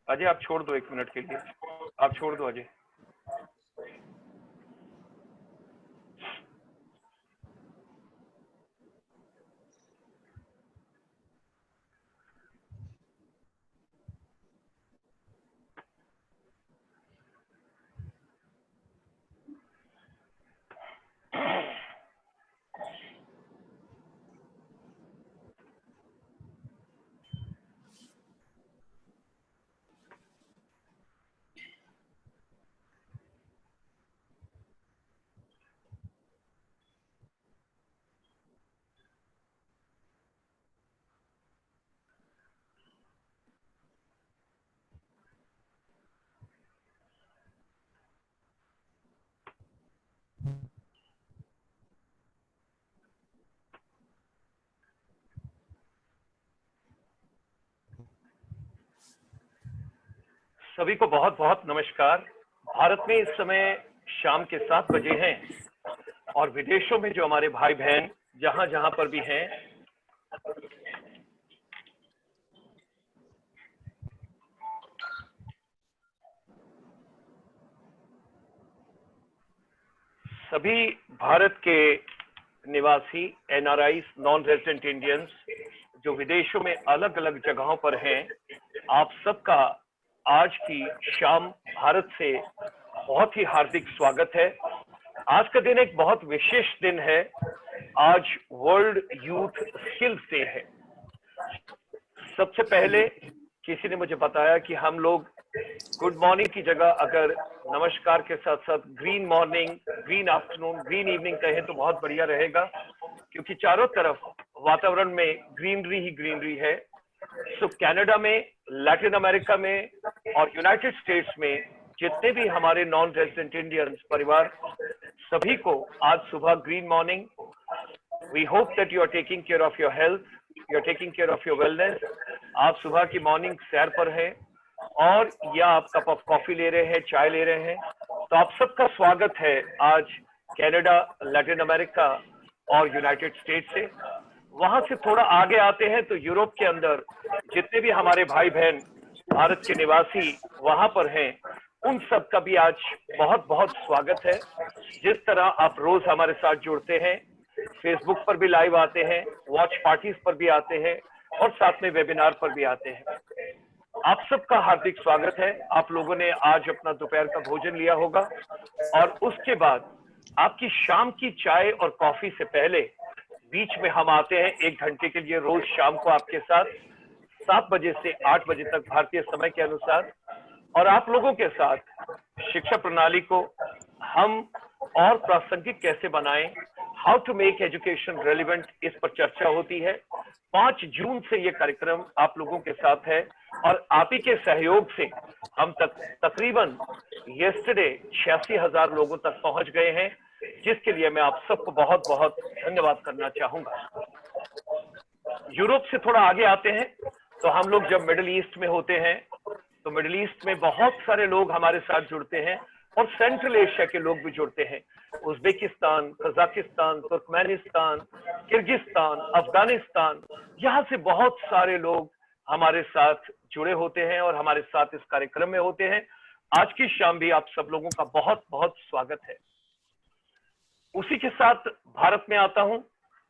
अजय आप छोड़ दो 1 मिनट के लिए, आप छोड़ दो अजय। सभी को बहुत बहुत नमस्कार। भारत में इस समय शाम के 7 बजे हैं और विदेशों में जो हमारे भाई बहन जहां जहां पर भी हैं, सभी भारत के निवासी एनआरआई, नॉन रेजिडेंट इंडियंस जो विदेशों में अलग अलग जगहों पर हैं, आप सबका आज की शाम भारत से बहुत ही हार्दिक स्वागत है। आज का दिन एक बहुत विशेष दिन है। आज वर्ल्ड यूथ स्किल्स डे है। सबसे पहले किसी ने मुझे बताया कि हम लोग गुड मॉर्निंग की जगह अगर नमस्कार के साथ साथ green morning, green afternoon, green evening कहें तो बहुत बढ़िया रहेगा, क्योंकि चारों तरफ वातावरण में ग्रीनरी ही ग्रीनरी है। सो कनाडा में, लैटिन अमेरिका में और यूनाइटेड स्टेट्स में जितने भी हमारे नॉन रेजिडेंट इंडियंस परिवार, सभी को आज सुबह green morning. We hope that you are taking care of your health, you are taking care of your wellness. आप सुबह की मॉर्निंग सैर पर हैं और या आप कप ऑफ कॉफी ले रहे हैं, चाय ले रहे हैं, तो आप सबका स्वागत है आज कनाडा, लैटिन अमेरिका और यूनाइटेड स्टेट्स से। वहां से थोड़ा आगे आते हैं तो यूरोप के अंदर जितने भी हमारे भाई बहन भारत के निवासी वहां पर हैं, उन सब का भी आज बहुत बहुत स्वागत है। जिस तरह आप रोज हमारे साथ जुड़ते हैं, फेसबुक पर भी लाइव आते हैं, वॉच पार्टीज पर भी आते हैं और साथ में वेबिनार पर भी आते हैं, आप सबका हार्दिक स्वागत है। आप लोगों ने आज अपना दोपहर का भोजन लिया होगा और उसके बाद आपकी शाम की चाय और कॉफी से पहले बीच में हम आते हैं 1 घंटे के लिए रोज शाम को आपके साथ 7 बजे से 8 बजे तक भारतीय समय के अनुसार, और आप लोगों के साथ शिक्षा प्रणाली को हम और प्रासंगिक कैसे बनाएं, how to make education relevant, इस पर चर्चा होती है। 5 जून से ये कार्यक्रम आप लोगों के साथ है और आप ही के सहयोग से हम तकरीबन यस्टरडे 86,000 लोगों तक पहुंच गए हैं, जिसके लिए मैं आप सबको बहुत बहुत धन्यवाद करना चाहूंगा। यूरोप से थोड़ा आगे आते हैं तो हम लोग जब मिडिल ईस्ट में होते हैं तो मिडिल ईस्ट में बहुत सारे लोग हमारे साथ जुड़ते हैं और सेंट्रल एशिया के लोग भी जुड़ते हैं। Uzbekistan, Kazakhstan, Turkmenistan, Kyrgyzstan, Afghanistan, यहाँ से बहुत सारे लोग हमारे साथ जुड़े होते हैं और हमारे साथ इस कार्यक्रम में होते हैं। आज की शाम भी आप सब लोगों का बहुत बहुत स्वागत है। उसी के साथ भारत में आता हूं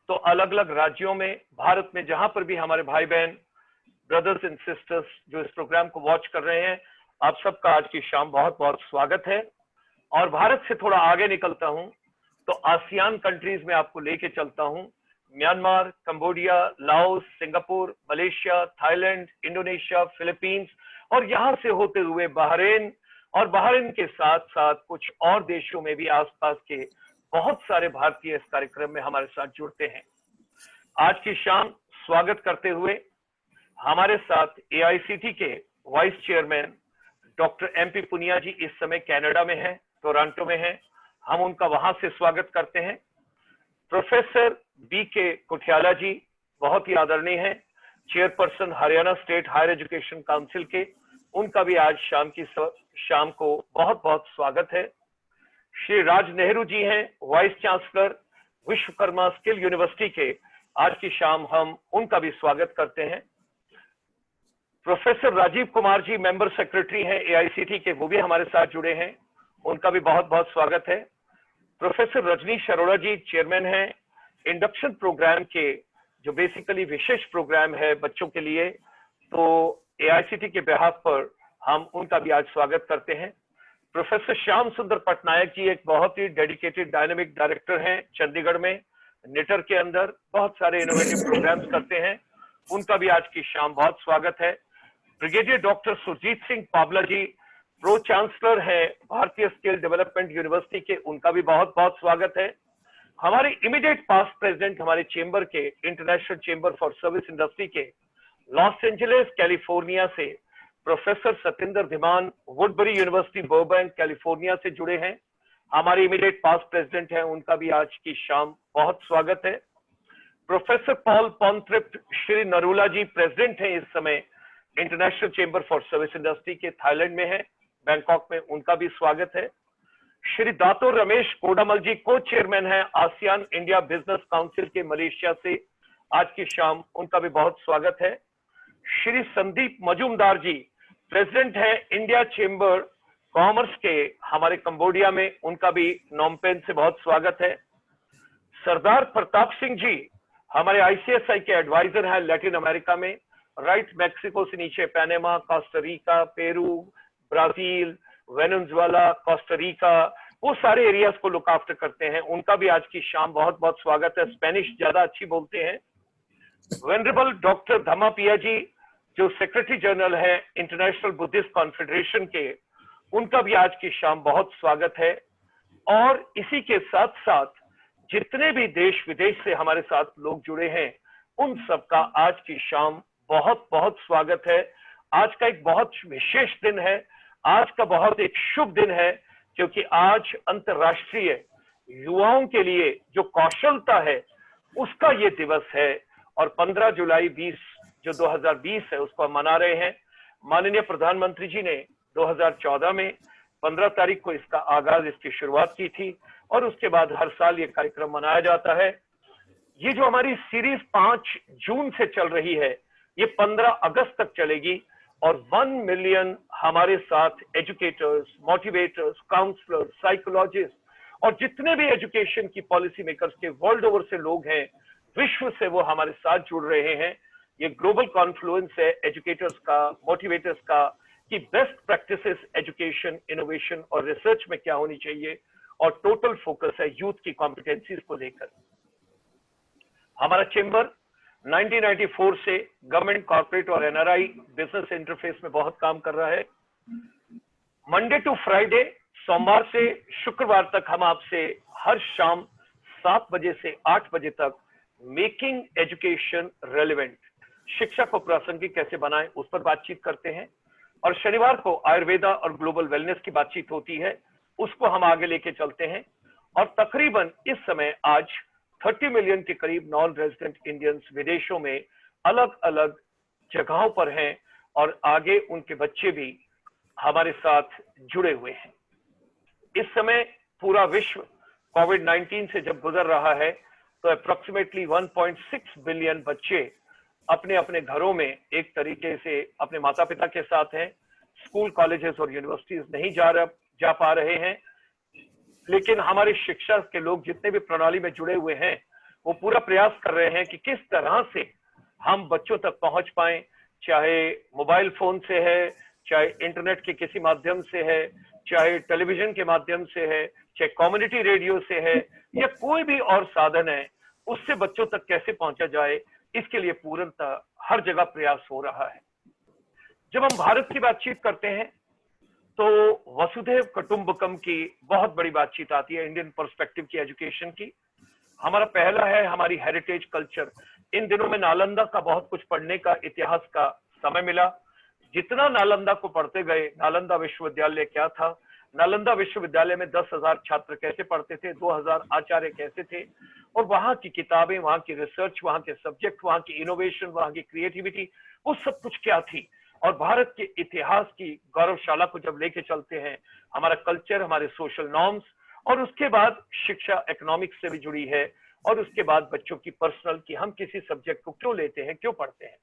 तो अलग अलग राज्यों में, भारत में जहां पर भी हमारे भाई बहन, ब्रदर्स एंड सिस्टर्स जो इस प्रोग्राम को वॉच कर रहे हैं, आप सबका आज की शाम बहुत बहुत स्वागत है। और भारत से थोड़ा आगे निकलता हूं तो आसियान कंट्रीज में आपको लेके चलता हूं। Myanmar, Cambodia, Laos, Singapore, Malaysia, Thailand, Indonesia, Philippines और यहां से होते हुए बहरीन, और बहरीन के साथ साथ कुछ और देशों में भी आसपास के बहुत सारे भारतीय इस कार्यक्रम में हमारे साथ जुड़ते हैं। आज की शाम स्वागत करते हुए हमारे साथ एआईसीटी के vice chairman doctor MP Punia ji इस समय कनाडा में हैं, टोरंटो में हैं, हम उनका वहां से स्वागत करते हैं। प्रोफेसर बीके कुठियाला जी बहुत ही आदरणीय हैं, chairperson Haryana state higher education council के, उनका भी आज शाम को बहुत बहुत स्वागत है। श्री राज नेहरू जी हैं, vice chancellor Vishwakarma skill university के, आज की शाम हम उनका भी स्वागत करते हैं। Professor Rajiv Kumar ji member secretary हैं एआईसीटी के, वो भी हमारे साथ जुड़े हैं, उनका भी बहुत बहुत स्वागत है। प्रोफेसर रजनीश अरोड़ा जी चेयरमैन हैं इंडक्शन प्रोग्राम के, जो बेसिकली विशेष प्रोग्राम है बच्चों के लिए, तो एआईसीटी के बिहाफ पर हम उनका भी आज स्वागत करते हैं। प्रोफेसर श्याम सुंदर पटनायक जी एक बहुत ही डेडिकेटेड डायनेमिक डायरेक्टर हैं चंडीगढ़ में, निटर के अंदर बहुत सारे इनोवेटिव प्रोग्राम्स करते हैं, उनका भी आज की शाम बहुत स्वागत है। ब्रिगेडियर डॉक्टर सुरजीत सिंह पाबला जी प्रो चांसलर हैं भारतीय स्किल डेवलपमेंट यूनिवर्सिटी के, उनका भी बहुत बहुत स्वागत है। हमारे इमीडिएट पास्ट प्रेसिडेंट हमारे चेंबर के, international chamber for service industry के, लॉस एंजलिस कैलिफोर्निया से professor Satyendra Dhiman Woodbury University Burbank California से जुड़े हैं, हमारे इमीडिएट पास्ट प्रेसिडेंट हैं, उनका भी आज की शाम बहुत स्वागत है। प्रोफेसर पॉल पॉन्ट्रिप्ट श्री नरूला जी प्रेसिडेंट हैं इस समय international chamber for service industry के, थाईलैंड में है, बैंकॉक में, उनका भी स्वागत है। श्री दातो रमेश कोडामल जी को चेयरमैन है आसियान इंडिया बिजनेस काउंसिल के, मलेशिया से, आज की शाम उनका भी बहुत स्वागत है। श्री संदीप मजूमदार जी प्रेसिडेंट है इंडिया चेंबर कॉमर्स के, हमारे कंबोडिया में, उनका भी नोमपेन से बहुत स्वागत है। सरदार प्रताप सिंह जी हमारे आईसीएसआई के एडवाइजर हैं लैटिन अमेरिका में, राइट, मैक्सिको से नीचे Panama, Costa Rica, Peru, Brazil, Venezuela, Costa Rica, वो सारे एरियाज को लुक आफ्टर करते हैं, उनका भी आज की शाम बहुत बहुत स्वागत है। स्पेनिश ज्यादा अच्छी बोलते हैं। वेनरेबल डॉक्टर धमापिया जी जो सेक्रेटरी जनरल है इंटरनेशनल बुद्धिस्ट कॉन्फेडरेशन के, उनका भी आज की शाम बहुत स्वागत है। और इसी के साथ साथ जितने भी देश विदेश से हमारे साथ लोग जुड़े हैं, उन सबका आज की शाम बहुत बहुत स्वागत है। आज का एक बहुत विशेष दिन है, आज का बहुत एक शुभ दिन है, क्योंकि आज अंतर्राष्ट्रीय युवाओं के लिए जो कौशलता है उसका ये दिवस है, और 15 जुलाई 2020 है, उसको हम मना रहे हैं। माननीय प्रधानमंत्री जी ने 2014 में 15 तारीख को इसका आगाज, इसकी शुरुआत की थी, और उसके बाद हर साल ये कार्यक्रम मनाया जाता है। ये जो हमारी सीरीज 5 जून से चल रही है, ये 15 अगस्त तक चलेगी, और 1 मिलियन हमारे साथ एजुकेटर्स, मोटिवेटर्स, काउंसलर्स, साइकोलॉजिस्ट और जितने भी एजुकेशन की पॉलिसी मेकर्स के वर्ल्ड ओवर से लोग हैं, विश्व से, वो हमारे साथ जुड़ रहे हैं। ये ग्लोबल कॉन्फ्लुएंस है एजुकेटर्स का, मोटिवेटर्स का, कि बेस्ट प्रैक्टिसेस एजुकेशन, इनोवेशन और रिसर्च में क्या होनी चाहिए, और टोटल फोकस है यूथ की कॉम्पिटेंसीज को लेकर। हमारा चेंबर 1994 से गवर्नमेंट, कॉर्पोरेट और एनआरआई बिजनेस इंटरफेस में बहुत काम कर रहा है। मंडे टू फ्राइडे, सोमवार से शुक्रवार तक हम आपसे हर शाम 7 बजे से 8 बजे तक मेकिंग एजुकेशन रेलेवेंट, शिक्षा को प्रासंगिक कैसे बनाएं, उस पर बातचीत करते हैं। और शनिवार को आयुर्वेदा और ग्लोबल वेलनेस की बातचीत होती है, उसको हम आगे लेके चलते हैं। और तकरीबन इस समय आज 30 मिलियन के करीब नॉन रेजिडेंट इंडियंस विदेशों में अलग अलग जगहों पर हैं, और आगे उनके बच्चे भी हमारे साथ जुड़े हुए हैं। इस समय पूरा विश्व कोविड-19 से जब गुजर रहा है, तो अप्रोक्सीमेटली 1.6 बिलियन बच्चे अपने अपने घरों में एक तरीके से अपने माता पिता के साथ हैं। स्कूल, कॉलेजेस और यूनिवर्सिटीज नहीं जा पा रहे हैं, लेकिन हमारे शिक्षा के लोग जितने भी प्रणाली में जुड़े हुए हैं, वो पूरा प्रयास कर रहे हैं कि किस तरह से हम बच्चों तक पहुंच पाएं, चाहे मोबाइल फोन से है, चाहे इंटरनेट के किसी माध्यम से है, चाहे टेलीविजन के माध्यम से है, चाहे कम्युनिटी रेडियो से है, या कोई भी और साधन है, उससे बच्चों तक कैसे पहुंचा जाए, इसके लिए पूर्णतः हर जगह प्रयास हो रहा है। जब हम भारत की बातचीत करते हैं, तो वसुधैव कुटुंबकम की बहुत बड़ी बातचीत आती है, इंडियन पर्सपेक्टिव की एजुकेशन की। हमारा पहला है हमारी हेरिटेज कल्चर। इन दिनों में नालंदा का बहुत कुछ पढ़ने का, इतिहास का समय मिला। जितना नालंदा को पढ़ते गए, नालंदा विश्वविद्यालय क्या था, नालंदा विश्वविद्यालय में 10,000 छात्र कैसे पढ़ते थे, 2,000 आचार्य कैसे थे, और वहां की किताबें, वहां की रिसर्च, वहां के सब्जेक्ट, वहां की इनोवेशन, वहां की क्रिएटिविटी, वो सब कुछ क्या थी। और भारत के इतिहास की गौरवशाला को जब लेके चलते हैं, हमारा कल्चर, हमारे सोशल नॉर्म्स, और उसके बाद शिक्षा इकोनॉमिक्स से भी जुड़ी है, और उसके बाद बच्चों की पर्सनल, कि हम किसी सब्जेक्ट को क्यों लेते हैं, क्यों पढ़ते हैं।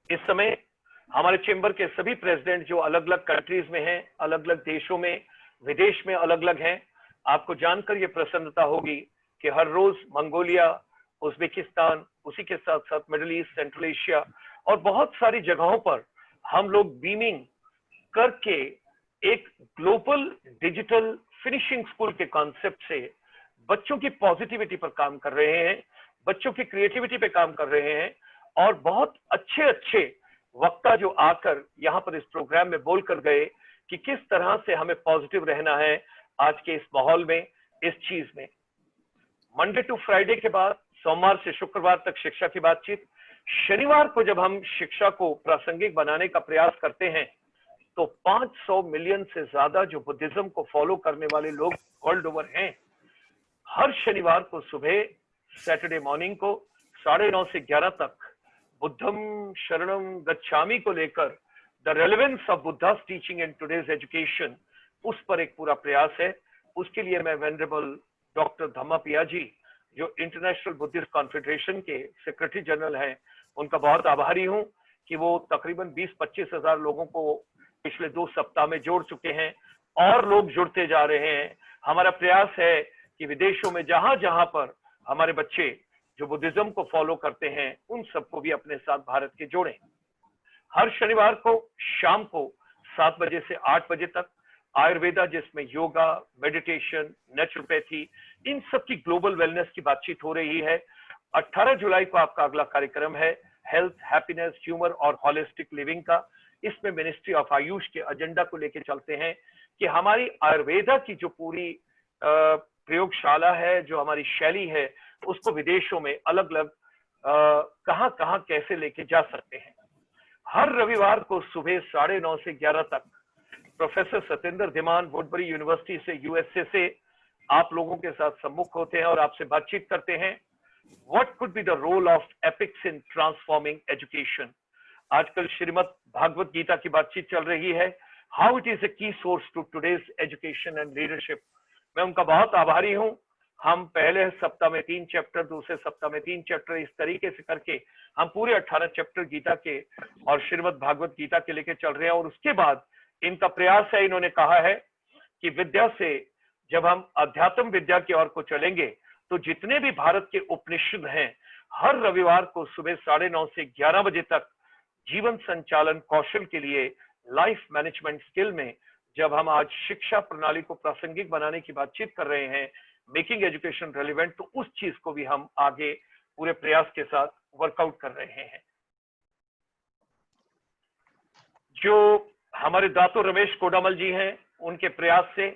इस समय हमारे चेंबर के सभी प्रेसिडेंट जो अलग अलग कंट्रीज में हैं, अलग अलग देशों में, विदेश में अलग अलग हैं, आपको जानकर ये प्रसन्नता होगी कि हर रोज मंगोलिया, उज्बेकिस्तान, उसी के साथ साथ मिडिल ईस्ट, सेंट्रल एशिया और बहुत सारी जगहों पर हम लोग बीमिंग करके एक ग्लोबल डिजिटल फिनिशिंग स्कूल के कॉन्सेप्ट से बच्चों की पॉजिटिविटी पर काम कर रहे हैं, बच्चों की क्रिएटिविटी पे काम कर रहे हैं और बहुत अच्छे अच्छे वक्ता जो आकर यहाँ पर इस प्रोग्राम में बोल कर गए कि किस तरह से हमें पॉजिटिव रहना है आज के इस माहौल में, इस चीज में। मंडे टू फ्राइडे के बाद सोमवार से शुक्रवार तक शिक्षा की बातचीत, शनिवार को जब हम शिक्षा को प्रासंगिक बनाने का प्रयास करते हैं तो 500 मिलियन से ज्यादा जो बुद्धिज्म को फॉलो करने वाले लोग वर्ल्ड ओवर हैं, हर शनिवार को सुबह, सैटरडे मॉर्निंग को 9:30 से 11 तक बुद्धम शरणम गच्छामि को लेकर the relevance of Buddhas teaching in today's education, उस पर एक पूरा प्रयास है। उसके लिए मैं वेनरेबल डॉक्टर धम्मा पिया जी, जो इंटरनेशनल बुद्धिस्ट कॉन्फेडरेशन के सेक्रेटरी जनरल हैं, उनका बहुत आभारी हूं कि वो तकरीबन 20-25 हजार लोगों को पिछले 2 सप्ताह में जोड़ चुके हैं और लोग जुड़ते जा रहे हैं। हमारा प्रयास है कि विदेशों में जहां जहां पर हमारे बच्चे जो बुद्धिज्म को फॉलो करते हैं उन सबको भी अपने साथ भारत के जोड़ें। हर शनिवार को शाम को 7 बजे से 8 बजे तक आयुर्वेदा, जिसमें योगा, मेडिटेशन, नेचुरोपैथी, इन सब की ग्लोबल वेलनेस की बातचीत हो रही है। 18 जुलाई को आपका अगला कार्यक्रम है हेल्थ, हैप्पीनेस, ह्यूमर और हॉलिस्टिक लिविंग का। इसमें मिनिस्ट्री ऑफ आयुष के एजेंडा को लेकर चलते हैं कि हमारी आयुर्वेदा की जो पूरी प्रयोगशाला है, जो हमारी शैली है, उसको विदेशों में अलग अलग कहां कहां कैसे लेके जा सकते हैं। हर रविवार को सुबह 9:30 से 11 तक professor Satyendra Dhiman Woodbury university से, यूएसए से आप लोगों के साथ सम्मुख होते हैं और आपसे बातचीत करते हैं। What could be the role of epics in transforming education. आजकल श्रीमद् भागवत गीता की बातचीत चल रही है, how it is a key source to today's education and leadership. मैं उनका बहुत आभारी हूं। हम पहले सप्ताह में 3 चैप्टर, दूसरे सप्ताह में 3 चैप्टर, इस तरीके से करके हम पूरे 18 चैप्टर गीता के और श्रीमद् भागवत गीता के लेके चल रहे हैं। और उसके बाद इनका प्रयास है, इन्होंने कहा है कि विद्या से जब हम अध्यात्म विद्या की ओर को चलेंगे तो जितने भी भारत के उपनिषद हैं, हर रविवार को सुबह 9:30 से 11 बजे तक जीवन संचालन कौशल के लिए, लाइफ मैनेजमेंट स्किल में, जब हम आज शिक्षा प्रणाली को प्रासंगिक बनाने की बातचीत कर रहे हैं, मेकिंग एजुकेशन रेलिवेंट, तो उस चीज को भी हम आगे पूरे प्रयास के साथ वर्कआउट कर रहे हैं। जो हमारे दातो रमेश कोडामल जी हैं, उनके प्रयास से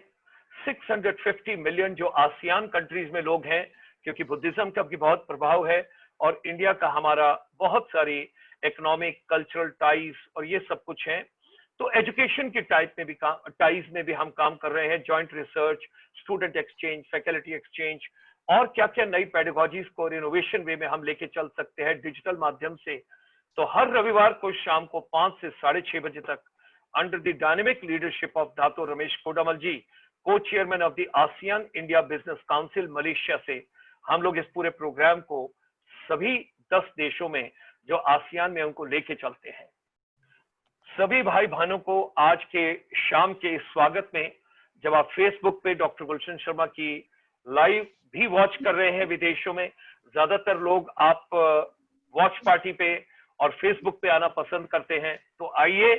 650 मिलियन जो आसियान कंट्रीज में लोग हैं, क्योंकि बुद्धिज्म का भी बहुत प्रभाव है और इंडिया का हमारा बहुत सारी इकोनॉमिक, कल्चरल टाइज और ये सब कुछ है, तो एजुकेशन की टाइज में भी हम काम कर रहे हैं। Joint research, student exchange, faculty exchange और क्या क्या नई पेडागॉजीज को और इनोवेशन वे में हम लेके चल सकते हैं डिजिटल माध्यम से। तो हर रविवार को शाम को 5 से 6:30 बजे तक under the dynamic leadership of Dato Ramesh Kodamal ji, co chairman of the ASEAN India business council Malaysia से, हम लोग इस पूरे प्रोग्राम को सभी 10 देशों में जो आसियान में उनको लेके चलते हैं। सभी भाई बहनों को आज के शाम के इस स्वागत में, जब आप फेसबुक पे डॉक्टर गुलशन शर्मा की लाइव भी वॉच कर रहे हैं विदेशों में, ज्यादातर लोग आप वॉच पार्टी पे और फेसबुक पे आना पसंद करते हैं, तो आइए,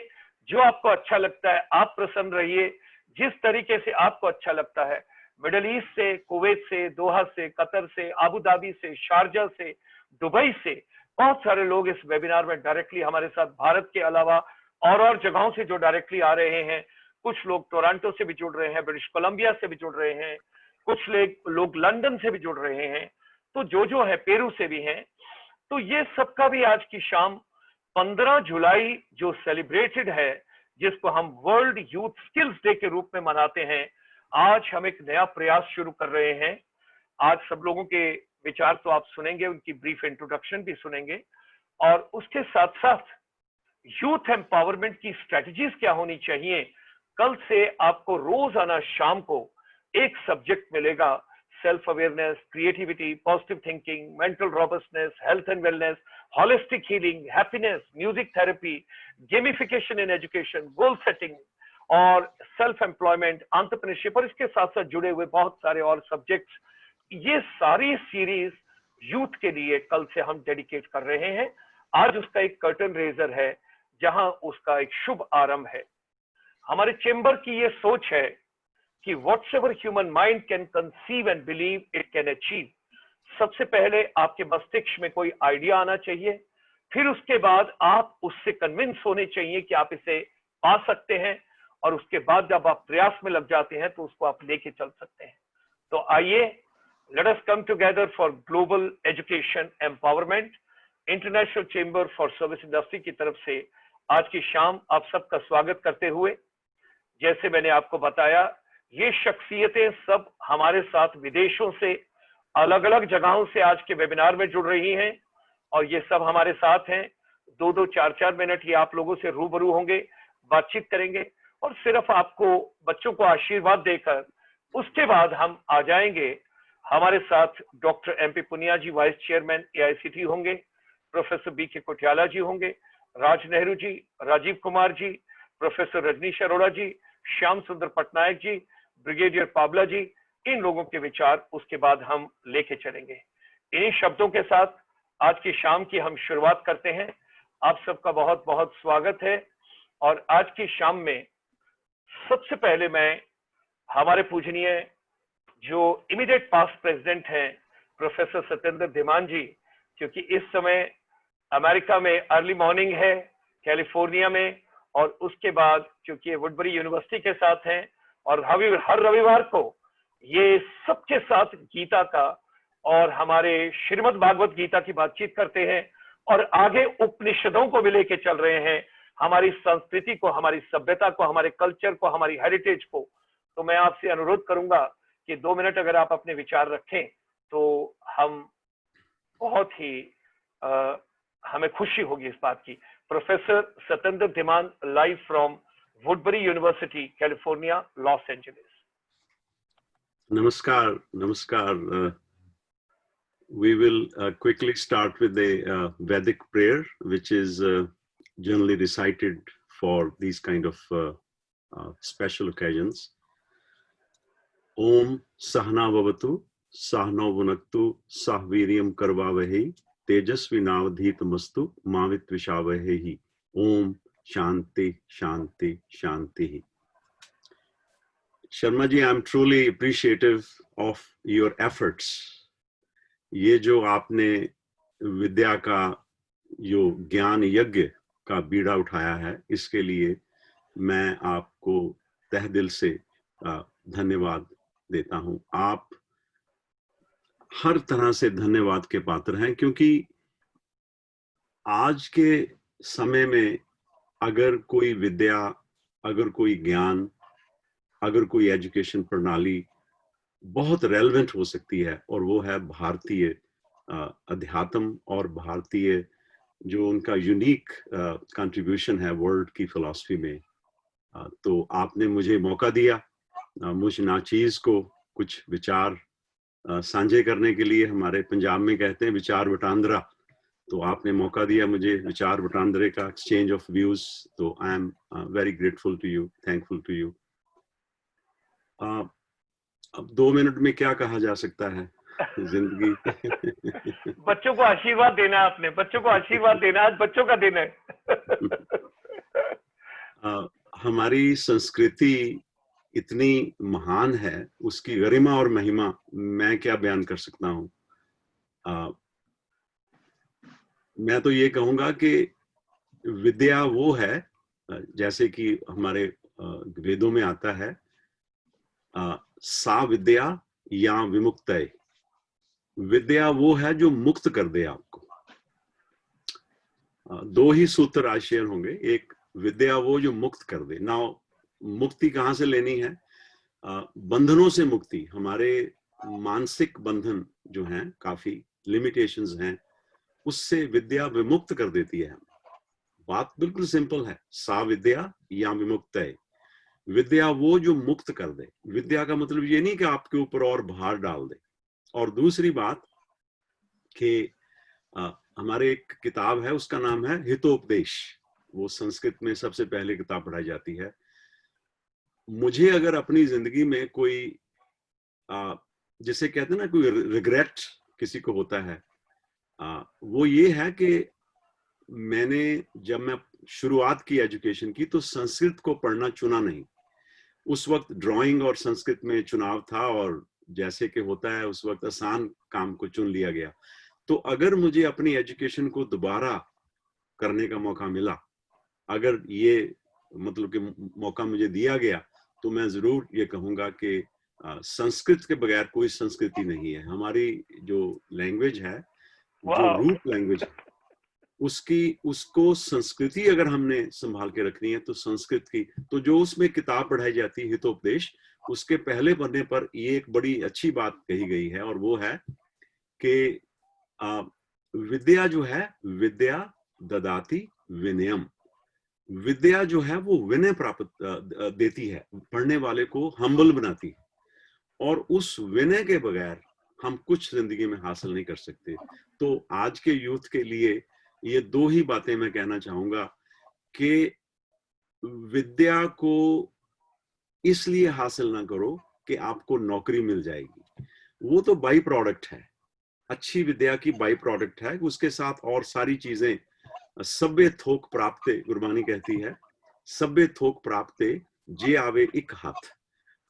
जो आपको अच्छा लगता है आप प्रसन्न रहिए, जिस तरीके से आपको अच्छा लगता है। मिडिल ईस्ट से, कुवैत से, दोहा से, कतर से, अबू धाबी से, शारजा से, दुबई से बहुत सारे लोग इस वेबिनार में डायरेक्टली हमारे साथ, भारत के अलावा और जगहों से जो डायरेक्टली आ रहे हैं। कुछ लोग टोरंटो से भी जुड़ रहे हैं, ब्रिटिश कोलंबिया से भी जुड़ रहे हैं, कुछ लोग लंदन से भी जुड़ रहे हैं, तो जो है पेरू से भी हैं। तो ये सबका भी आज की शाम 15 जुलाई जो सेलिब्रेटेड है, जिसको हम वर्ल्ड यूथ स्किल्स डे के रूप में मनाते हैं, आज हम एक नया प्रयास शुरू कर रहे हैं। आज सब लोगों के विचार तो आप सुनेंगे, उनकी ब्रीफ इंट्रोडक्शन भी सुनेंगे, और उसके साथ साथ यूथ एम्पावरमेंट की स्ट्रेटजीज क्या होनी चाहिए। कल से आपको रोजाना शाम को एक सब्जेक्ट मिलेगा, self-awareness, creativity, positive thinking, mental robustness, health and wellness, holistic healing, happiness, music therapy, gamification in education, goal setting और सेल्फ एम्प्लॉयमेंट, एंटरप्रेन्योरशिप और इसके साथ साथ जुड़े हुए बहुत सारे और सब्जेक्ट्स, ये सारी सीरीज यूथ के लिए कल से हम डेडिकेट कर रहे हैं। आज उसका एक कर्टन रेजर है जहां उसका एक शुभ आरंभ है। हमारे चेंबर की ये सोच है कि whatsoever human mind can conceive and believe it can achieve. सबसे पहले आपके मस्तिष्क में कोई आइडिया आना चाहिए, फिर उसके बाद आप उससे कन्विंस होने चाहिए कि आप इसे पा सकते हैं, और उसके बाद जब आप प्रयास में लग जाते हैं तो उसको आप लेके चल सकते हैं। तो आइए, let us come together for global education empowerment. International chamber for service industry की तरफ से आज की शाम आप सबका स्वागत करते हुए, जैसे मैंने आपको बताया, ये शख्सियतें सब हमारे साथ विदेशों से, अलग अलग जगहों से आज के वेबिनार में जुड़ रही हैं, और ये सब हमारे साथ हैं। 2-2, 4-4 मिनट ये आप लोगों से रूबरू होंगे, बातचीत करेंगे, और सिर्फ आपको बच्चों को आशीर्वाद देकर उसके बाद हम आ जाएंगे। हमारे साथ डॉक्टर MP पुनिया जी, वाइस चेयरमैन AICTE होंगे, प्रोफेसर BK कोटियाला जी होंगे, राज नेहरू जी, राजीव कुमार जी, प्रोफेसर रजनीश अरोड़ा जी, श्याम सुंदर पटनायक जी, ब्रिगेडियर पाबला जी, इन लोगों के विचार उसके बाद हम लेके चलेंगे। इन्हीं शब्दों के साथ आज की शाम की हम शुरुआत करते हैं। आप सबका बहुत बहुत स्वागत है। और आज की शाम में सबसे पहले मैं हमारे पूजनीय जो इमीडिएट पास्ट प्रेसिडेंट हैं प्रोफेसर सत्येंद्र धीमान जी, क्योंकि इस समय अमेरिका में अर्ली मॉर्निंग है कैलिफोर्निया में, और उसके बाद क्योंकि वुडबरी यूनिवर्सिटी के साथ हैं और हर रविवार को ये सबके साथ गीता का और हमारे श्रीमद् भागवत गीता की बातचीत करते हैं, और आगे उपनिषदों को भी लेके चल रहे हैं, हमारी संस्कृति को, हमारी सभ्यता को, हमारे कल्चर को, हमारी हेरिटेज को। तो मैं आपसे अनुरोध करूंगा कि 2 मिनट अगर आप अपने विचार रखें तो हम बहुत ही हमें खुशी होगी इस बात की। Professor Satyendra Dhiman, live from Woodbury University, California, Los Angeles. नमस्कार, नमस्कार। We will quickly start with a Vedic prayer, which is generally recited for these kind of special occasions. Om Sahna Vavatu, Sahno Vunaktu, Sahviryam Karvavahi, Tejasvinavadhitamastu, Mavitvishavaihi. Om Shanti, Shanti, Shanti. Sharma ji, I'm truly appreciative of your efforts. ये जो आपने विद्या का जो ज्ञान यज्ञ का बीड़ा उठाया है, इसके लिए मैं आपको तहे दिल से धन्यवाद देता हूं। आप हर तरह से धन्यवाद के पात्र हैं, क्योंकि आज के समय में अगर कोई विद्या, अगर कोई ज्ञान, अगर कोई एजुकेशन प्रणाली बहुत रेलेवेंट हो सकती है, और वो है भारतीय अध्यात्म और भारतीय जो उनका यूनिक कंट्रीब्यूशन है वर्ल्ड की फिलॉसफी में। तो आपने मुझे मौका दिया मुझ नाचीज को कुछ विचार साझे करने के लिए। हमारे पंजाब में कहते हैं विचार वटांदरा, तो आपने मौका दिया मुझे विचार वटांदरे का, एक्सचेंज ऑफ व्यूज। तो I am very grateful to you, thankful to you. अब 2 मिनट में क्या कहा जा सकता है जिंदगी। बच्चों को आशीर्वाद देना, आपने बच्चों को आशीर्वाद देना, आज बच्चों का दिन है। हमारी संस्कृति इतनी महान है, उसकी गरिमा और महिमा मैं क्या बयान कर सकता हूँ। मैं तो ये कहूँगा कि विद्या वो है, जैसे कि हमारे वेदों में आता है, सा विद्या या विमुक्तय। विद्या वो है जो मुक्त कर दे आपको। 2 ही सूत्र आज शेयर होंगे। एक, विद्या वो जो मुक्त कर दे। ना मुक्ति कहाँ से लेनी है? बंधनों से मुक्ति। हमारे मानसिक बंधन जो हैं, काफी लिमिटेशंस हैं, उससे विद्या विमुक्त कर देती है। बात बिल्कुल सिंपल है, सा विद्या या विमुक्तय। विद्या वो जो मुक्त कर दे। विद्या का मतलब ये नहीं कि आपके ऊपर और भार डाल दे, और दूसरी बात कि हमारे एक किताब है, उसका नाम है हितोपदेश, वो संस्कृत में सबसे पहले किताब पढ़ाई जाती है। मुझे अगर अपनी जिंदगी में कोई जिसे कहते हैं ना, कोई रिग्रेट किसी को होता है, वो ये है कि मैंने जब मैं शुरुआत की एजुकेशन की तो संस्कृत को पढ़ना चुना नहीं। उस वक्त ड्राइंग और संस्कृत में चुनाव था और जैसे कि होता है उस वक्त आसान काम को चुन लिया गया। तो अगर मुझे अपनी एजुकेशन को दोबारा करने का मौका मिला, अगर ये मतलब कि मौका मुझे दिया गया, तो मैं जरूर ये कहूंगा कि संस्कृत के बगैर कोई संस्कृति नहीं है। हमारी जो लैंग्वेज है, जो रूट लैंग्वेज है, उसको संस्कृति अगर हमने संभाल के रखनी है तो संस्कृत की, तो जो उसमें किताब पढ़ाई जाती है हितोपदेश, उसके पहले पन्ने पर ये एक बड़ी अच्छी बात कही गई है, और वो है कि विद्या जो है, विद्या ददाति विनयम। विद्या जो है वो विनय प्राप्त देती है, पढ़ने वाले को हम्बल बनाती है, और उस विनय के बगैर हम कुछ जिंदगी में हासिल नहीं कर सकते। तो आज के यूथ के लिए ये दो ही बातें मैं कहना चाहूंगा कि विद्या को इसलिए हासिल ना करो कि आपको नौकरी मिल जाएगी, वो तो बाई प्रोडक्ट है। अच्छी विद्या की बाई प्रोडक्ट है, उसके साथ और सारी चीजें, सभ्य थोक प्राप्ते, गुरबानी कहती है, सभ्य थोक प्राप्ते जे आवे एक हाथ।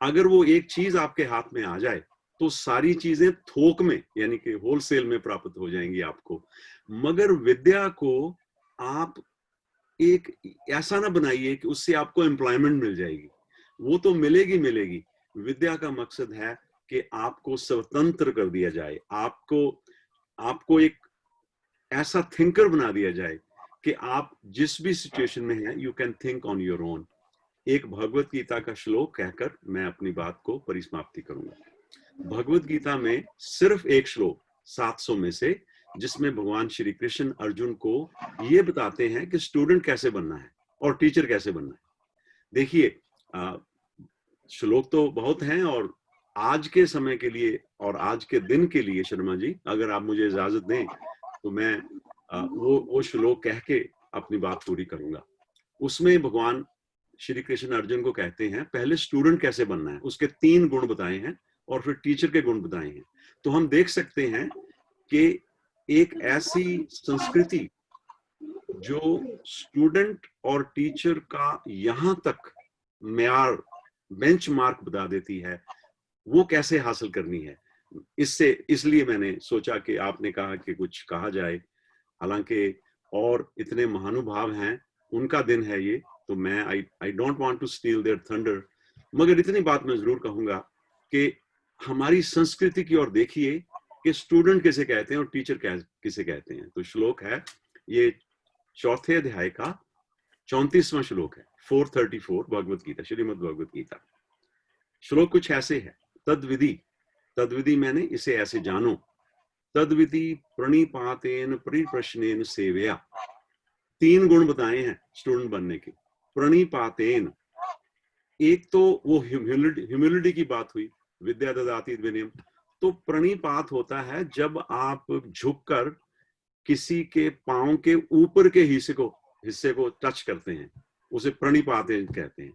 अगर वो एक चीज आपके हाथ में आ जाए तो सारी चीजें थोक में यानी कि होलसेल में प्राप्त हो जाएंगी आपको। मगर विद्या को आप एक ऐसा ना बनाइए कि उससे आपको एम्प्लॉयमेंट मिल जाएगी, वो तो मिलेगी मिलेगी। विद्या का मकसद है कि आपको स्वतंत्र कर दिया जाए, आपको एक ऐसा थिंकर बना दिया जाए कि आप जिस भी सिचुएशन में हैं, you can think on your own. एक भगवत गीता का श्लोक कहकर मैं अपनी बात को परिसमाप्ति करूंगा। भगवत गीता में सिर्फ एक श्लोक 700 में से, जिसमें भगवान श्री कृष्ण अर्जुन को ये बताते हैं कि स्टूडेंट कैसे बनना है और टीचर कैसे बनना है। देखिए, श्लोक तो बहुत हैं, और आज के समय के लिए और आज के दिन के लिए शर्मा जी, अगर आप मुझे इजाजत दें तो मैं वो श्लोक कह के अपनी बात पूरी करूंगा। उसमें भगवान श्री कृष्ण अर्जुन को कहते हैं, पहले स्टूडेंट कैसे बनना है, उसके 3 गुण बताए हैं, और फिर टीचर के गुण बताए हैं। तो हम देख सकते हैं कि एक ऐसी संस्कृति जो स्टूडेंट और टीचर का यहां तक मेयार, बेंचमार्क बता देती है, वो कैसे हासिल करनी है। इसलिए मैंने सोचा कि आपने कहा कि कुछ कहा जाए, हालांकि और इतने महानुभाव हैं, उनका दिन है ये, तो मैं I don't want to steal their thunder, मगर इतनी बात मैं जरूर कहूंगा कि हमारी संस्कृति की ओर देखिए कि स्टूडेंट किसे कहते हैं और टीचर किसे कहते हैं। तो श्लोक है ये 4थे अध्याय का 34वां श्लोक है, 434 भगवत गीता, श्रीमद् भगवत गीता। श्लोक कुछ ऐसे है, तद्विधि, तद्विधि मैंने इसे ऐसे जानो, तद्विधि प्रणिपातेन परिप्रश्नेन सेवया। 3 गुण बताए हैं स्टूडेंट बनने के। प्रणिपातेन, एक तो वो ह्यूमिलिटी की बात हुई, विद्या ददाति विनयम। तो प्रणिपात होता है जब आप झुककर किसी के पांव के ऊपर के हिस्से को टच करते हैं, उसे प्रणिपातेन कहते हैं।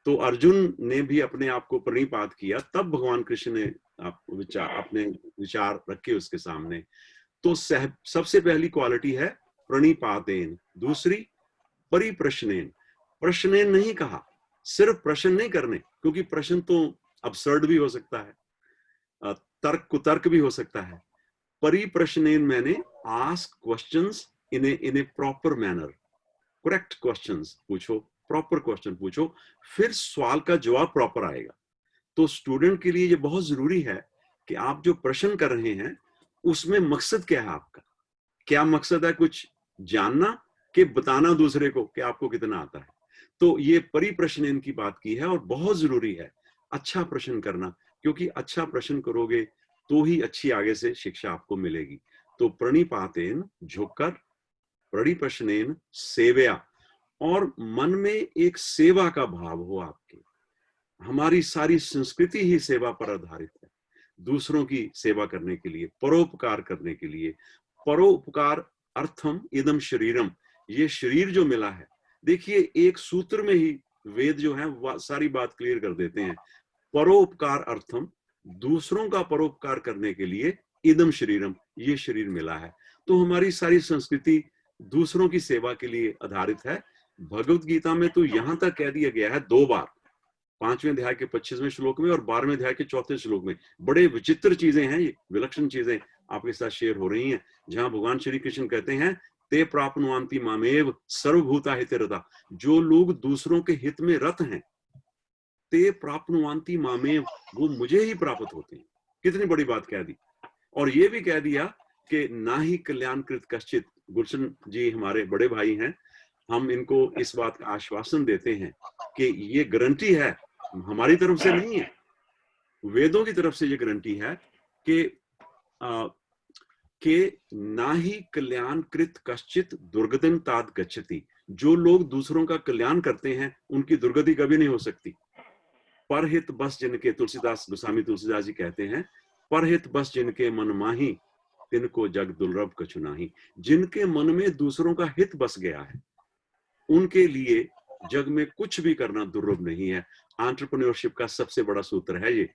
तो अर्जुन ने भी अपने आप को प्रणिपात किया, तब भगवान कृष्ण ने अपने विचार रखे उसके सामने। तो सबसे पहली क्वालिटी है प्रणिपातेन। दूसरी परिप्रश्नेन, प्रश्नेन नहीं कहा, सिर्फ प्रश्न नहीं करने, क्योंकि प्रश्न तो अबसर्ड भी हो सकता है, तर्क कुतर्क भी हो सकता है। परिप्रश्नेन मैंने ask questions in A proper manner, correct questions पूछो, प्रॉपर क्वेश्चन पूछो, फिर सवाल का जवाब प्रॉपर आएगा। तो स्टूडेंट के लिए ये बहुत जरूरी है कि आप जो प्रश्न कर रहे हैं उसमें मकसद क्या है आपका, क्या मकसद है, कुछ जानना कि बताना दूसरे को कि आपको कितना आता है। तो ये परिप्रश्न की बात की है, और बहुत जरूरी है अच्छा प्रश्न करना, क्योंकि अच्छा प्रश्न करोगे तो ही अच्छी आगे से शिक्षा आपको मिलेगी। तो प्रणिपातेन, झुककर, परिप्रश्नेन सेवया, और मन में एक सेवा का भाव हो आपके। हमारी सारी संस्कृति ही सेवा पर आधारित है। दूसरों की सेवा करने के लिए, परोपकार करने के लिए। परोपकार अर्थम इदम शरीरम, ये शरीर जो मिला है, देखिए एक सूत्र में ही वेद जो है सारी बात क्लियर कर देते हैं। परोपकार अर्थम, दूसरों का परोपकार करने के लिए, इदम शरीरम, ये शरीर मिला है। तो हमारी सारी संस्कृति दूसरों की सेवा के लिए आधारित है। भगवत गीता में तो यहां तक कह दिया गया है 2 बार, 5वें अध्याय के 25वें श्लोक में और 12वें अध्याय के 4थे श्लोक में। बड़े विचित्र चीजें हैं, ये विलक्षण चीजें आपके साथ शेयर हो रही हैं, जहां भगवान श्री कृष्ण कहते हैं ते प्राप्नुवन्ति मामेव सर्वभूता हिते रता, जो लोग दूसरों के हित में रत हैं, ते प्राप्नुवन्ति मामेव, वो मुझे ही प्राप्त होते हैं। कितनी बड़ी बात कह दी। और ये भी कह दिया कि ना ही कल्याणकृत कश्चित। गुलशन जी हमारे बड़े भाई हैं, हम इनको इस बात का आश्वासन देते हैं कि ये गारंटी है, हमारी तरफ से नहीं है, वेदों की तरफ से ये गारंटी है कि ना ही कल्याणकृत कश्चित दुर्गतिम तात गच्छति, जो लोग दूसरों का कल्याण करते हैं उनकी दुर्गति कभी नहीं हो सकती। परहित बस जिनके, तुलसीदास गोस्वामी तुलसीदास जी कहते हैं, परहित बस जिनके मन माही तिनको जग दुर्लभ कछु नाही। जिनके मन में दूसरों का हित बस गया है, उनके लिए जग में कुछ भी करना दुर्लभ नहीं है। एंटरप्रेन्योरशिप का सबसे बड़ा सूत्र है ये,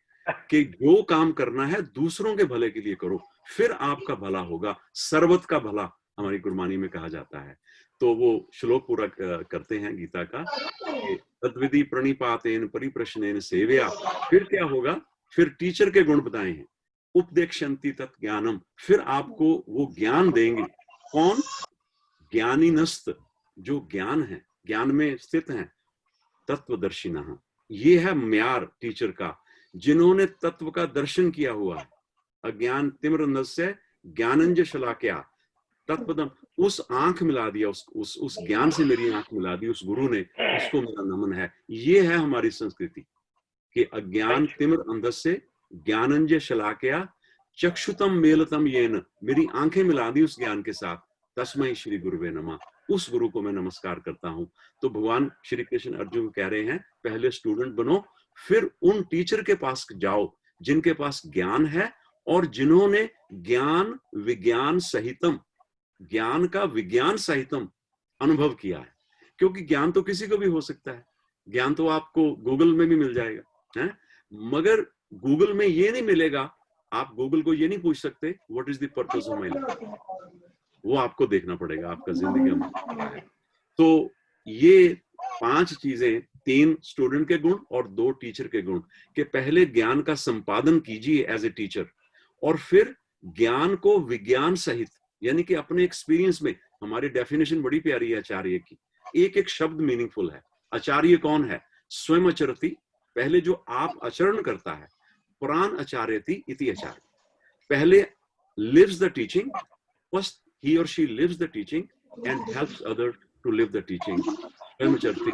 कि जो काम करना है दूसरों के भले के लिए करो, फिर आपका भला होगा। सर्वत का भला हमारी गुरबानी में कहा जाता है। तो वो श्लोक पूरा करते हैं गीता का, तद्विधि प्रणिपातेन परिप्रश्नेन सेवया। फिर क्या होगा, फिर टीचर के गुण बताए हैं, उपदेक्षन्ति तत् ज्ञानम, फिर आपको वो ज्ञान देंगे। कौन? ज्ञानीनस्त, जो ज्ञान है, ज्ञान में स्थित हैं। तत्वदर्शिनः, ये है म्यार टीचर का, जिन्होंने तत्व का दर्शन किया हुआ है। अज्ञान तिमिरन्धस्य ज्ञानंज शलाक्या तत्पदम, उस आंख मिला दिया, उस ज्ञान से मेरी आंख मिला दी उस गुरु ने, उसको मेरा नमन है। ये है हमारी संस्कृति कि अज्ञान तिमिर अंधस्य ज्ञानंज शलाक्या चक्षुतम मेलतम येन, मेरी आंखें मिला दी उस ज्ञान के साथ। तस्मै श्री गुरुवे नमः, उस गुरु को मैं नमस्कार करता हूं। तो भगवान श्री कृष्ण अर्जुन कह रहे हैं, पहले स्टूडेंट बनो, फिर उन टीचर के पास जाओ जिनके पास ज्ञान है और जिन्होंने ज्ञान विज्ञान सहितम, ज्ञान का विज्ञान सहितम अनुभव किया है। क्योंकि ज्ञान तो किसी को भी हो सकता है, ज्ञान तो आपको गूगल में भी मिल जाएगा है, मगर गूगल में ये नहीं मिलेगा। आप गूगल को ये नहीं पूछ सकते what is the purpose of my life, वो आपको देखना पड़ेगा आपका जिंदगी का मकसद क्या है। तो ये 5 चीजें, 3 स्टूडेंट के गुण और 2 टीचर के गुण, के पहले ज्ञान का संपादन कीजिए एज ए टीचर, और फिर ज्ञान को विज्ञान सहित, यानी कि अपने एक्सपीरियंस में। हमारी डेफिनेशन बड़ी प्यारी है आचार्य की, एक एक शब्द मीनिंगफुल है। आचार्य कौन है? स्वयं आचरति, पहले जो आप आचरण करता है। प्राण आचार्यति इति आचार्य, पहले lives the teaching, first he or she lives the teaching and helps others to live the teaching. स्वयं आचरति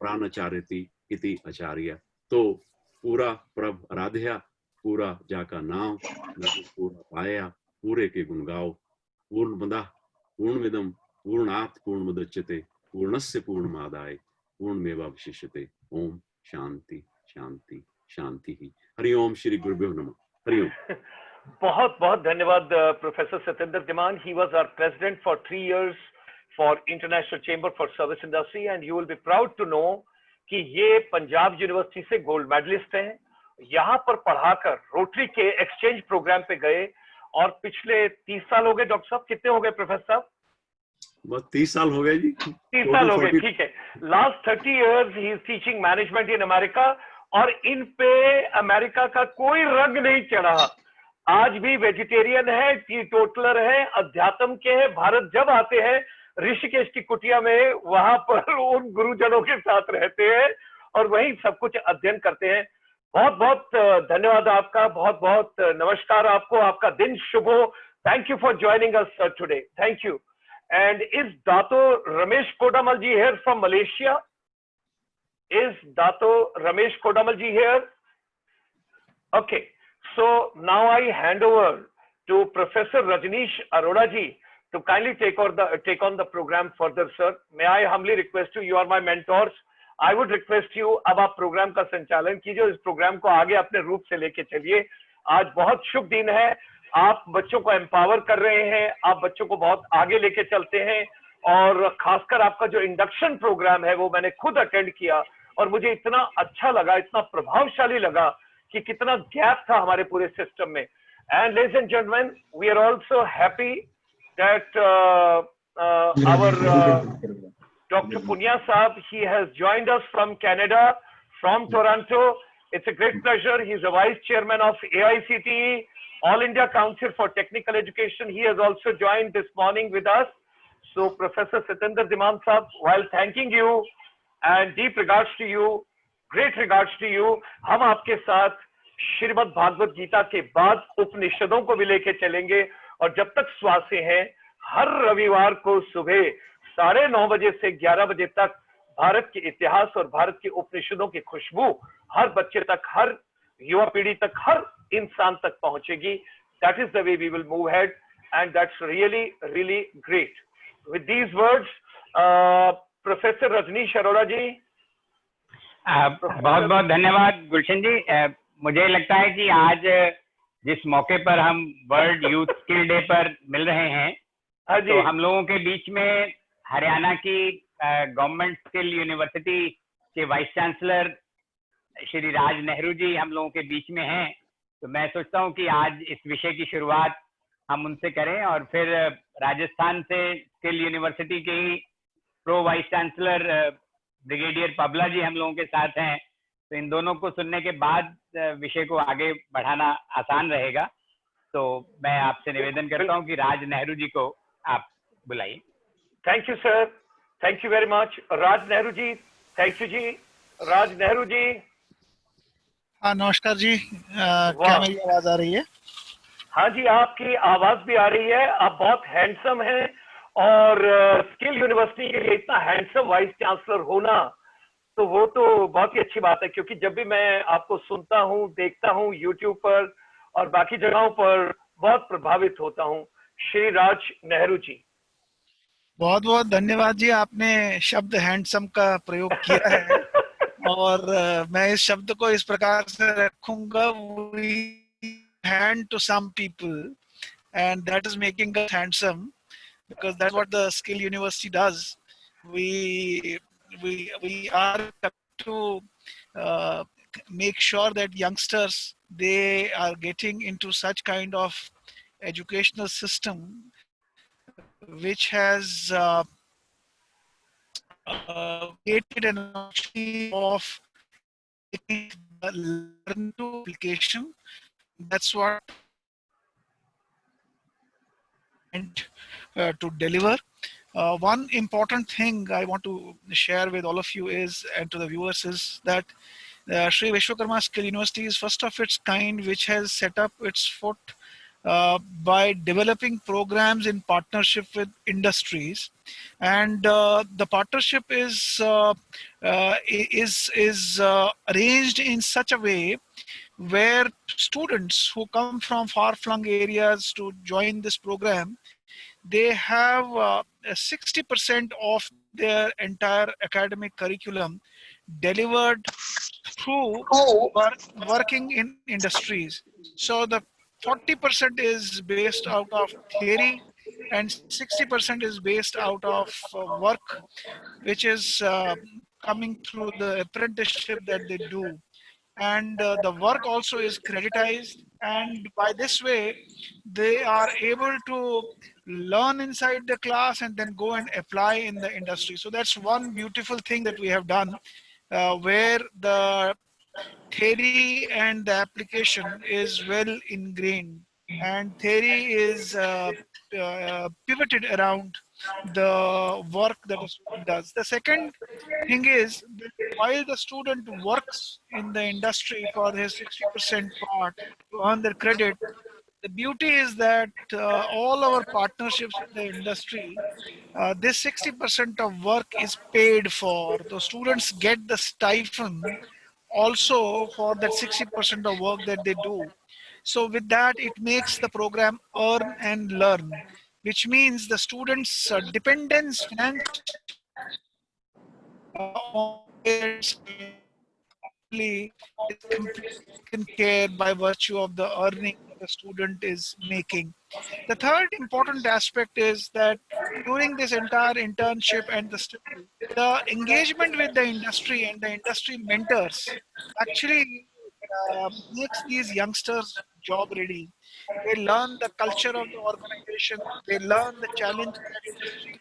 प्राण आचार्यति इति आचार्य। तो पूरा प्रभ आराध्या, पूरा जाका नाम, पूरा पाया, पूरे के गुण गाओ। पूर्णमदः पूर्णमिदं पूर्णात् पूर्णमुदच्यते पूर्णस्य पूर्णमादाय पूर्णमेवावशिष्यते। ओम शांति शांति शांति ही। हरि ओम श्री गुरुभ्यो नमः। हरि ओम। बहुत बहुत धन्यवाद professor Satyendra Dhiman. He was our president for 3 years for International Chamber for Service Industry and you will be proud to know कि ये पंजाब यूनिवर्सिटी से गोल्ड मेडलिस्ट हैं। यहाँ पर पढ़ाकर रोटरी के एक्सचेंज प्रोग्राम पे गए और पिछले 30 साल हो गए। डॉक्टर साहब कितने हो गए प्रोफेसर साहब? बस 30 साल हो गए जी। 30 साल हो गए, ठीक है। Last 30 years he is teaching management in America और इन पे अमेरिका का कोई रंग नहीं चढ़ा। आज भी वेजिटेरियन है, टीटोटलर है, अध्यात्म के हैं। भारत जब आते हैं ऋषिकेश की कुटिया में, वहां पर उन गुरुजनों के साथ रहते हैं और वहीं सब कुछ अध्ययन करते हैं। बहुत बहुत धन्यवाद आपका, बहुत बहुत नमस्कार आपको, आपका दिन शुभ हो। Thank you for joining us sir today, thank you. And is Dato Ramesh Kodamal ji here from Malaysia? Is Dato Ramesh Kodamal ji here? Okay, so now I hand over to Professor Rajneesh Arora ji to kindly take on the program further, sir. May I humbly request you are my mentors. I would request you अब आप programme का संचालन कीजिए, इस programme को आगे अपने रूप से लेके चलिए। आज बहुत शुभ दिन है। आप बच्चों को एम्पावर कर रहे हैं, आप बच्चों को बहुत आगे लेके चलते हैं, और खासकर आपका जो इंडक्शन प्रोग्राम है वो मैंने खुद अटेंड किया और मुझे इतना अच्छा लगा, इतना प्रभावशाली लगा कि कितना गैप था हमारे पूरे सिस्टम में। And ladies and gentleman, we are also happy that our Dr. Punya Saab, he has joined us from Canada, from Toronto. It's a great pleasure. He's a vice chairman of AICTE, All India Council for Technical Education. He has also joined this morning with us. So Professor Satinder Dhiman Saab, while thanking you and deep regards to you, great regards to you, हम आपके साथ श्रीमद् भागवत गीता के बाद उपनिषदों को भी लेके चलेंगे, और जब तक श्वासें हैं हर रविवार को सुबह 9:30 बजे से 11 बजे तक भारत के इतिहास और भारत के उपनिषदों की खुशबू हर बच्चे तक, हर युवा पीढ़ी तक, हर इंसान तक पहुंचेगी। That is the way we will move head, and that's really really great. With these words, professor Rajneesh Arora ji. बहुत बहुत धन्यवाद गुलशन जी। मुझे लगता है कि आज जिस मौके पर हम वर्ल्ड यूथ स्किल डे पर मिल रहे हैं, तो हम लोगों के बीच में हरियाणा की गवर्नमेंट स्किल यूनिवर्सिटी के वाइस चांसलर श्री राज नेहरू जी हम लोगों के बीच में हैं। तो मैं सोचता हूं कि आज इस विषय की शुरुआत हम उनसे करें, और फिर राजस्थान से स्किल यूनिवर्सिटी के ही प्रो वाइस चांसलर ब्रिगेडियर पबला जी हम लोगों के साथ हैं। तो इन दोनों को सुनने के बाद विषय को आगे बढ़ाना आसान रहेगा। तो मैं आपसे निवेदन करता हूं कि राज नेहरू जी को आप बुलाइए। Thank you sir, thank you very much. Raj Nehru ji, thank you ji. Raj Nehru ji. हाँ नमस्कार जी। क्या मेरी आवाज आ रही है? हाँ जी, आपकी आवाज भी आ रही है। आप बहुत हैंडसम हैं, और स्किल यूनिवर्सिटी के लिए इतना हैंडसम वाइस चांसलर होना, तो वो तो बहुत ही अच्छी बात है, क्योंकि जब भी मैं आपको सुनता हूँ, देखता हूँ यूट्यूब पर और बाकी जगहों पर, बहुत प्रभावित होता हूँ। श्री राज नेहरू जी, बहुत बहुत धन्यवाद जी। आपने शब्द हैंडसम का प्रयोग किया है और मैं इस शब्द को इस प्रकार से रखूंगा, we hand to some people and that is making us handsome, because that's what the skill university does. We are to make sure that youngsters, they are getting into such kind of educational system which has created an opportunity of taking the learning to application. That's what and to deliver. One important thing I want to share with all of you is, and to the viewers, is that Sri Vishwakarma Skill University is first of its kind, which has set up its foot by developing programs in partnership with industries, and the partnership is arranged in such a way where students who come from far-flung areas to join this program, they have 60% of their entire academic curriculum delivered through working in industries. So the 40% is based out of theory and 60% is based out of work, which is coming through the apprenticeship that they do. And the work also is creditized, and by this way they are able to learn inside the class and then go and apply in the industry. So that's one beautiful thing that we have done, where the theory and the application is well ingrained, and theory is pivoted around the work that a student does. The second thing is that while the student works in the industry for his 60% part to earn their credit, the beauty is that all our partnerships with the industry, this 60% of work is paid for. The students get the stipend also for that 60% of work that they do. So with that, it makes the program earn and learn, which means the students' dependence on is completely taken care by virtue of the earning the student is making. The third important aspect is that during this entire internship and the engagement with the industry and the industry mentors actually makes these youngsters job ready. They learn the culture of the organization. They learn the challenge that industry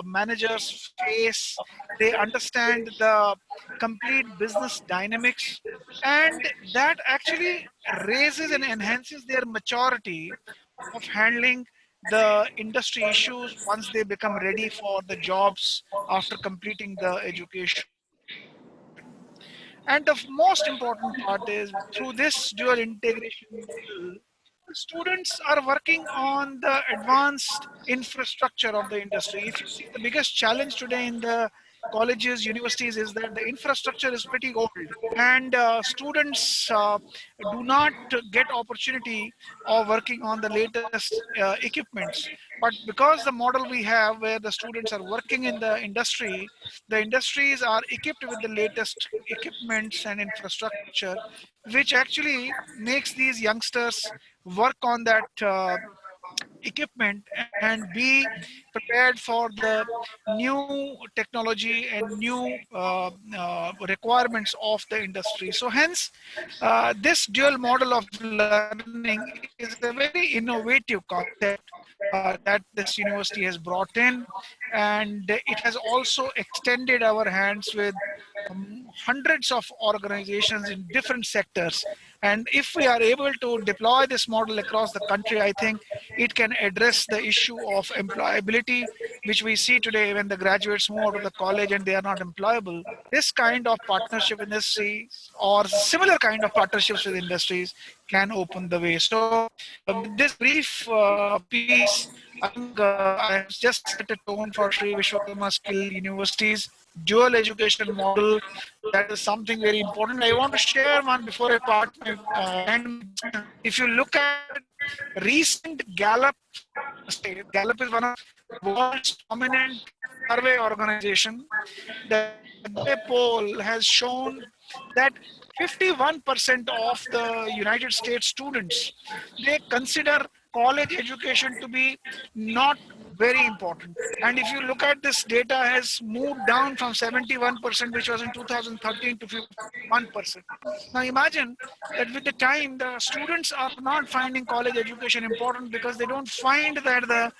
managers face. They understand the complete business dynamics, and that actually raises and enhances their maturity of handling the industry issues once they become ready for the jobs after completing the education. And the most important part is through this dual integration model, the students are working on the advanced infrastructure of the industry. If you see, the biggest challenge today in the colleges, universities is that the infrastructure is pretty old, and students do not get opportunity of working on the latest equipments. But because the model we have where the students are working in the industries are equipped with the latest equipments and infrastructure, which actually makes these youngsters work on that equipment and be prepared for the new technology and new requirements of the industry. So hence, this dual model of learning is a very innovative concept that this university has brought in, and it has also extended our hands with hundreds of organizations in different sectors. And if we are able to deploy this model across the country, I think it can address the issue of employability, which we see today when the graduates move out of the college and they are not employable. This kind of partnership industries or similar kind of partnerships with industries can open the way. So with this brief piece, I think I have just set a tone for Sri Vishwakarma Skill University's dual education model. That is something very important. I want to share one before I part my if you look at recent Gallup, Gallup is one of the world's dominant survey organization. The poll has shown that 51% of the United States students, they consider college education to be not very important. And if you look at this data has moved down from 71%, which was in 2013, to 51%. Now imagine that with the time, the students are not finding college education important because they don't find that the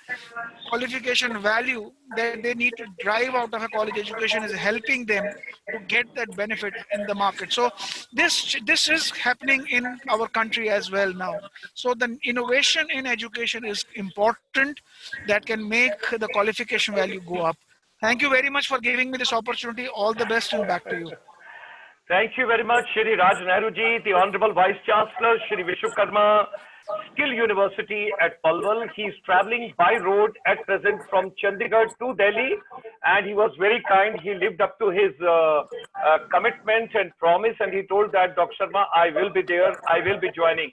qualification value that they need to drive out of a college education is helping them to get that benefit in the market. So this is happening in our country as well now. So the innovation in education is important that can make the qualification value go up. Thank you very much for giving me this opportunity. All the best, and back to you. Thank you very much, Shri Raj Nehru ji, the Honorable Vice Chancellor, Shri Vishwakarma Skill University at Palwal. He is traveling by road at present from Chandigarh to Delhi, and he was very kind. He lived up to his commitment and promise, and he told that, Dr. Sharma, I will be there, I will be joining.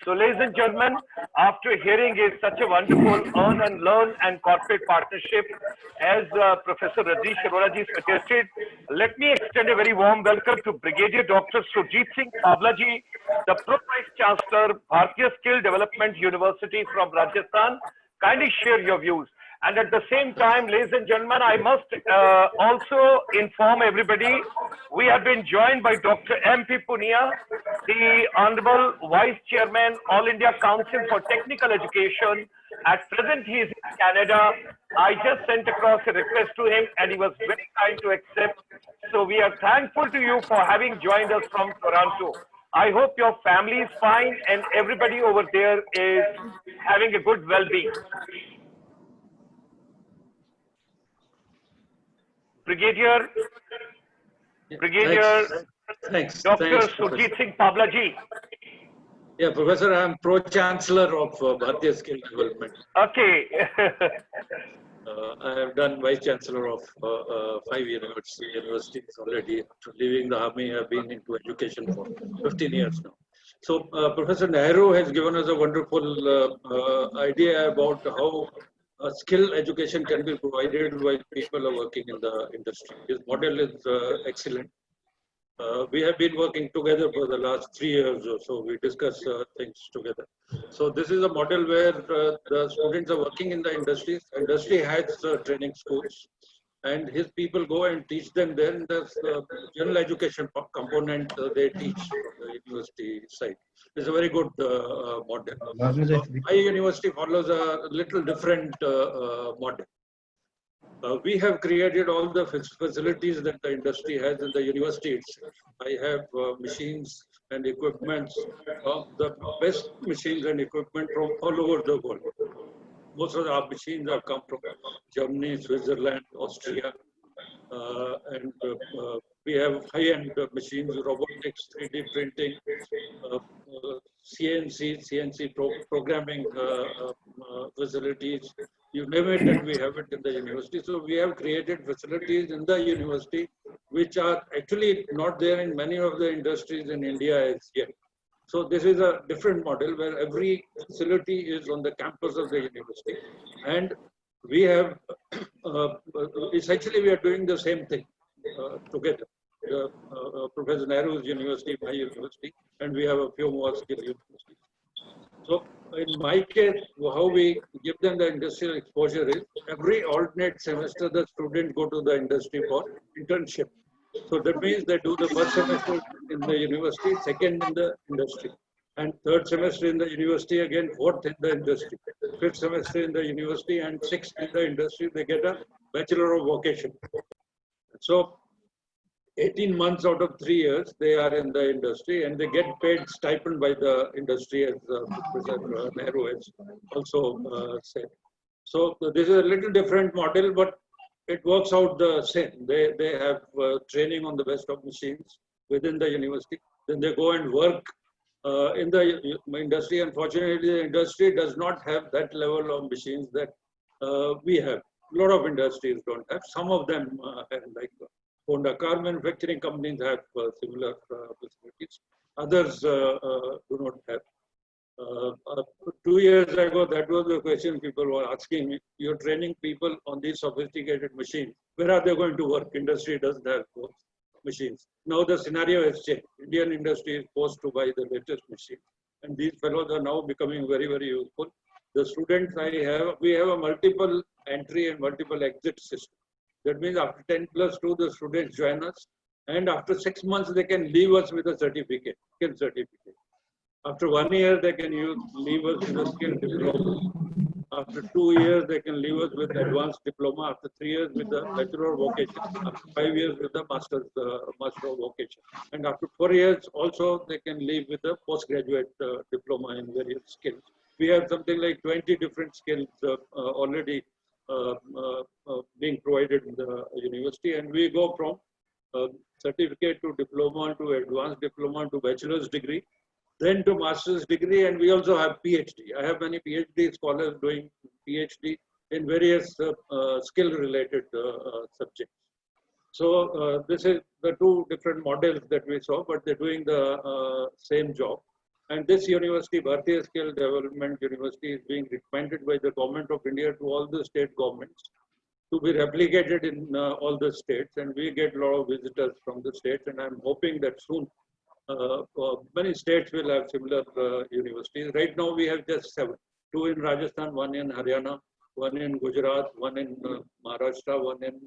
So ladies and gentlemen, after hearing such a wonderful earn and learn and corporate partnership, as Professor Rajneesh Arora ji suggested, let me extend a very warm welcome to Brigadier Dr. Surjit Singh Pabla ji, the Pro-Vice Chancellor, Bharatiya Skill Development University from Rajasthan. Kindly share your views. And at the same time, ladies and gentlemen, I must also inform everybody, we have been joined by Dr. M.P. Punia, the Honorable Vice Chairman, All India Council for Technical Education. At present, he is in Canada. I just sent across a request to him and he was very kind to accept. So we are thankful to you for having joined us from Toronto. I hope your family is fine and everybody over there is having a good well-being. Brigadier, thanks. Dr. Surjit Singh Pabla ji. Yeah, Professor, I'm Pro-Chancellor of Bharatiya Skill Development. Okay. I have done Vice Chancellor of 5 universities already. After leaving the army, I've been into education for 15 years now. So Professor Nehru has given us a wonderful idea about how skill education can be provided while people are working in the industry. His model is excellent. We have been working together for the last 3 years or so. We discuss things together. So this is a model where the students are working in the industry. Industry has training schools, and his people go and teach them there. And there's general education component they teach from the university side. It's a very good model. So my university follows a little different model. We have created all the facilities that the industry has in the university itself. I have machines and equipments, the best machines and equipment from all over the world. Most of our machines have come from Germany, Switzerland, Austria, and we have high-end machines, robotics, 3D printing, CNC programming facilities. You name it, and we have it in the university. So we have created facilities in the university, which are actually not there in many of the industries in India as yet. So this is a different model where every facility is on the campus of the university, and we have essentially we are doing the same thing together. Professor Nehru's university, my university, and we have a few more skill universities. So in my case, how we give them the industrial exposure is every alternate semester the students go to the industry for internship. So that means they do the first semester in the university, second in the industry, and third semester in the university again, fourth in the industry, fifth semester in the university, and sixth in the industry. They get a Bachelor of Vocation. So 18 months out of 3 years, they are in the industry, and they get paid stipend by the industry, as Professor Nehru has also said. So this is a little different model, but it works out the same. They have training on the best of machines within the university. Then they go and work in the industry. Unfortunately, the industry does not have that level of machines that we have. A lot of industries don't have. Some of them have, like Honda car manufacturing companies have similar facilities. Others do not have. 2 years ago, that was the question people were asking me. You're training people on these sophisticated machines. Where are they going to work? Industry doesn't have those machines. Now the scenario has changed. Indian industry is forced to buy the latest machine. And these fellows are now becoming very, very useful. The students we have a multiple entry and multiple exit system. That means after 10 plus 2, the students join us. And after 6 months, they can leave us with a certificate, skill certificate. After 1 year, they can leave us with a skill diploma. After 2 years, they can leave us with advanced diploma. After 3 years, with the Bachelor of Vocation. After 5 years, with the Master of Vocation. And after 4 years, also, they can leave with a postgraduate diploma in various skills. We have something like 20 different skills already being provided in the university, and we go from certificate to diploma to advanced diploma to bachelor's degree, then to master's degree, and we also have PhD. I have many PhD scholars doing PhD in various skill-related subjects. So this is the two different models that we saw, but they're doing the same job. And this university, Bharatiya Skill Development University, is being recommended by the Government of India to all the state governments to be replicated in all the states. And we get a lot of visitors from the states, and I'm hoping that soon many states will have similar universities. Right now we have just 7, 2 in Rajasthan, 1 in Haryana, 1 in Gujarat, 1 in Maharashtra, 1 in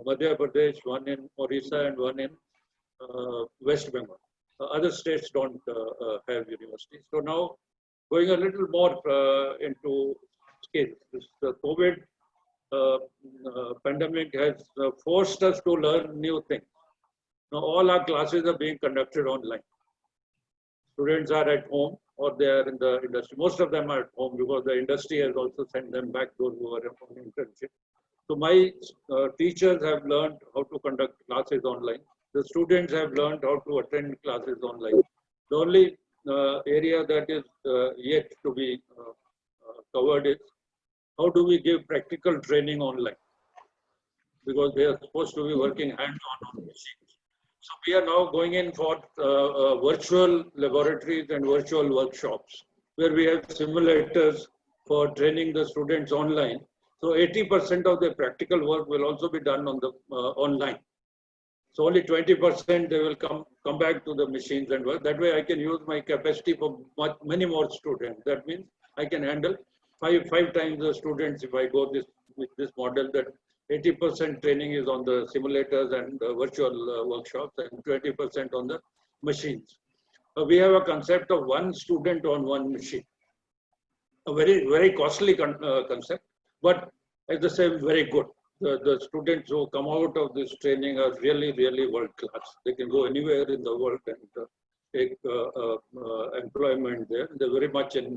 Madhya Pradesh, 1 in Orissa, and 1 in West Bengal. Other states don't have universities. So now going a little more into skills. The COVID pandemic has forced us to learn new things. Now all our classes are being conducted online. Students are at home or they are in the industry. Most of them are at home because the industry has also sent them back, those who are on internship. So my teachers have learned how to conduct classes online. The students have learned how to attend classes online. The only area that is yet to be covered is how do we give practical training online? Because they are supposed to be working hands-on on machines. So we are now going in for virtual laboratories and virtual workshops where we have simulators for training the students online. So 80% of the practical work will also be done on the online. So only 20% they will come back to the machines and work. That way I can use my capacity for many more students. That means I can handle five times the students if I go with this model, that 80% training is on the simulators and virtual workshops and 20% on the machines. We have a concept of one student on one machine. A very, very costly concept, but at the same very good. The students who come out of this training are really, really world class. They can go anywhere in the world and take employment there. They're very much in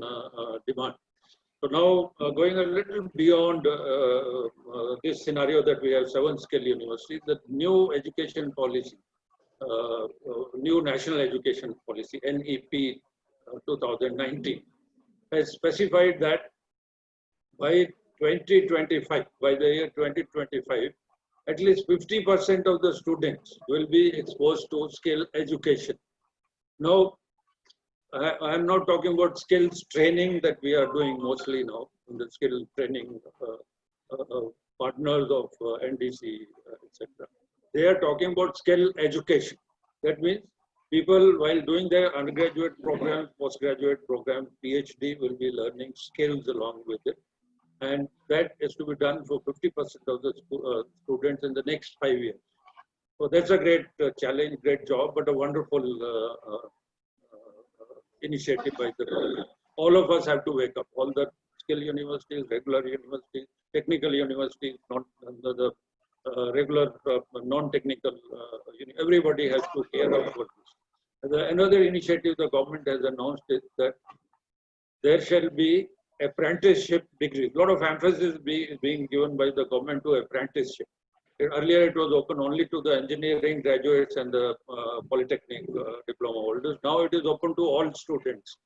demand. So now going a little beyond this scenario that we have 7 skill universities, the new education policy, new national education policy, NEP 2019, has specified that by 2025, by the year 2025, at least 50% of the students will be exposed to skill education. Now, I am not talking about skills training that we are doing mostly now, in the skill training partners of NDC, etc. They are talking about skill education. That means people, while doing their undergraduate program, postgraduate program, PhD, will be learning skills along with it. And that is to be done for 50% of the students in the next 5 years. So that's a great challenge, great job, but a wonderful initiative by the government. All of us have to wake up. All the skill universities, regular universities, technical universities, not the regular non-technical, everybody has to care about this. Another initiative the government has announced is that there shall be apprenticeship degrees. A lot of emphasis being given by the government to apprenticeship. Earlier it was open only to the engineering graduates and the polytechnic diploma holders. Now it is open to all students.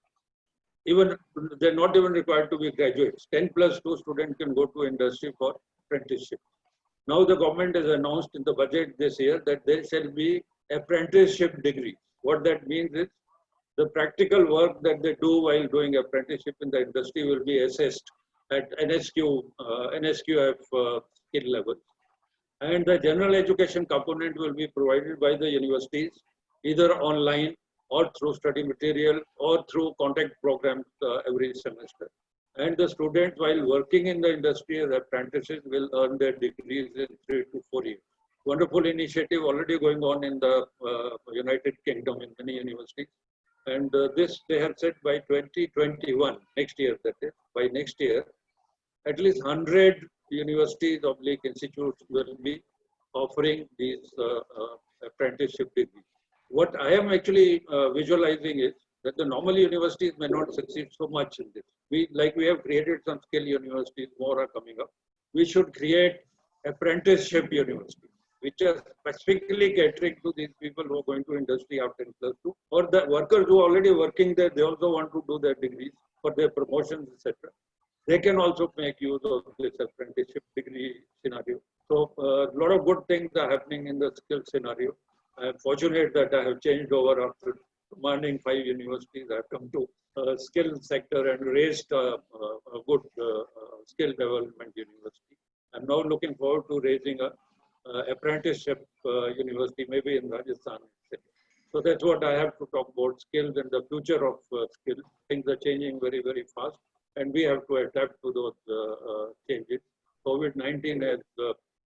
Even they're not even required to be graduates. 10+2 students can go to industry for apprenticeship. Now the government has announced in the budget this year that there shall be apprenticeship degrees. What that means is the practical work that they do while doing apprenticeship in the industry will be assessed at NSQF skill level. And the general education component will be provided by the universities, either online or through study material or through contact programs every semester. And the students, while working in the industry as apprentices, will earn their degrees in 3 to 4 years. Wonderful initiative already going on in the United Kingdom in many universities. And this they have said by 2021, next year, that is, by next year, at least 100 universities / institutes will be offering these apprenticeship degrees. What I am actually visualizing is that the normal universities may not succeed so much in this. We have created some skill universities, more are coming up. We should create apprenticeship universities, which are specifically catering to these people who are going to industry after +2, or the workers who are already working there, they also want to do their degrees for their promotions, etc. They can also make use of this apprenticeship degree scenario. So a lot of good things are happening in the skill scenario. I am fortunate that I have changed over after commanding 5 universities. I have come to skill sector and raised a good skill development university. I'm now looking forward to raising a apprenticeship university, maybe in Rajasthan. So that's what I have to talk about, skills and the future of skills. Things are changing very, very fast, and we have to adapt to those changes. COVID-19 has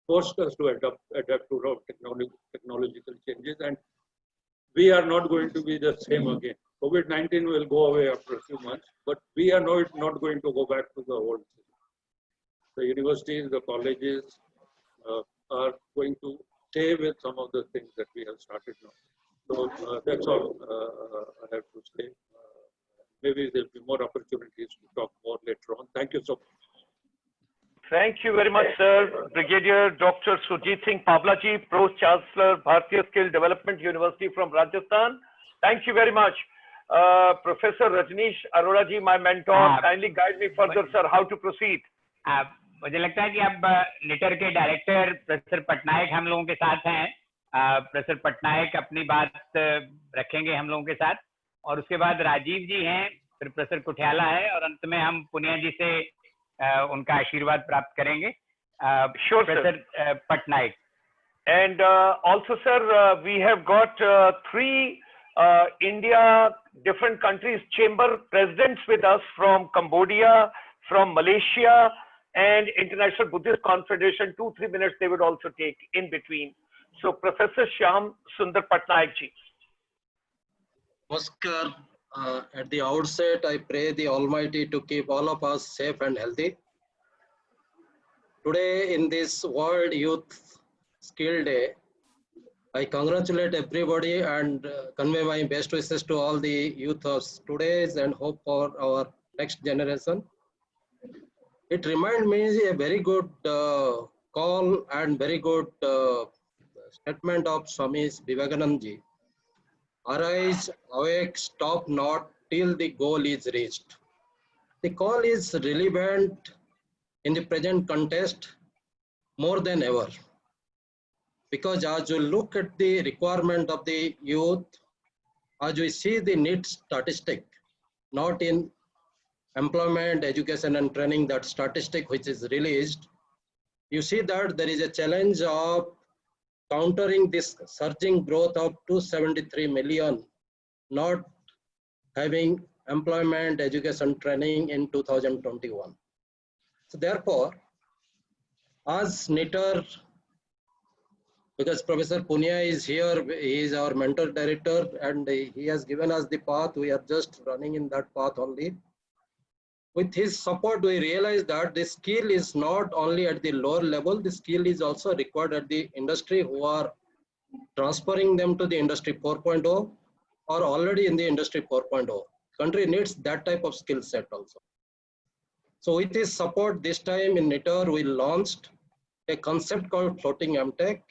forced us to adapt to a lot of technological changes, and we are not going to be the same again. COVID-19 will go away after a few months, but we are not going to go back to the old system. The universities, the colleges are going to stay with some of the things that we have started now. So that's all I have to say. Maybe there'll be more opportunities to talk more later on. Thank you so much. Thank you very much, sir. Brigadier Dr. Surjit Singh Pablaji, Pro-Chancellor, Bharatiya Skill Development University from Rajasthan. Thank you very much. Professor Rajneesh Arora ji, my mentor, kindly guide me further, sir, how to proceed. मुझे लगता है कि अब knitter के director professor Patnaik हम लोगों के साथ हैं। प्रोफेसर पटनायक अपनी बात रखेंगे हम लोगों के साथ, और उसके बाद राजीव जी हैं, फिर प्रोफेसर कुठियाला है, और अंत में हम पुनिया जी से उनका आशीर्वाद प्राप्त करेंगे। Professor Patnaik. And also, sir, we have got three India, different countries, chamber presidents with us from Cambodia, from Malaysia, and International Buddhist Confederation. 2-3 minutes they would also take in between. So, Professor Shyam Sundar Patnaik ji. Namaskar. At the outset, I pray the Almighty to keep all of us safe and healthy. Today, in this World Youth Skill Day, I congratulate everybody and convey my best wishes to all the youth of today's and hope for our next generation. It reminds me a very good call and very good statement of Swami Vivekananda ji. Arise, awake, stop not till the goal is reached. The call is relevant in the present context more than ever. Because as you look at the requirement of the youth, as we see the need statistic, not in employment, education and training, that statistic which is released, you see that there is a challenge of countering this surging growth of 273 million not having employment, education, training in 2021. So therefore, as NITR, because Professor Punia is here, he is our mentor director and he has given us the path, we are just running in that path only. With his support, we realize that the skill is not only at the lower level, the skill is also required at the industry who are transferring them to the industry 4.0 or already in the industry 4.0. Country needs that type of skill set also. So with his support, this time in NITR, we launched a concept called Floating MTech,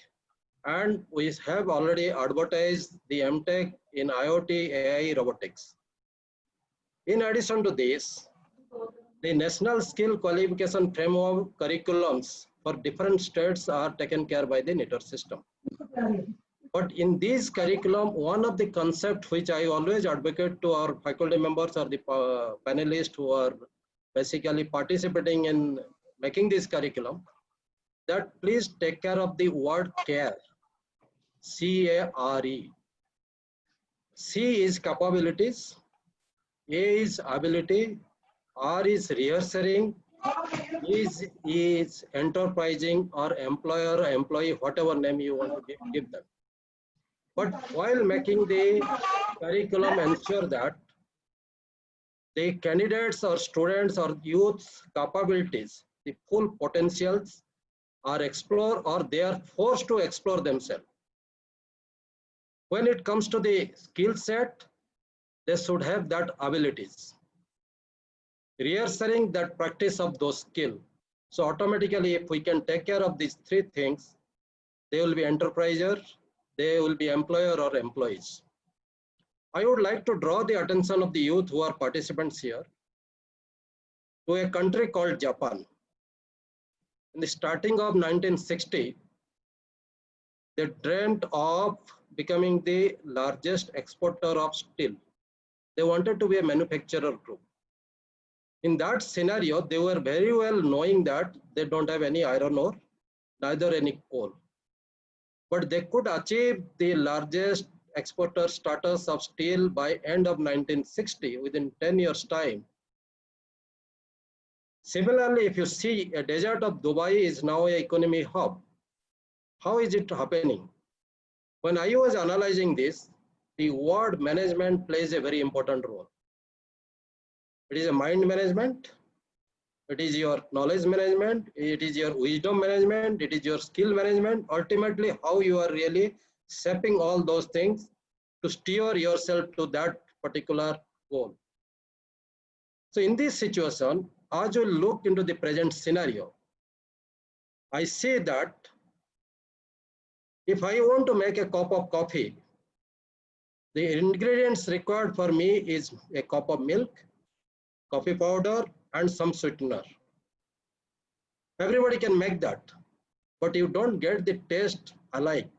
and we have already advertised the MTech in IoT, AI, robotics. In addition to this, the National Skill Qualification Framework curriculums for different states are taken care by the NITR system. But in this curriculum, one of the concepts which I always advocate to our faculty members or the panelists who are basically participating in making this curriculum, that please take care of the word care, C-A-R-E. C is capabilities, A is ability, R is rehearsing, E is enterprising or employer, employee, whatever name you want to give them. But while making the curriculum, ensure that the candidates or students or youth's capabilities, the full potentials are explored or they are forced to explore themselves. When it comes to the skill set, they should have that abilities. Rehearsing that practice of those skills. So automatically, if we can take care of these three things, they will be enterpriser, they will be employer or employees. I would like to draw the attention of the youth who are participants here to a country called Japan. In the starting of 1960, they dreamt of becoming the largest exporter of steel. They wanted to be a manufacturer group. In that scenario, they were very well knowing that they don't have any iron ore, neither any coal. But they could achieve the largest exporter status of steel by end of 1960, within 10 years' time. Similarly, if you see, a desert of Dubai is now an economy hub. How is it happening? When I was analyzing this, the word management plays a very important role. It is a mind management, it is your knowledge management, it is your wisdom management, it is your skill management, ultimately how you are really shaping all those things to steer yourself to that particular goal. So in this situation, as you look into the present scenario, I say that if I want to make a cup of coffee, the ingredients required for me is a cup of milk, coffee powder, and some sweetener. Everybody can make that, but you don't get the taste alike.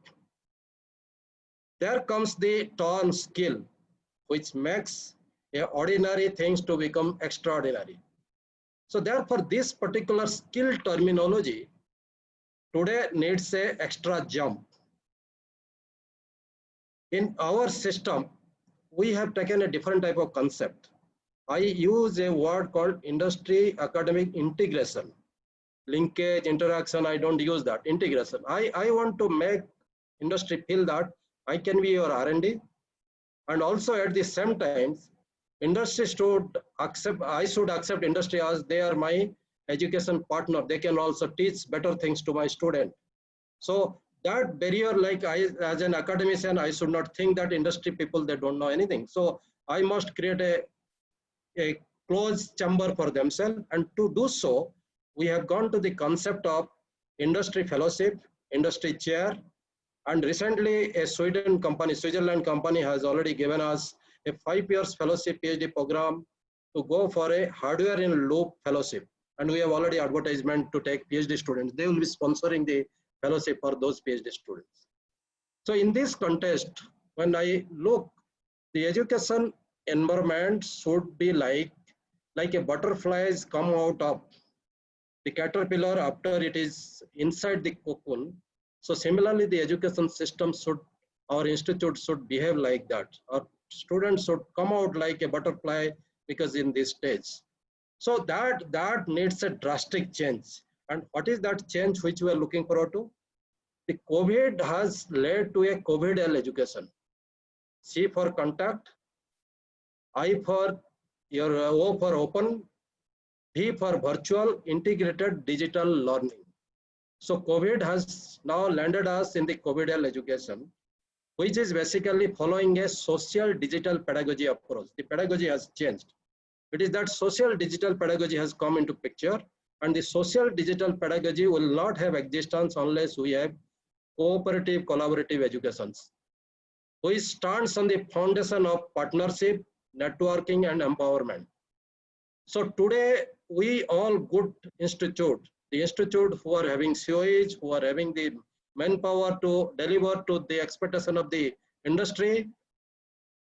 There comes the turn skill, which makes ordinary things to become extraordinary. So therefore, this particular skill terminology today needs a extra jump. In our system, we have taken a different type of concept. I use a word called industry academic integration. Linkage, interaction, I don't use that. Integration. I want to make industry feel that I can be your R&D, and also at the same time, industry should accept, I should accept industry as they are my education partner. They can also teach better things to my student. So that barrier, like I, as an academician, I should not think that industry people, they don't know anything. So I must create a closed chamber for themselves. And to do so, we have gone to the concept of industry fellowship, industry chair, and recently a Switzerland company has already given us a 5 years fellowship PhD program to go for a hardware in loop fellowship. And we have already advertisement to take PhD students. They will be sponsoring the fellowship for those PhD students. So in this context, when I look, the education environment should be like a butterflies come out of the caterpillar after it is inside the cocoon. So similarly, the education system should, our institute should behave like that. Our students should come out like a butterfly because in this stage. So that needs a drastic change. And what is that change which we are looking forward to? The COVID has led to a COVIDal education. C for contact, I for your O for open, V for virtual integrated digital learning. So COVID has now landed us in the COVIDal education, which is basically following a social digital pedagogy approach. The pedagogy has changed. It is that social digital pedagogy has come into picture, and the social digital pedagogy will not have existence unless we have cooperative, collaborative educations, which stands on the foundation of partnership, networking, and empowerment. So today, we all good institute, the institute who are having COEs, who are having the manpower to deliver to the expectation of the industry,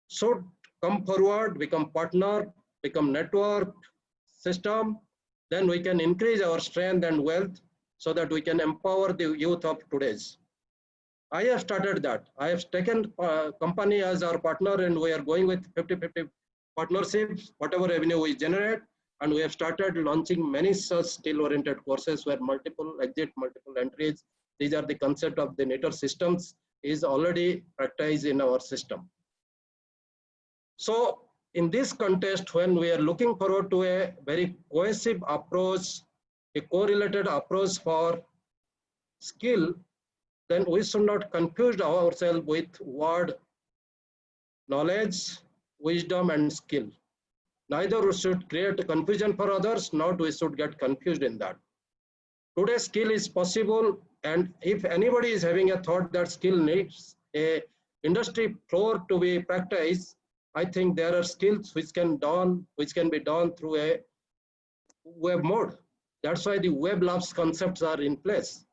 should come forward, become partner, become network system. Then we can increase our strength and wealth so that we can empower the youth of today's. I have started that. I have taken company as our partner, and we are going with 50-50 partnerships, whatever revenue we generate. And we have started launching many such skill-oriented courses where multiple exit, multiple entries. These are the concept of the Nature systems is already practiced in our system. So in this context, when we are looking forward to a very cohesive approach, a correlated approach for skill, then we should not confuse ourselves with word knowledge, wisdom, and skill. Neither we should create confusion for others, nor we should get confused in that. Today, skill is possible, and if anybody is having a thought that skill needs a industry floor to be practiced, I think there are skills which can be done through a web mode. That's why the web labs concepts are in place.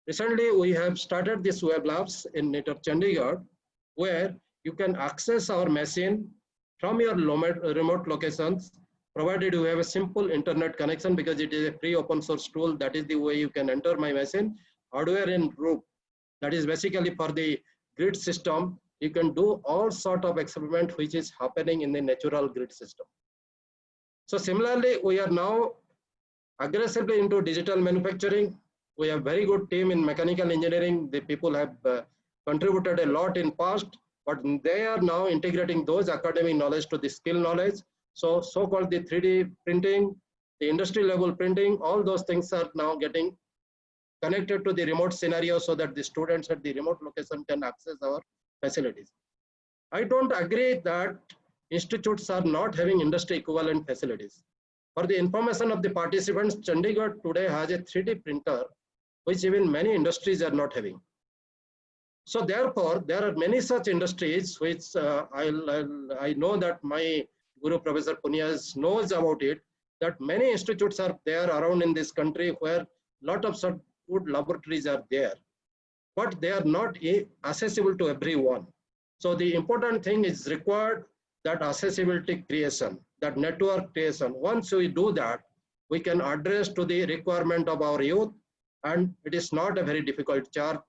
Recently, we have started this web labs in NITER Chandigarh, where you can access our machine from your remote locations, provided you have a simple internet connection, because it is a free open source tool. That is the way you can enter my machine. Hardware in loop, that is basically for the grid system. You can do all sort of experiment which is happening in the natural grid system. So similarly, we are now aggressively into digital manufacturing. We have very good team in mechanical engineering. The people have contributed a lot in past, but they are now integrating those academic knowledge to the skill knowledge. So-called the 3D printing, the industry level printing, all those things are now getting connected to the remote scenario so that the students at the remote location can access our facilities. I don't agree that institutes are not having industry equivalent facilities. For the information of the participants, Chandigarh today has a 3D printer, which even many industries are not having. So therefore, there are many such industries which I know that my Guru Professor Punyas knows about it, that many institutes are there around in this country where lot of such good laboratories are there, but they are not accessible to everyone. So the important thing is required that accessibility creation, that network creation. Once we do that, we can address to the requirement of our youth, and it is not a very difficult job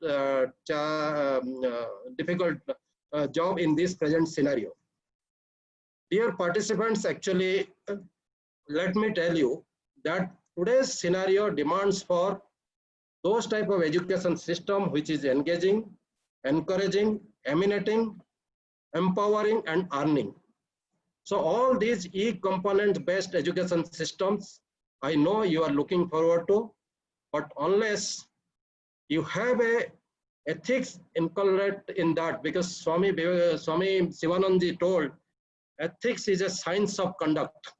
in this present scenario. Dear participants, actually, let me tell you that today's scenario demands for those type of education system which is engaging, encouraging, emanating, empowering, and earning. So all these e-component based education systems, I know you are looking forward to, but unless you have a ethics inculcated in that, because Swami Sivanandi told, ethics is a science of conduct.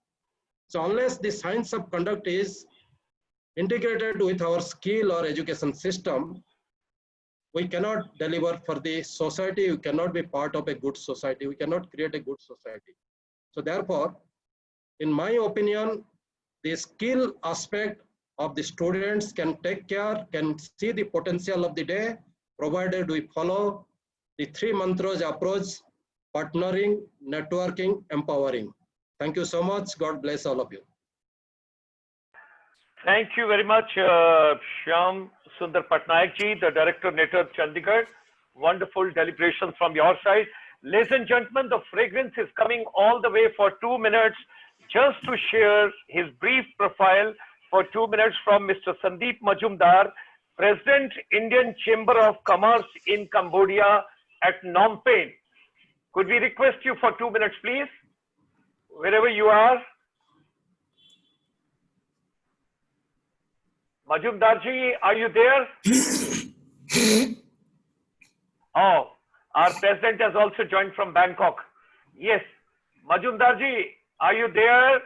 So unless the science of conduct is integrated with our skill or education system, we cannot deliver for the society. We cannot be part of a good society. We cannot create a good society. So therefore, in my opinion, the skill aspect of the students can take care, can see the potential of the day, provided we follow the 3 mantras approach: partnering, networking, empowering. Thank you so much. God bless all of you. Thank you very much, Shyam Sundar Patnaik ji, the Director Network Chandigarh. Wonderful deliberations from your side. Ladies and gentlemen, the fragrance is coming all the way for 2 minutes just to share his brief profile for 2 minutes from Mr. Sandeep Majumdar, President, Indian Chamber of Commerce in Cambodia at Phnom Penh. Could we request you for 2 minutes, please? Wherever you are. Majumdar ji, are you there? Oh, our president has also joined from Bangkok. Yes, Majumdar ji, are you there?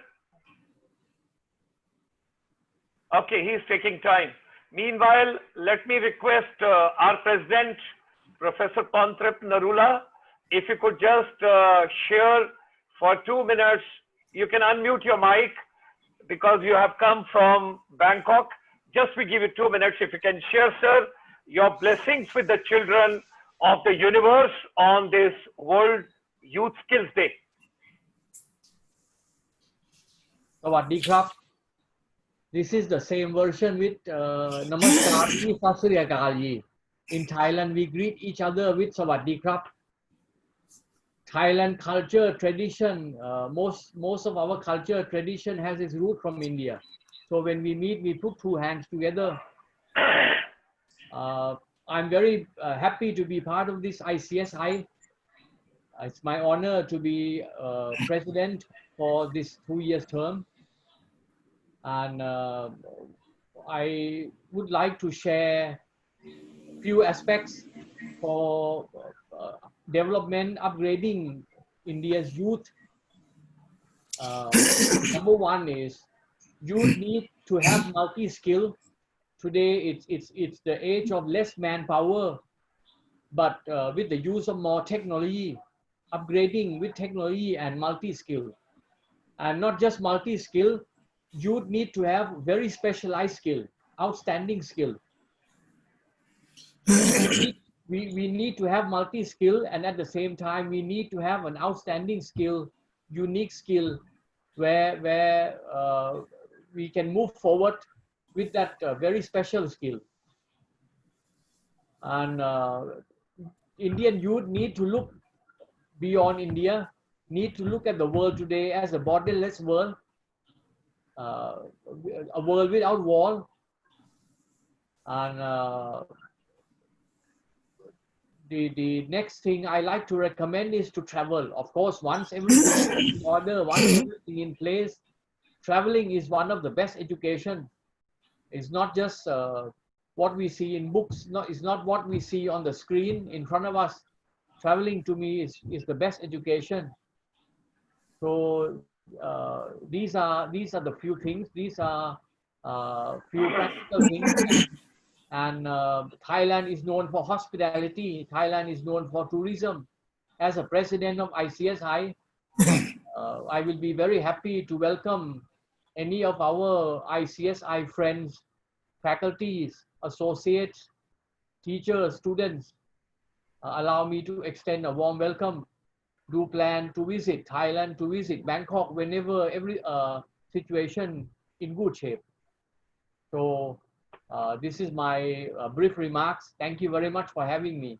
Okay, he is taking time. Meanwhile, let me request our president, Professor Pantrip Narula, if you could just share for 2 minutes. You can unmute your mic because you have come from Bangkok. Just we give you 2 minutes. If you can share, sir, your blessings with the children of the universe on this World Youth Skills Day. Sawadee krap. This is the same version with Namaskar ji, Sat Sri Akal ji. In Thailand, we greet each other with Sawadee krap. Thailand culture, tradition, most of our culture, tradition has its root from India. So when we meet, we put 2 hands together. I'm very happy to be part of this ICSI. It's my honor to be president for this 2-year term. And I would like to share few aspects for development, upgrading India's youth. Number 1 is youth need to have multi-skill. Today, it's the age of less manpower, but with the use of more technology, upgrading with technology and multi-skill. And not just multi-skill, youth need to have very specialized skill, outstanding skill. We need to have multi-skill, and at the same time, we need to have an outstanding skill, unique skill, where we can move forward with that very special skill. And Indian youth need to look beyond India, need to look at the world today as a borderless world, a world without wall. And the next thing I like to recommend is to travel. Of course, once everything is in order, once everything in place, traveling is one of the best education. It's not just what we see in books, it's not what we see on the screen in front of us. Traveling to me is the best education. So these are the few things. These are few practical things. And Thailand is known for hospitality. Thailand is known for tourism. As a president of ICSI, I will be very happy to welcome any of our ICSI friends, faculties, associates, teachers, students. Allow me to extend a warm welcome. Do plan to visit Thailand, to visit Bangkok whenever every situation in good shape. So This is my brief remarks. Thank you very much for having me.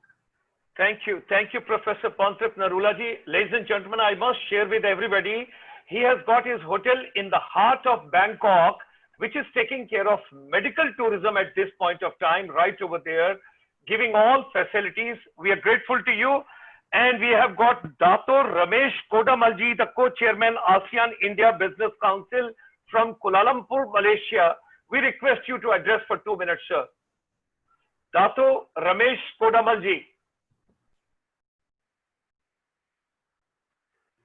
Thank you, Professor Pantip Narula-ji. Ladies and gentlemen, I must share with everybody, he has got his hotel in the heart of Bangkok, which is taking care of medical tourism at this point of time, right over there, giving all facilities. We are grateful to you. And we have got Dato Ramesh Kodamalji, the co-chairman, ASEAN India Business Council from Kuala Lumpur, Malaysia. We request you to address for 2 minutes, sir. Dato Ramesh Kodamalji.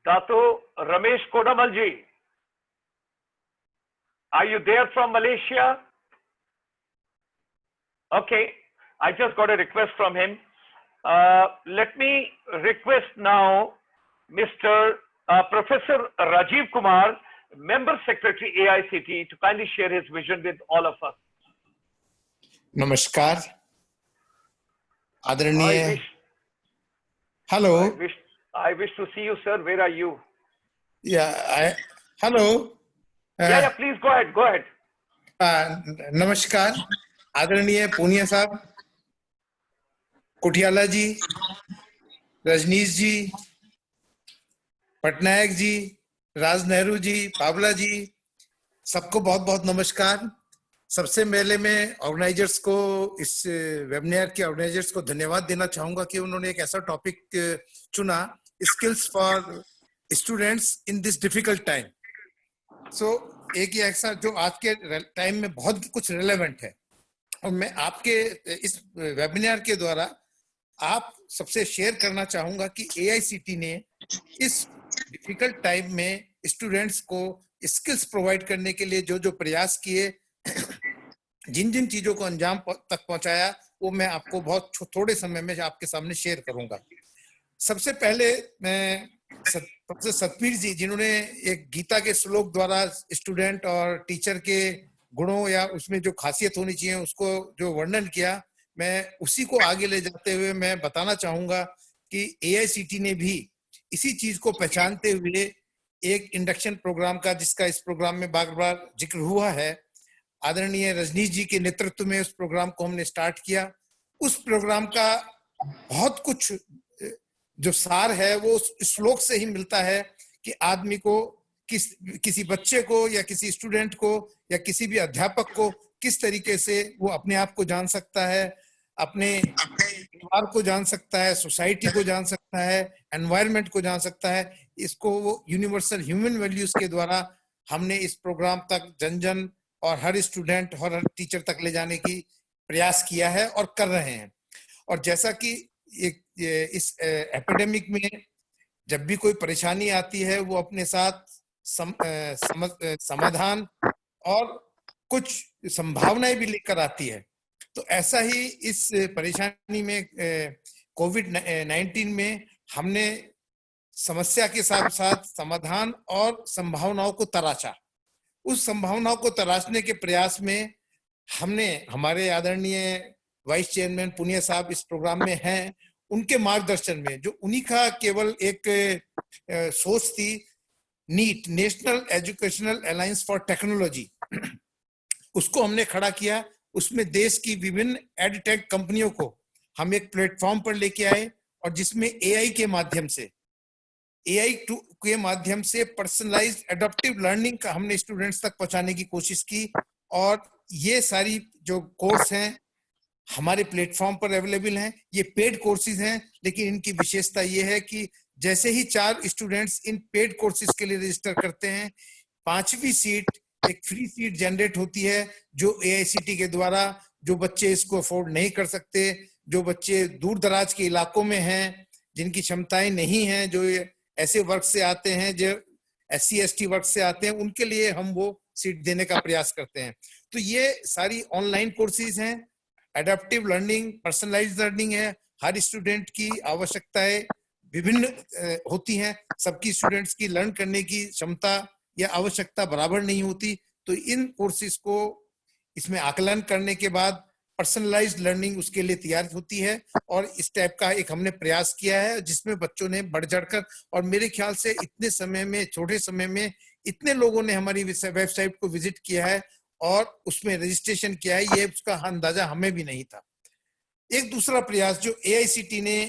Dato Ramesh Kodamalji. Are you there from Malaysia? Okay, I just got a request from him. Let me request now Mr. Professor Rajiv Kumar, Member Secretary AICTE, to kindly share his vision with all of us. Namaskar. Adaraniya. Hello. I wish to see you, sir. Where are you? Yeah, hello. Yeah, please go ahead. Go ahead. Namaskar. Adaraniya Punia Sahab, Kotiala ji, Rajneesh ji, Patnaik ji, राज नेहरू जी, पावला जी, सबको बहुत बहुत नमस्कार। सबसे पहले मैं organisers को, इस वेबिनार के ऑर्गेनाइजर्स को धन्यवाद देना चाहूंगा कि उन्होंने एक ऐसा टॉपिक चुना, skills for students in this difficult time. एक ही ऐसा जो आज के टाइम में बहुत कुछ रिलेवेंट है, और मैं आपके इस वेबिनार के द्वारा आप सबसे शेयर करना चाहूंगा कि AICTE ने इस डिफिकल्ट टाइम में स्टूडेंट्स को स्किल्स प्रोवाइड करने के लिए जो जो प्रयास किए, जिन जिन चीजों को अंजाम तक पहुंचाया, वो मैं आपको बहुत थोड़े समय में आपके सामने शेयर करूंगा। सबसे पहले मैं प्रोफेसर सतबीर जी, जिन्होंने एक गीता के श्लोक द्वारा स्टूडेंट और टीचर के गुणों या उसमें जो खासियत होनी चाहिए उसको जो वर्णन किया, मैं उसी को आगे ले जाते हुए मैं बताना चाहूंगा कि AICTE ने भी इसी चीज को पहचानते हुए एक इंडक्शन प्रोग्राम का, जिसका इस प्रोग्राम में बार बार जिक्र हुआ है, आदरणीय रजनीश जी के नेतृत्व में उस प्रोग्राम को हमने स्टार्ट किया। उस प्रोग्राम का बहुत कुछ जो सार है वो उस श्लोक से ही मिलता है कि आदमी को किसी बच्चे को या किसी स्टूडेंट को या किसी भी अध्यापक को किस तरीके से वो अपने आप को जान सकता है, अपने परिवार को जान सकता है, सोसाइटी को जान सकता है, एनवायरनमेंट को जान सकता है। इसको वो यूनिवर्सल ह्यूमन वैल्यूज के द्वारा हमने इस प्रोग्राम तक जन जन और हर स्टूडेंट और हर टीचर तक ले जाने की प्रयास किया है और कर रहे हैं। और जैसा कि इस एपिडेमिक में जब भी कोई परेशानी आती है, वो अपने साथ समाधान और कुछ संभावनाएं भी लेकर आती है। तो ऐसा ही इस परेशानी में कोविड-19 में हमने समस्या के साथ साथ समाधान और संभावनाओं को तराशा। उस संभावनाओं को तराशने के प्रयास में हमने, हमारे आदरणीय वाइस चेयरमैन पुनिया साहब इस प्रोग्राम में हैं, उनके मार्गदर्शन में जो उन्हीं का केवल एक सोच थी, NEAT, national educational alliance for technology, उसको हमने खड़ा किया। उसमें देश की विभिन्न एडटेक कंपनियों को हम एक प्लेटफॉर्म पर लेके आए और जिसमें AI के माध्यम से पर्सनलाइज्ड एडप्टिव लर्निंग का हमने स्टूडेंट्स तक पहुंचाने की कोशिश की। और ये सारी जो कोर्स हैं हमारे प्लेटफॉर्म पर अवेलेबल हैं। ये पेड कोर्सेज हैं, लेकिन इनकी विशेषता ये है कि जैसे ही 4 स्टूडेंट्स इन पेड कोर्सेज के लिए रजिस्टर करते हैं, 5वीं सीट एक फ्री सीट जनरेट होती है, जो AICTE के द्वारा, जो बच्चे इसको अफोर्ड नहीं कर सकते, जो बच्चे दूर दराज के इलाकों में हैं, जिनकी क्षमताएं नहीं हैं, जो ऐसे वर्ग से आते हैं, जो SC/ST वर्ग से आते हैं, उनके लिए हम वो सीट देने का प्रयास करते हैं। तो ये सारी ऑनलाइन कोर्सेज हैं, एडेप्टिव लर्निंग, पर्सनलाइज्ड लर्निंग है। हर स्टूडेंट की आवश्यकताएं विभिन्न होती हैं, सबकी स्टूडेंट्स की लर्न करने की क्षमता या आवश्यकता बराबर नहीं होती। तो इन कोर्सेज को इसमें आकलन करने के बाद पर्सनलाइज्ड लर्निंग उसके लिए तैयार होती है। और इस टाइप का एक हमने प्रयास किया है जिसमें बच्चों ने बढ़ चढ़कर, और मेरे ख्याल से इतने समय में, छोटे समय में इतने लोगों ने हमारी वेबसाइट को विजिट किया है और उसमें रजिस्ट्रेशन किया है, ये उसका अंदाजा हमें भी नहीं था। एक दूसरा प्रयास जो AICTE ने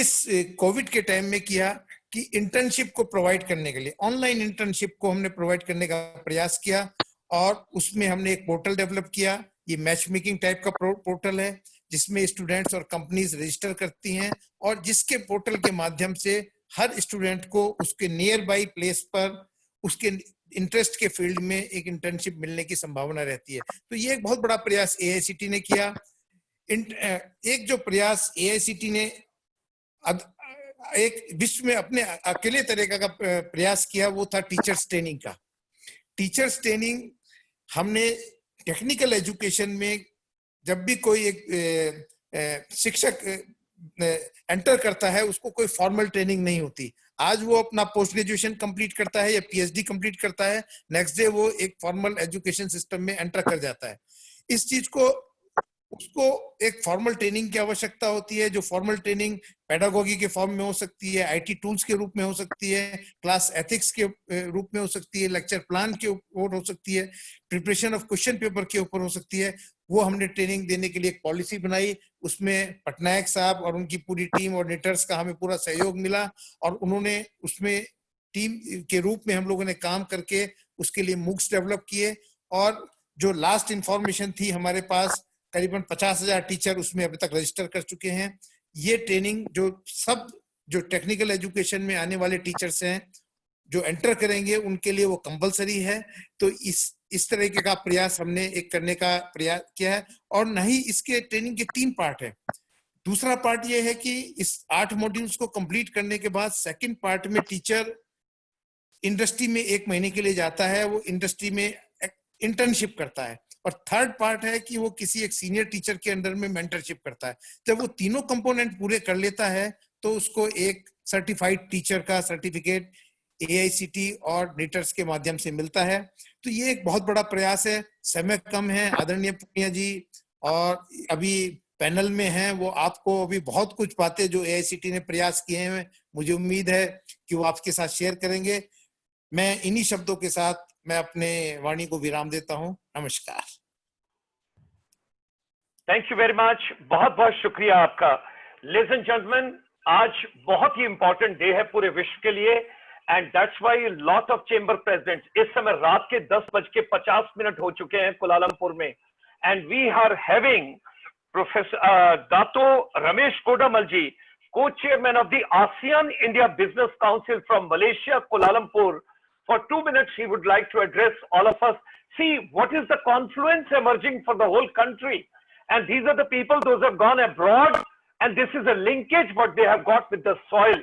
इस कोविड के टाइम में किया कि इंटर्नशिप को प्रोवाइड करने के लिए ऑनलाइन इंटर्नशिप को हमने प्रोवाइड करने का प्रयास किया, और उसमें हमने एक पोर्टल डेवलप किया। ये मैच मेकिंग टाइप का पोर्टल है जिसमें स्टूडेंट्स और कंपनीज रजिस्टर करती हैं, और जिसके पोर्टल के माध्यम से हर स्टूडेंट को उसके नियर बाई प्लेस पर उसके इंटरेस्ट के फील्ड में एक इंटर्नशिप मिलने की संभावना रहती है। तो ये एक बहुत बड़ा प्रयास AICTE ने किया। एक जो प्रयास AICTE ने एक विश्व में अपने अकेले तरीके का प्रयास किया वो था टीचर्स ट्रेनिंग का। टीचर्स ट्रेनिंग हमने टेक्निकल एजुकेशन में जब भी कोई एक शिक्षक एंटर करता है उसको कोई फॉर्मल ट्रेनिंग नहीं होती। आज वो अपना पोस्ट ग्रेजुएशन कंप्लीट करता है या PhD कंप्लीट करता है, नेक्स्ट डे वो एक फॉर्मल एजुकेशन सिस्टम में एंटर कर जाता है। इस चीज को उसको एक फॉर्मल ट्रेनिंग की आवश्यकता होती है, जो फॉर्मल ट्रेनिंग पेडागोगी के फॉर्म में हो सकती है, IT टूल्स के रूप में हो सकती है, क्लास एथिक्स के रूप में हो सकती है, लेक्चर प्लान के ऊपर हो सकती है, प्रिपरेशन ऑफ क्वेश्चन पेपर के ऊपर हो सकती है। वो हमने ट्रेनिंग देने के लिए एक पॉलिसी बनाई, उसमें पटनायक साहब और उनकी पूरी टीम और निटर्स का हमें पूरा सहयोग मिला, और उन्होंने उसमें टीम के रूप में हम लोगों ने काम करके उसके लिए MOOCs डेवलप किए। और जो लास्ट इंफॉर्मेशन थी हमारे पास, करीबन 50,000 टीचर उसमें अभी तक रजिस्टर कर चुके हैं। ये ट्रेनिंग जो टेक्निकल एजुकेशन में आने वाले टीचर्स हैं जो एंटर करेंगे उनके लिए वो कंपलसरी है। तो इस तरीके का प्रयास हमने एक करने का प्रयास किया है। और नहीं, इसके ट्रेनिंग के 3 पार्ट है। दूसरा पार्ट ये है कि इस 8 मॉड्यूल्स को कंप्लीट करने के बाद सेकंड पार्ट में टीचर इंडस्ट्री में 1 महीने के लिए जाता है, वो इंडस्ट्री में इंटर्नशिप करता है। और थर्ड पार्ट है कि वो किसी एक सीनियर टीचर के अंडर में मेंटरशिप करता है। जब वो तीनों कंपोनेंट पूरे कर लेता है तो उसको एक सर्टिफाइड टीचर का सर्टिफिकेट AICTE और निटर्स के माध्यम से मिलता है। तो ये एक बहुत बड़ा प्रयास है। समय कम है, आदरणीय पूनिया जी और अभी पैनल में हैं, वो आपको अभी बहुत कुछ बातें जो AICTE ने प्रयास किए हैं, मुझे उम्मीद है कि वो आपके साथ शेयर करेंगे। मैं इन्हीं शब्दों के साथ मैं अपने वाणी को विराम देता हूं। नमस्कार। थैंक यू वेरी मच, बहुत बहुत शुक्रिया आपका। लेडीज एंड जेंटलमैन, आज बहुत ही इंपॉर्टेंट डे है पूरे विश्व के लिए, and that's why lot of chamber presidents, इस समय रात के 10:50 हो चुके हैं कुलालमपुर में, and we are having professor Dato Ramesh Kodamal ji, co-chairman of the ASEAN India Business Council from Malaysia, Kuala Lumpur. For 2 minutes, he would like to address all of us. See, what is the confluence emerging for the whole country? And these are the people, those have gone abroad, and this is a linkage what they have got with the soil.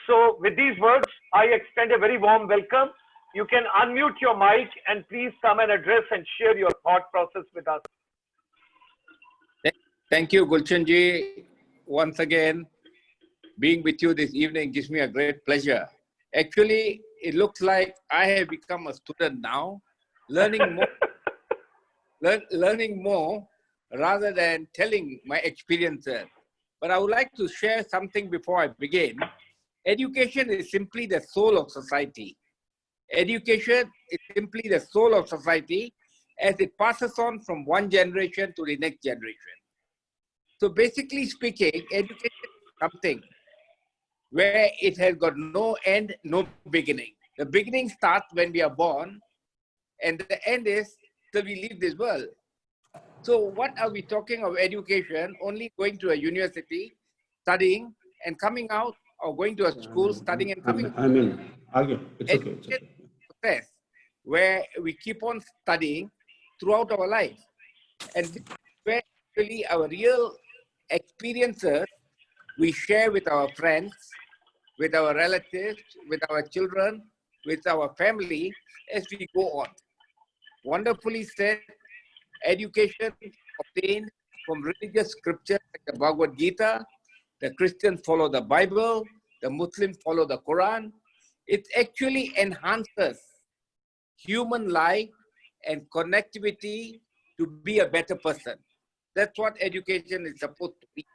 So with these words, I extend a very warm welcome. You can unmute your mic and please come and address and share your thought process with us. Thank you, Gulshan ji. Once again, being with you this evening gives me a great pleasure. Actually, it looks like I have become a student now, learning more, learning more rather than telling my experiences. But I would like to share something before I begin. Education is simply the soul of society. Education is simply the soul of society as it passes on from one generation to the next generation. So basically speaking, education is something where it has got no end, no beginning. The beginning starts when we are born, and the end is till we leave this world. So what are we talking of education? Only going to a university, studying and coming out, or going to a school, studying and coming out. It's okay. It's okay. Process where we keep on studying throughout our life. And this is where actually our real experiences we share with our friends, with our relatives, with our children, with our family as we go on. Wonderfully said, education obtained from religious scriptures like the Bhagavad Gita. The Christians follow the Bible, the Muslims follow the Quran. It actually enhances human life and connectivity to be a better person. That's what education is supposed to be.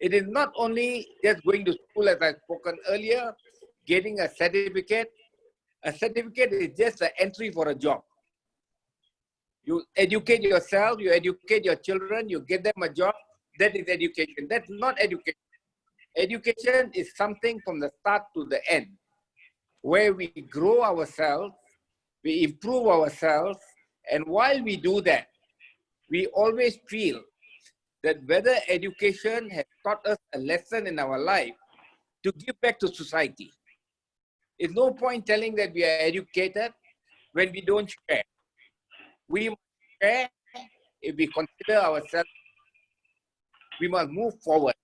It is not only just going to school, as I've spoken earlier, getting a certificate. A certificate is just an entry for a job. You educate yourself, you educate your children, you get them a job. That is education. That's not education. Education is something from the start to the end, where we grow ourselves, we improve ourselves, and while we do that, we always feel that whether education has taught us a lesson in our life to give back to society. It's no point telling that we are educated when we don't share. We must share if we consider ourselves. We must move forward.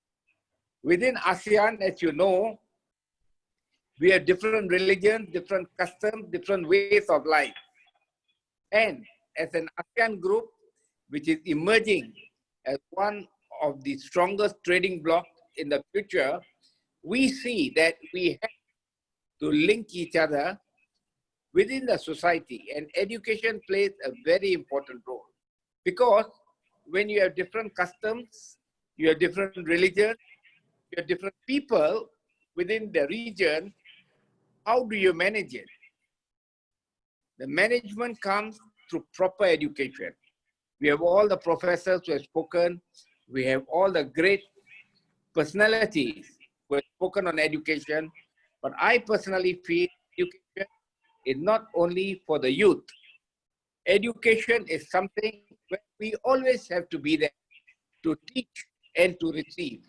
Within ASEAN, as you know, we have different religions, different customs, different ways of life. And as an ASEAN group, which is emerging as one of the strongest trading blocs in the future, we see that we have to link each other within the society, and education plays a very important role. Because when you have different customs, you have different religions, you have different people within the region, how do you manage it? The management comes through proper education. We have all the professors who have spoken, we have all the great personalities who have spoken on education, but I personally feel education is not only for the youth. Education is something where we always have to be there to teach and to receive.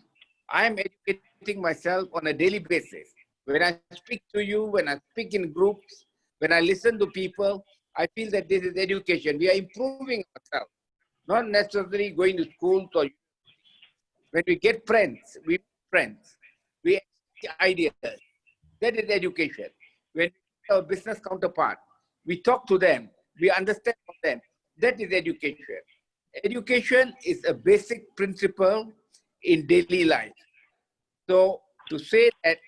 I am educating myself on a daily basis. When I speak to you, when I speak in groups, when I listen to people, I feel that this is education. We are improving ourselves, not necessarily going to schools or when we get friends, we exchange ideas. That is education. When we our business counterpart, we talk to them, we understand from them. That is education. Education is a basic principle in daily life. So to say that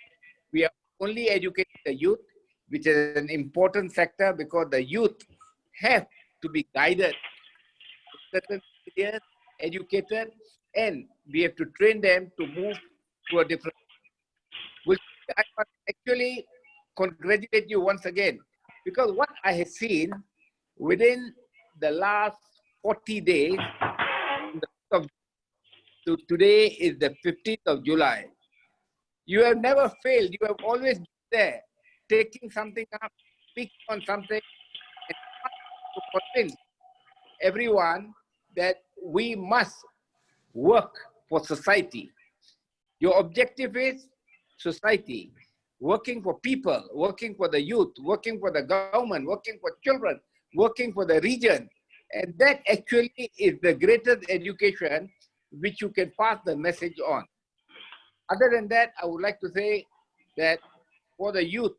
we are only educating the youth, which is an important sector because the youth have to be guided, certain areas, educated, and we have to train them to move to a different. I must actually congratulate you once again, because what I have seen within the last 40 days, to today is the 15th of July. You have never failed. You have always been there, taking something up, speaking on something, and to convince everyone that we must work for society. Your objective is society, working for people, working for the youth, working for the government, working for children, working for the region. And that actually is the greatest education which you can pass the message on. Other than that, I would like to say that for the youth,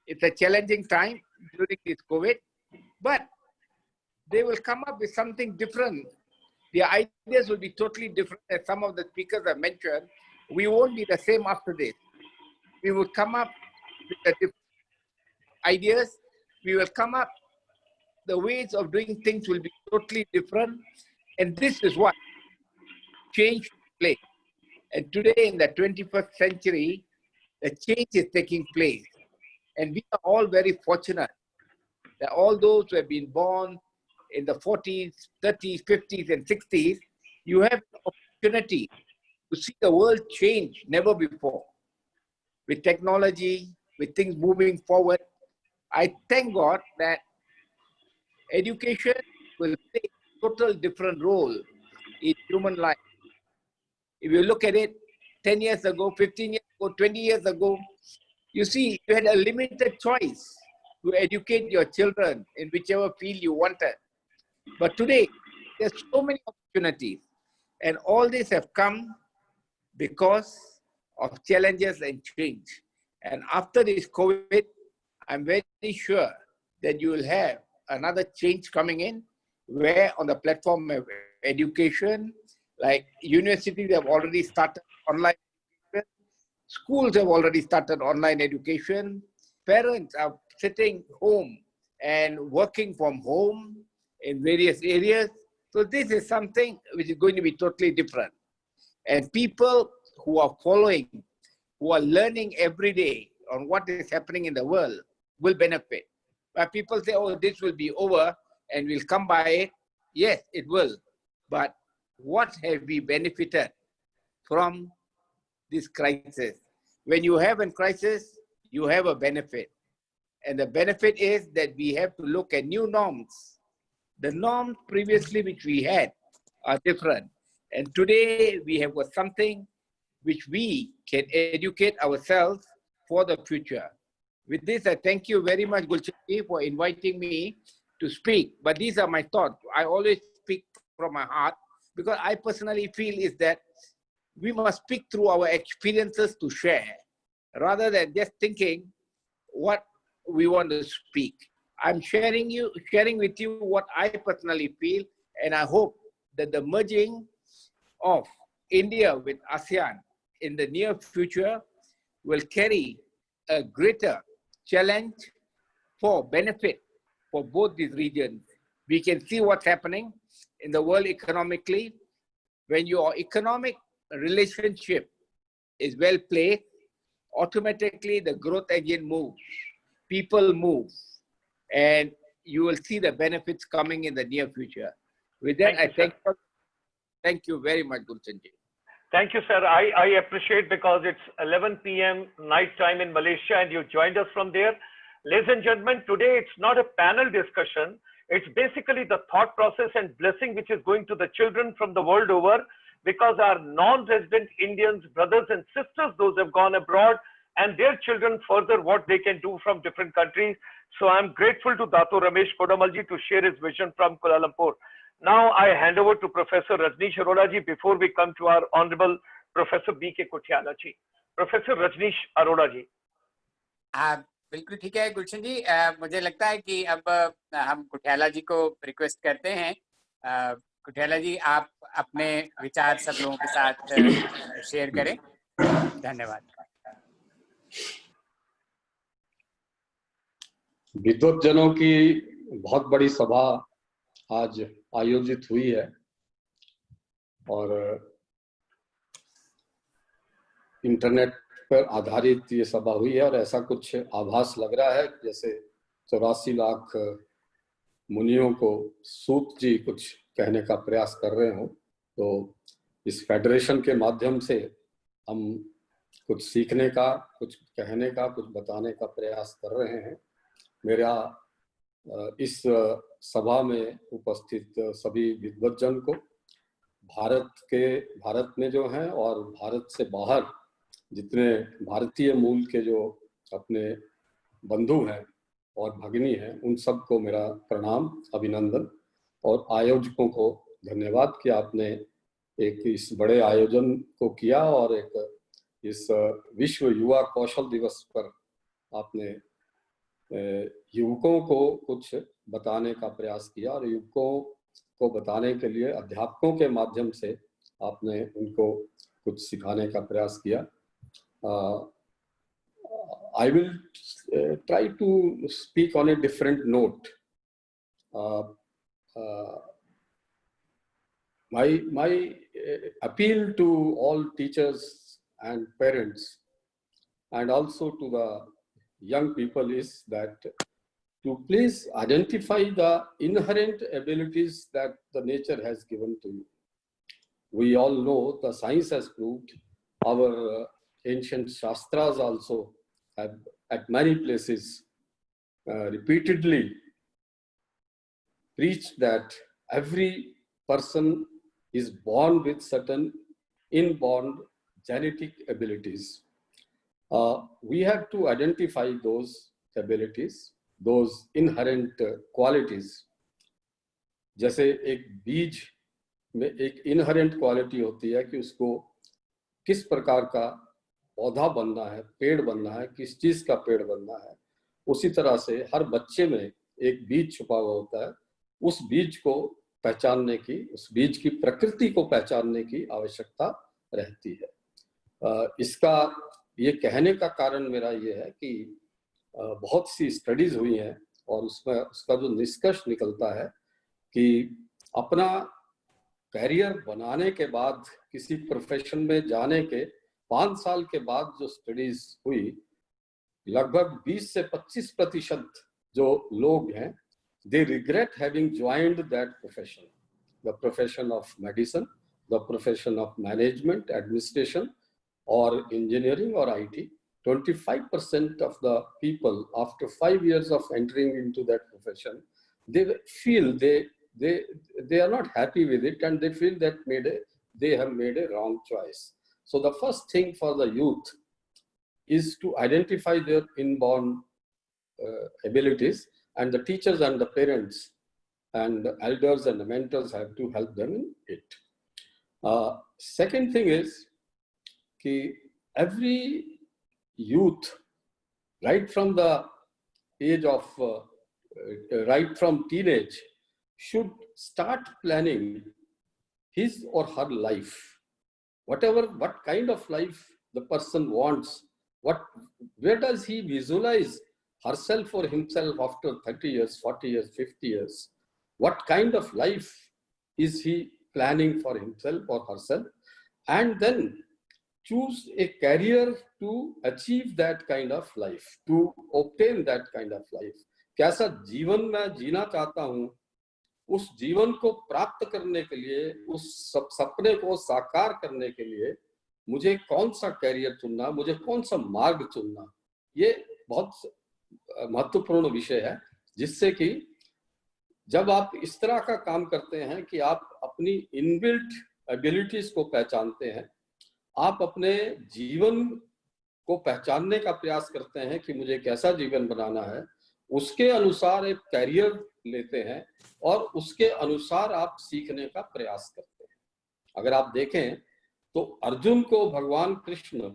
it's a challenging time during this COVID, but they will come up with something different. The ideas will be totally different, as some of the speakers have mentioned. We won't be the same after this. We will come up with the different ideas. We will come up, the ways of doing things will be totally different. And this is what change place. And today in the 21st century, the change is taking place. And we are all very fortunate that all those who have been born in the 40s, 30s, 50s, and 60s, you have the opportunity to see the world change never before. With technology, with things moving forward, I thank God that education will play a total different role in human life. If you look at it 10 years ago, 15 years ago, 20 years ago, you see, you had a limited choice to educate your children in whichever field you wanted. But today, there's so many opportunities. And all these have come because of challenges and change. And after this COVID, I'm very sure that you will have another change coming in, where on the platform of education, like universities have already started online education, schools have already started online education, parents are sitting home and working from home in various areas. So this is something which is going to be totally different. And people who are following, who are learning every day on what is happening in the world will benefit. But people say, oh, this will be over and we'll come by it. Yes, it will. But what have we benefited from this crisis? When you have a crisis, you have a benefit. And the benefit is that we have to look at new norms. The norms previously which we had are different. And today we have got something which we can educate ourselves for the future. With this, I thank you very much, Gulshan Ji, for inviting me to speak. But these are my thoughts. I always speak from my heart because I personally feel is that we must speak through our experiences to share rather than just thinking what we want to speak. I'm sharing with you what I personally feel, and I hope that the merging of India with ASEAN in the near future will carry a greater challenge for benefit for both these regions. We can see what's happening in the world economically. When your economic relationship is well placed, automatically the growth engine moves, people move, and you will see the benefits coming in the near future. With that, thank you very much, Gulshan Ji. Thank you, sir. I appreciate because it's 11 p.m. night time in Malaysia and you joined us from there. Ladies and gentlemen, today it's not a panel discussion. It's basically the thought process and blessing which is going to the children from the world over, because our non-resident Indians, brothers and sisters, those who have gone abroad, and their children further what they can do from different countries. So I'm grateful to Dato Ramesh Kodamalji to share his vision from Kuala Lumpur. Now I hand over to Professor Rajneesh Arora ji before we come to our Honorable Professor B.K. Kutyala ji. Professor Rajneesh Arora ji. बिल्कुल ठीक है गुलशन जी। मुझे लगता है कि अब हम कुठियाला जी को रिक्वेस्ट करते हैं। कुठियाला जी, आप अपने विचार सब लोगों के साथ शेयर करें। धन्यवाद। विद्वतजनों की बहुत बड़ी सभा आज आयोजित हुई है और इंटरनेट पर आधारित ये सभा हुई है और ऐसा कुछ आभास लग रहा है जैसे 84 लाख मुनियों को सूत जी कुछ कहने का प्रयास कर रहे हो। तो इस फेडरेशन के माध्यम से हम कुछ सीखने का, कुछ कहने का, कुछ बताने का प्रयास कर रहे हैं। मेरा इस सभा में उपस्थित सभी विद्वतजन को भारत में जो हैं और भारत से बाहर जितने भारतीय मूल के जो अपने बंधु हैं और भगिनी हैं, उन सबको मेरा प्रणाम, अभिनंदन और आयोजकों को धन्यवाद कि आपने एक इस बड़े आयोजन को किया और एक इस विश्व युवा कौशल दिवस पर आपने युवकों को कुछ बताने का प्रयास किया और युवकों को बताने के लिए अध्यापकों के माध्यम से आपने उनको कुछ सिखाने का प्रयास किया। I will try to speak on a different note. My appeal to all teachers and parents and also to the young people is that to please identify the inherent abilities that the nature has given to you. We all know the science has proved, our ancient shastras also have at many places repeatedly preached that every person is born with certain inborn genetic abilities. We have to identify those abilities, those inherent qualities. जैसे एक बीज में एक inherent quality होती है कि उसको किस प्रकार का पौधा बनना है, पेड़ बनना है, किस चीज का पेड़ बनना है, उसी तरह से हर बच्चे में एक बीज छुपा हुआ होता है। उस बीज को पहचानने की, उस बीज की प्रकृति को पहचानने की आवश्यकता रहती है। इसका ये कहने का कारण मेरा ये है कि बहुत सी स्टडीज हुई हैं और उसमें उसका जो निष्कर्ष निकलता है कि अपना करियर बनाने के बाद, किसी प्रोफेशन में जाने के 5 साल के बाद जो स्टडीज हुई, लगभग 20 से 25% जो लोग हैं they regret having joined that profession, the profession of medicine, the profession of management, administration, or engineering or IT. 25% of the people, after 5 years of entering into that profession, they feel they are not happy with it, and they feel that they have made a wrong choice. So the first thing for the youth is to identify their inborn abilities, and the teachers and the parents and the elders and the mentors have to help them in it. Second thing is that every youth, right from the age of, right from teenage, should start planning his or her life. What kind of life the person wants, where does he visualize herself or himself after 30 years, 40 years, 50 years? What kind of life is he planning for himself or herself? And then choose a career to achieve that kind of life, to obtain that kind of life. कैसा जीवन मैं जीना चाहता हूं, उस जीवन को प्राप्त करने के लिए, उस सपने को साकार करने के लिए मुझे कौन सा कैरियर चुनना, मुझे कौन सा मार्ग चुनना, ये बहुत महत्वपूर्ण विषय है, जिससे कि जब आप इस तरह का काम करते हैं कि आप अपनी इनबिल्ट एबिलिटीज को पहचानते हैं, आप अपने जीवन को पहचानने का प्रयास करते हैं कि मुझे कैसा जीवन बनाना है, उसके अनुसार एक कैरियर लेते हैं और उसके अनुसार आप सीखने का प्रयास करते हैं। अगर आप देखें तो अर्जुन को भगवान कृष्ण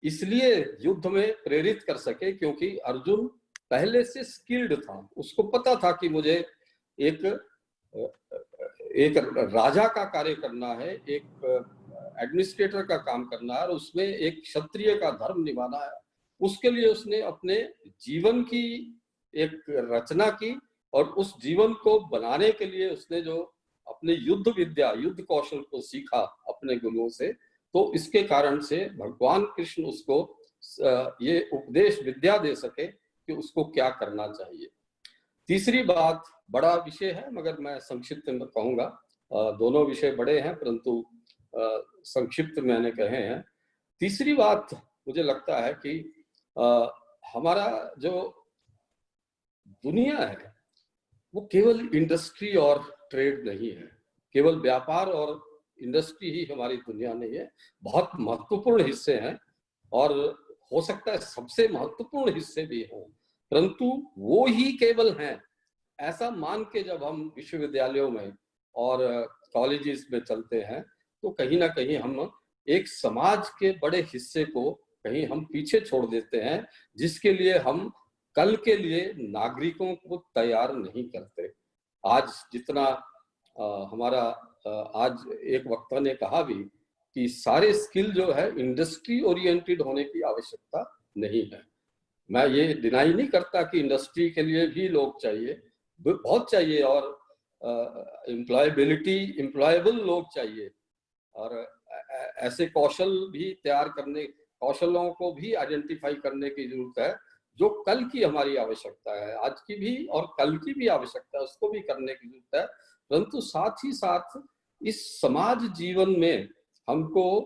इसलिए युद्ध में प्रेरित कर सके क्योंकि अर्जुन पहले से स्किल्ड था, उसको पता था कि मुझे एक राजा का कार्य करना है, एक एडमिनिस्ट्रेटर का काम करना है और उसमें एक क्षत्रिय का धर्म निभाना है। उसके लिए उसने अपने जीवन की एक रचना की और उस जीवन को बनाने के लिए उसने जो अपने युद्ध विद्या, युद्ध कौशल को सीखा अपने गुरुओं से, तो इसके कारण से भगवान कृष्ण उसको ये उपदेश विद्या दे सके कि उसको क्या करना चाहिए। तीसरी बात, बड़ा विषय है मगर मैं संक्षिप्त में कहूंगा, दोनों विषय बड़े हैं परंतु संक्षिप्त मैंने कहे हैं। तीसरी बात मुझे लगता है कि हमारा जो दुनिया है वो केवल इंडस्ट्री और ट्रेड नहीं है, केवल व्यापार और इंडस्ट्री ही हमारी दुनिया नहीं है, बहुत महत्वपूर्ण हिस्से हैं और हो सकता है सबसे महत्वपूर्ण हिस्से भी हों, परंतु वो ही केवल हैं ऐसा मान के जब हम विश्वविद्यालयों में और कॉलेजेस में चलते हैं तो कहीं ना कहीं हम एक समाज के बड़े हिस्से को कहीं हम पीछे छोड़ देते हैं, जिसके लिए हम कल के लिए नागरिकों को तैयार नहीं करते। आज जितना हमारा आज एक वक्ता ने कहा भी कि सारे स्किल जो है इंडस्ट्री ओरिएंटेड होने की आवश्यकता नहीं है। मैं ये डिनाई नहीं करता कि इंडस्ट्री के लिए भी लोग चाहिए, बहुत चाहिए और एम्प्लॉयबल लोग चाहिए और ऐसे कौशल भी तैयार करने, कौशलों को भी आइडेंटिफाई करने की जरूरत है जो कल की हमारी आवश्यकता है, आज की भी और कल की भी आवश्यकता है, उसको भी करने की जरूरत है। परंतु साथ ही साथ इस समाज जीवन में हमको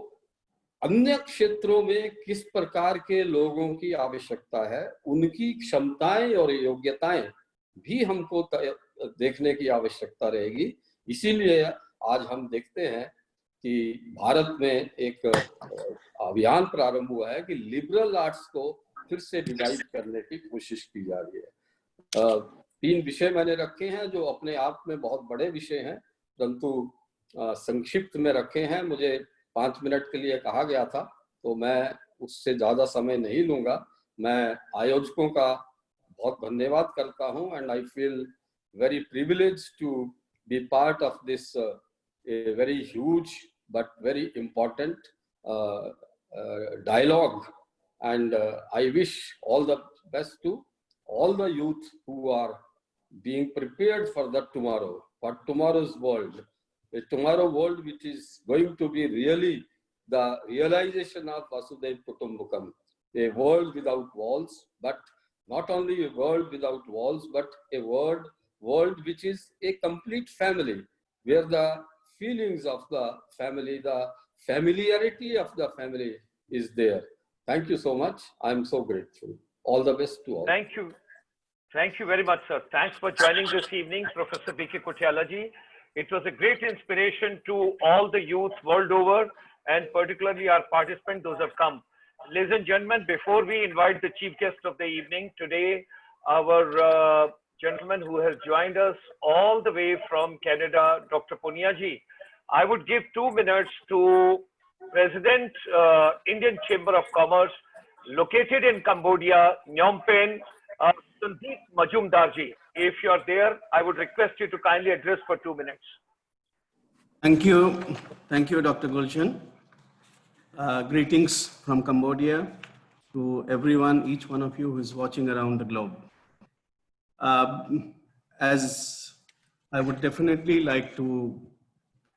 अन्य क्षेत्रों में किस प्रकार के लोगों की आवश्यकता है, उनकी क्षमताएं और योग्यताएं भी हमको देखने की आवश्यकता रहेगी। इसीलिए आज हम देखते हैं कि भारत में एक अभियान प्रारंभ हुआ है कि लिबरल आर्ट्स को फिर से डिवाइड करने की कोशिश की जा रही है। 3 विषय मैंने रखे हैं जो अपने आप में बहुत बड़े विषय हैं, परंतु संक्षिप्त में रखे हैं। मुझे 5 मिनट के लिए कहा गया था तो मैं उससे ज्यादा समय नहीं लूंगा। मैं आयोजकों का बहुत धन्यवाद करता हूं and I feel very privileged to be part of this very huge but very important dialogue, and I wish all the best to all the youth who are being prepared for the tomorrow, for tomorrow's world, a tomorrow world which is going to be really the realization of Vasudhaiva Kutumbakam, a world without walls but not only a world without walls, but a world which is a complete family, where the feelings of the family, the familiarity of the family is there. Thank you so much. I'm so grateful. All the best to all. Thank you. Thank you very much, sir. Thanks for joining this evening, Professor B.K. Kotiala ji. It was a great inspiration to all the youth world over, and particularly our participants, those who have come. Ladies and gentlemen, before we invite the chief guest of the evening, today, our gentleman who has joined us all the way from Canada, Dr. Punia ji, I would give 2 minutes to President, Indian Chamber of Commerce, located in Cambodia, Phnom Penh, Sandeep Majumdar ji. If you are there, I would request you to kindly address for 2 minutes. Thank you. Thank you, Dr. Gulshan. Greetings from Cambodia to everyone, each one of you who is watching around the globe. As I would definitely like to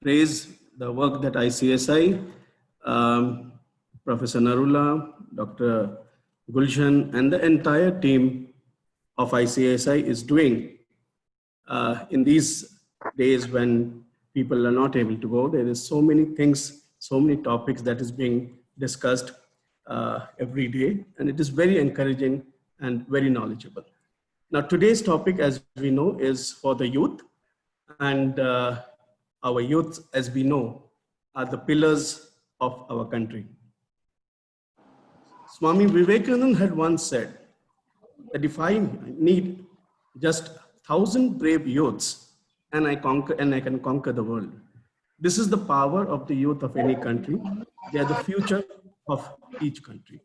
praise the work that ICSI, Professor Narula, Dr. Gulshan, and the entire team of ICSI is doing in these days when people are not able to go. There is so many things, so many topics that is being discussed every day, and it is very encouraging and very knowledgeable. Now, today's topic, as we know, is for the youth, and our youth, as we know, are the pillars of our country. Swami Vivekananda had once said that if I need just 1,000 brave youths and I can conquer the world. This is the power of the youth of any country. They are the future of each country.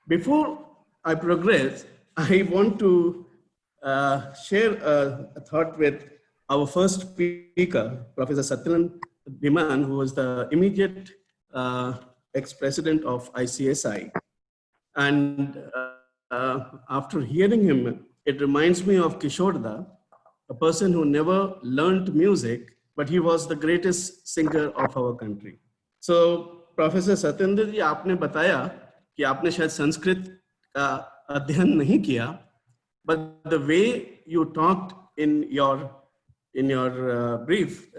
Before I progress, I want to share a thought with our first speaker, Professor Satyanand Dhiman, who was the immediate ex-president of ICSI. And after hearing him, it reminds me of Kishore Da, a person who never learned music, but he was the greatest singer of our country. So, Professor Satyendra ji, आपने बताया कि आपने शायद संस्कृत का अध्ययन नहीं किया, but the way you talked in your brief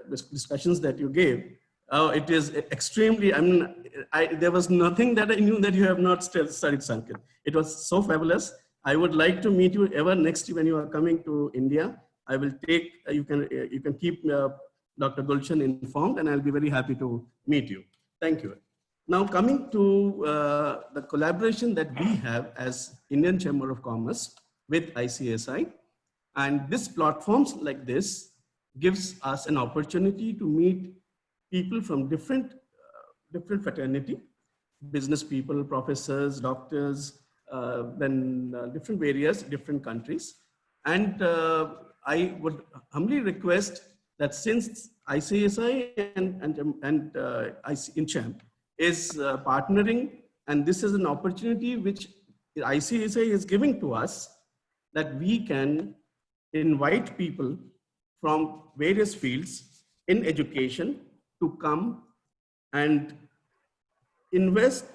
discussions that you gave, it is extremely, I mean, there was nothing that I knew that you have not still studied Sanskrit. It was so fabulous. I would like to meet you ever next when you are coming to India. I will take, you can keep Dr. Gulshan informed, and I'll be very happy to meet you. Thank you. Now coming to the collaboration that we have as Indian Chamber of Commerce with ICSI, and this platforms like this gives us an opportunity to meet people from different fraternity, business people, professors, doctors, then different countries. And I would humbly request that since ICSI and INCHAM is partnering, and this is an opportunity which ICSI is giving to us, that we can invite people from various fields in education to come and invest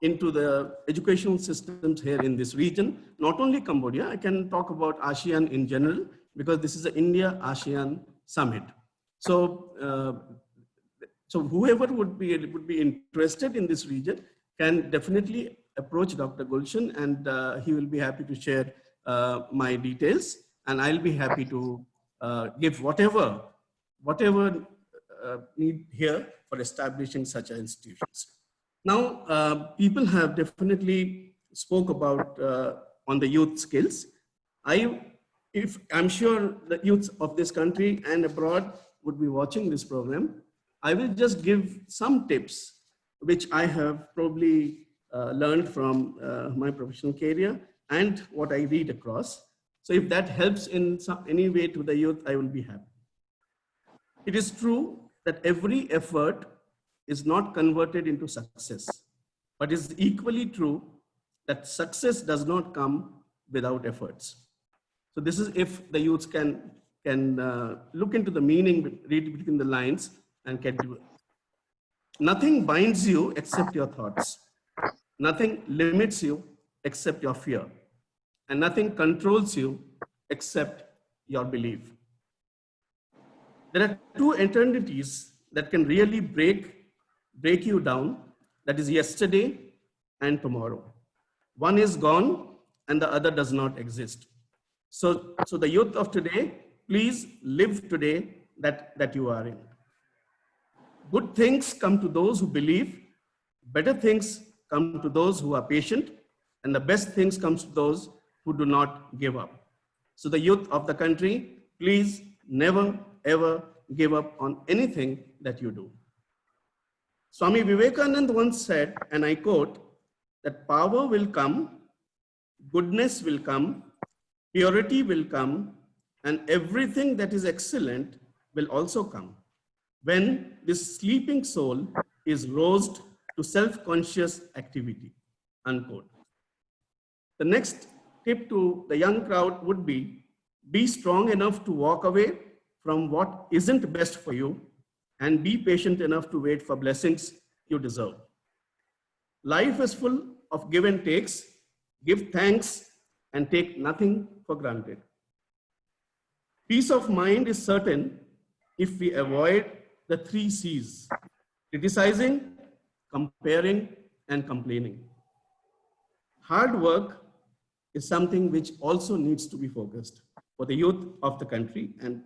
into the educational systems here in this region, not only Cambodia. I can talk about ASEAN in general, because this is an India-ASEAN summit. So, so whoever would be interested in this region can definitely approach Dr. Gulshan, and he will be happy to share my details, and I'll be happy to give whatever need here for establishing such institutions. Now, people have definitely spoke about on the youth skills. I'm sure the youth of this country and abroad would be watching this program. I will just give some tips which I have probably learned from my professional career and what I read across. So if that helps in any way to the youth, I will be happy. It is true that every effort is not converted into success, but it's equally true that success does not come without efforts. So this is if the youths can look into the meaning, read between the lines, and can do it. Nothing binds you except your thoughts. Nothing limits you except your fear, and nothing controls you except your belief. There are two eternities that can really break you down, that is yesterday and tomorrow. One is gone and the other does not exist. So the youth of today, please live today that you are in. Good things come to those who believe, better things come to those who are patient, and the best things comes to those who do not give up. So the youth of the country, please never ever give up on anything that you do. Swami Vivekananda once said, and I quote, that power will come, goodness will come, purity will come, and everything that is excellent will also come when this sleeping soul is roused to self-conscious activity, unquote. The next tip to the young crowd would be strong enough to walk away from what isn't best for you, and be patient enough to wait for blessings you deserve. Life is full of give and takes. Give thanks and take nothing for granted. Peace of mind is certain if we avoid the 3 C's: criticizing, comparing, and complaining. Hard work is something which also needs to be focused for the youth of the country. And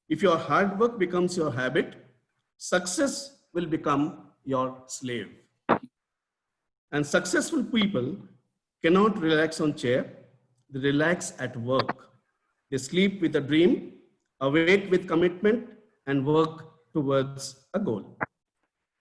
if your hard work becomes your habit, success will become your slave. And successful people cannot relax on chair. They relax at work. They sleep with a dream, awake with commitment, and work towards a goal.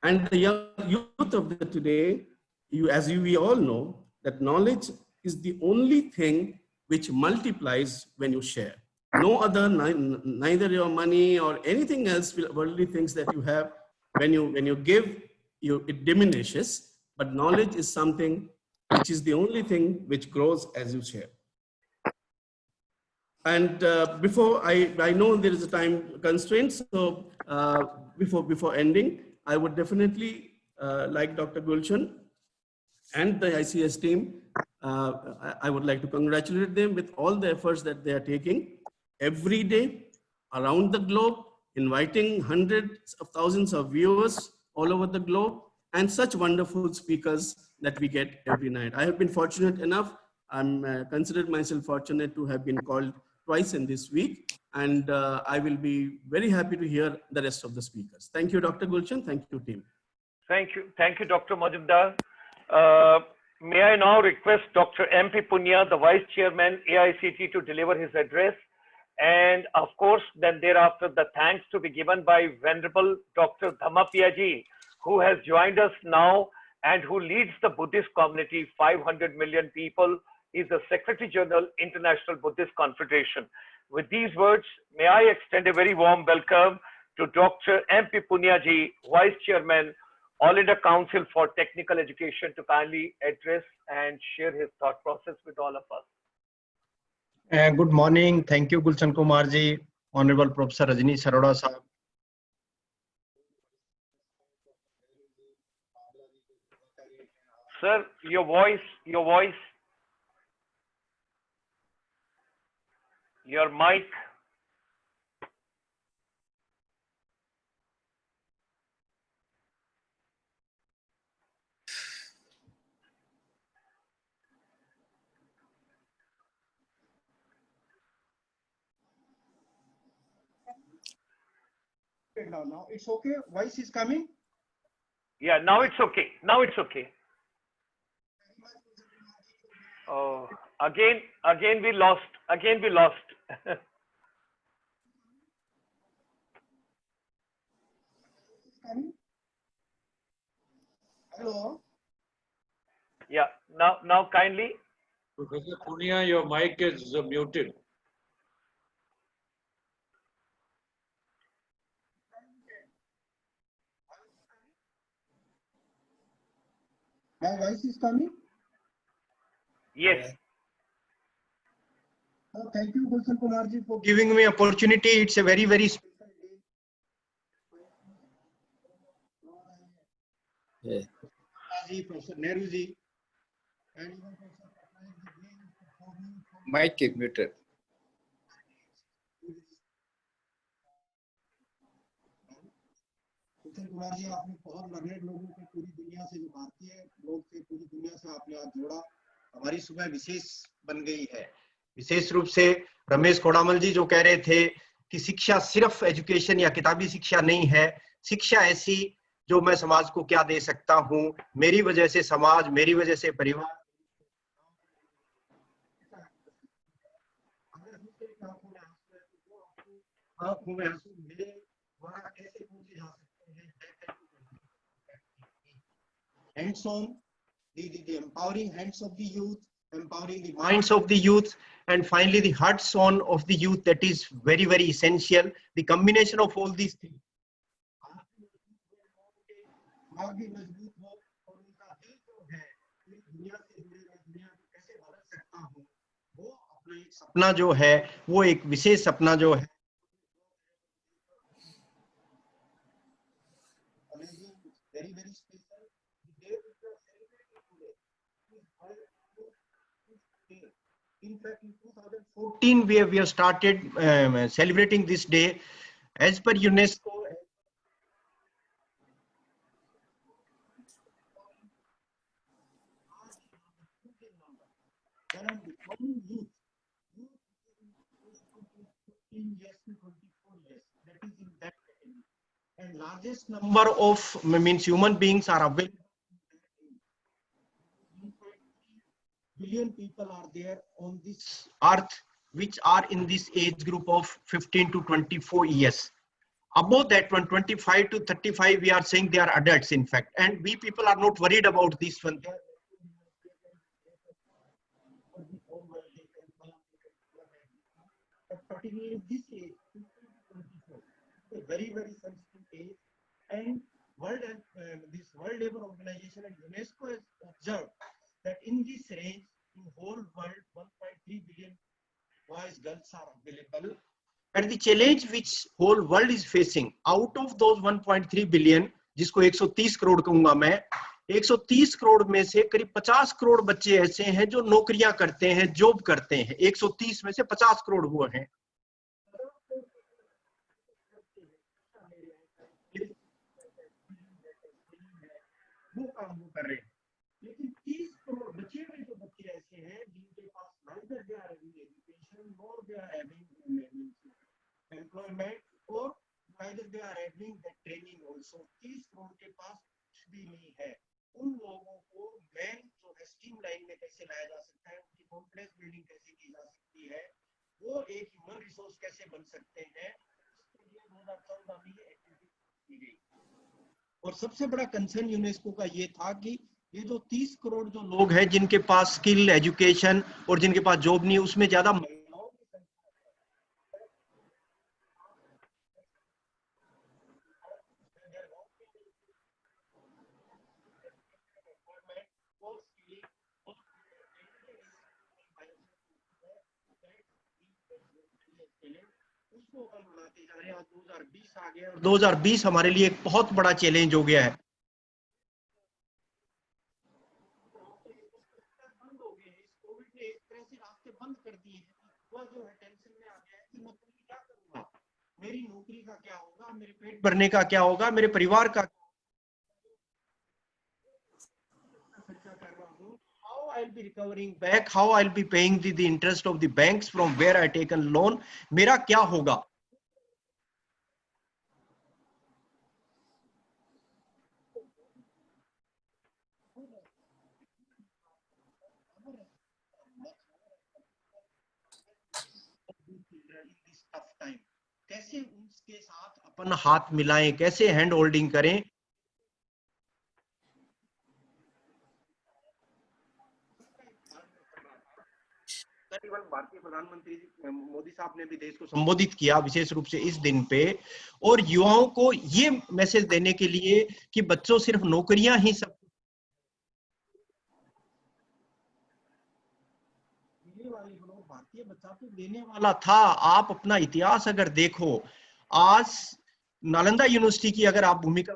And the young youth of the today, we all know, that knowledge is the only thing which multiplies when you share. No other, neither your money or anything else, worldly things that you have, when you give, it diminishes. But knowledge is something which is the only thing which grows as you share. And before I know there is a time constraint, so before ending, I would definitely like Dr. Gulshan and the ICS team. I would like to congratulate them with all the efforts that they are taking every day around the globe, inviting hundreds of thousands of viewers all over the globe, and such wonderful speakers that we get every night. I have been fortunate enough. I'm considered myself fortunate to have been called twice in this week, and I will be very happy to hear the rest of the speakers. Thank you, Dr. Gulshan. Thank you, team. Thank you, Dr. Majumdar. May I now request Dr. M.P. Punya, the Vice Chairman, AICT, to deliver his address. And of course, then thereafter, the thanks to be given by Venerable Dr. Dhammapiya ji, who has joined us now and who leads the Buddhist community, 500 million people. He's the Secretary General, International Buddhist Confederation. With these words, may I extend a very warm welcome to Dr. M.P. Punya ji, Vice Chairman, All India Council for Technical Education, to kindly address and share his thought process with all of us. Good morning. Thank you, Gulshan Kumar ji, Honorable Professor Rajni Saroda sahab. Sir, your voice, your mic. Now it's okay. Voice is coming. Yeah, now it's okay. Now it's okay. Oh, again we lost. Again we lost. Hello. Yeah. Now kindly. Professor Punya, your mic is muted. My voice is coming? Yes. Thank you, Gulshan Kumar ji, for giving me opportunity. It's a very, very special day. Professor Nehru ji, and even Professor Mic is muted. Gulshan Kumar ji, आपने बहुत learned लोगों को पूरी दुनिया से, जो भारतीय लोग थे पूरी दुनिया से आपने आज जोड़ा। हमारी सुबह विशेष बन गई है। विशेष रूप से रमेश कोडामल जी जो कह रहे थे कि शिक्षा सिर्फ एजुकेशन या किताबी शिक्षा नहीं है, शिक्षा ऐसी जो मैं समाज को क्या दे सकता हूं, मेरी वजह से समाज, मेरी वजह से परिवार, आंखों में आंसू मेरे द्वारा कैसे पूछे जा सकते हैं। Hands on, the empowering hands of the youth, empowering the minds of the youth, and finally the hearts on of the youth, that is very, very essential. The combination of all these things. सपना जो है वो एक विशेष सपना जो है, very, very special. In fact, in 2014 we have started celebrating this day as per UNESCO. And largest number of means human beings are available. Billion people are there on this earth which are in this age group of 15 to 24 years. Above that one, 25 to 35, we are saying they are adults in fact, and we people are not worried about this one. Particularly this age, 15 to 24, a very, very sensitive age, and this World Labour Organization and UNESCO has observed that in this range, in whole world, 1.3 billion boys, girls are available. And the challenge which whole world is facing, out of those 1.3 billion, जिसको 130 करोड़ कहूंगा मैं, 130 करोड़ में से करीब 50 करोड़ बच्चे ऐसे हैं जो नौकरियां करते हैं, जॉब करते हैं। 130 में से 50 करोड़ हुए हैं। वो काम वो कर रहे हैं, लेकिन 30 करोड़ बचे हुए जो बच्चे ऐसे हैं जिनके पास neither they are having education nor they are having employment or neither they are having the training also. 30 crore के पास कुछ भी नहीं है। उन लोगों को मेन जो है स्ट्रीम लाइन में कैसे लाया जा सकता है, उनकी कॉन्फिडेंस बिल्डिंग कैसे की जा सकती है, वो एक ह्यूमन रिसोर्स कैसे बन सकते हैं, इसके लिए 2014 में ये एक्टिविटी की गई। और सबसे बड़ा कंसर्न यूनेस्को का ये था कि ये जो 30 करोड़ जो लोग हैं जिनके पास स्किल, एजुकेशन और जिनके पास जॉब नहीं, उसमें ज्यादा महिलाओं की संख्या उसको हम बनाते जा रहे हैं। आज 2020 आ गया और 2020 हमारे लिए एक बहुत बड़ा चैलेंज हो गया है। बंद हो गए हैं, इस कोविड ने एक तरह से रास्ते बंद कर दिए हैं। वह जो है टेंशन में आ गया है कि मैं क्या करूंगा, मेरी नौकरी का क्या होगा, मेरे पेट भरने का क्या होगा, मेरे परिवार का how I'll be recovering back, how I'll be paying the interest of the banks from where I taken loan, मेरा क्या होगा। कैसे उसके साथ अपन हाथ मिलाएं, कैसे हैंड होल्डिंग करें। भारतीय प्रधानमंत्री मोदी साहब ने भी देश को संबोधित किया विशेष रूप से इस दिन पे, और युवाओं को ये मैसेज देने के लिए कि बच्चों सिर्फ नौकरियां ही सब भारतीय बच्चा तो देने वाला था। आप अपना इतिहास अगर देखो, आज नालंदा यूनिवर्सिटी की अगर आप भूमिका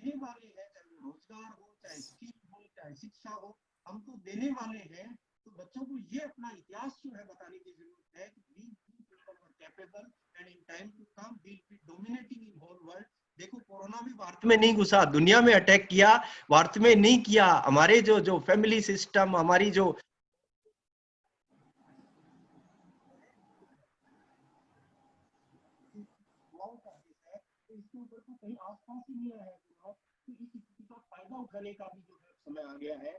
देने वाले हैं, चाहे रोजगार हो, चाहे स्किल हो, चाहे शिक्षा हो, हमको देने वाले हैं। तो बच्चों को ये अपना इतिहास जो है बताने की जरूरत है कि we people were capable and in time to come we'll be dominating in whole world। देखो कोरोना भी भारत में नहीं घुसा, दुनिया में अटैक किया, भारत में नहीं किया। हमारे जो फैमिली सिस्टम, हमारी जो इसके ऊपर तो कहीं आसपास ही नहीं आया तो इस स्थिति का फायदा उठाने का भी जो है समय आ गया है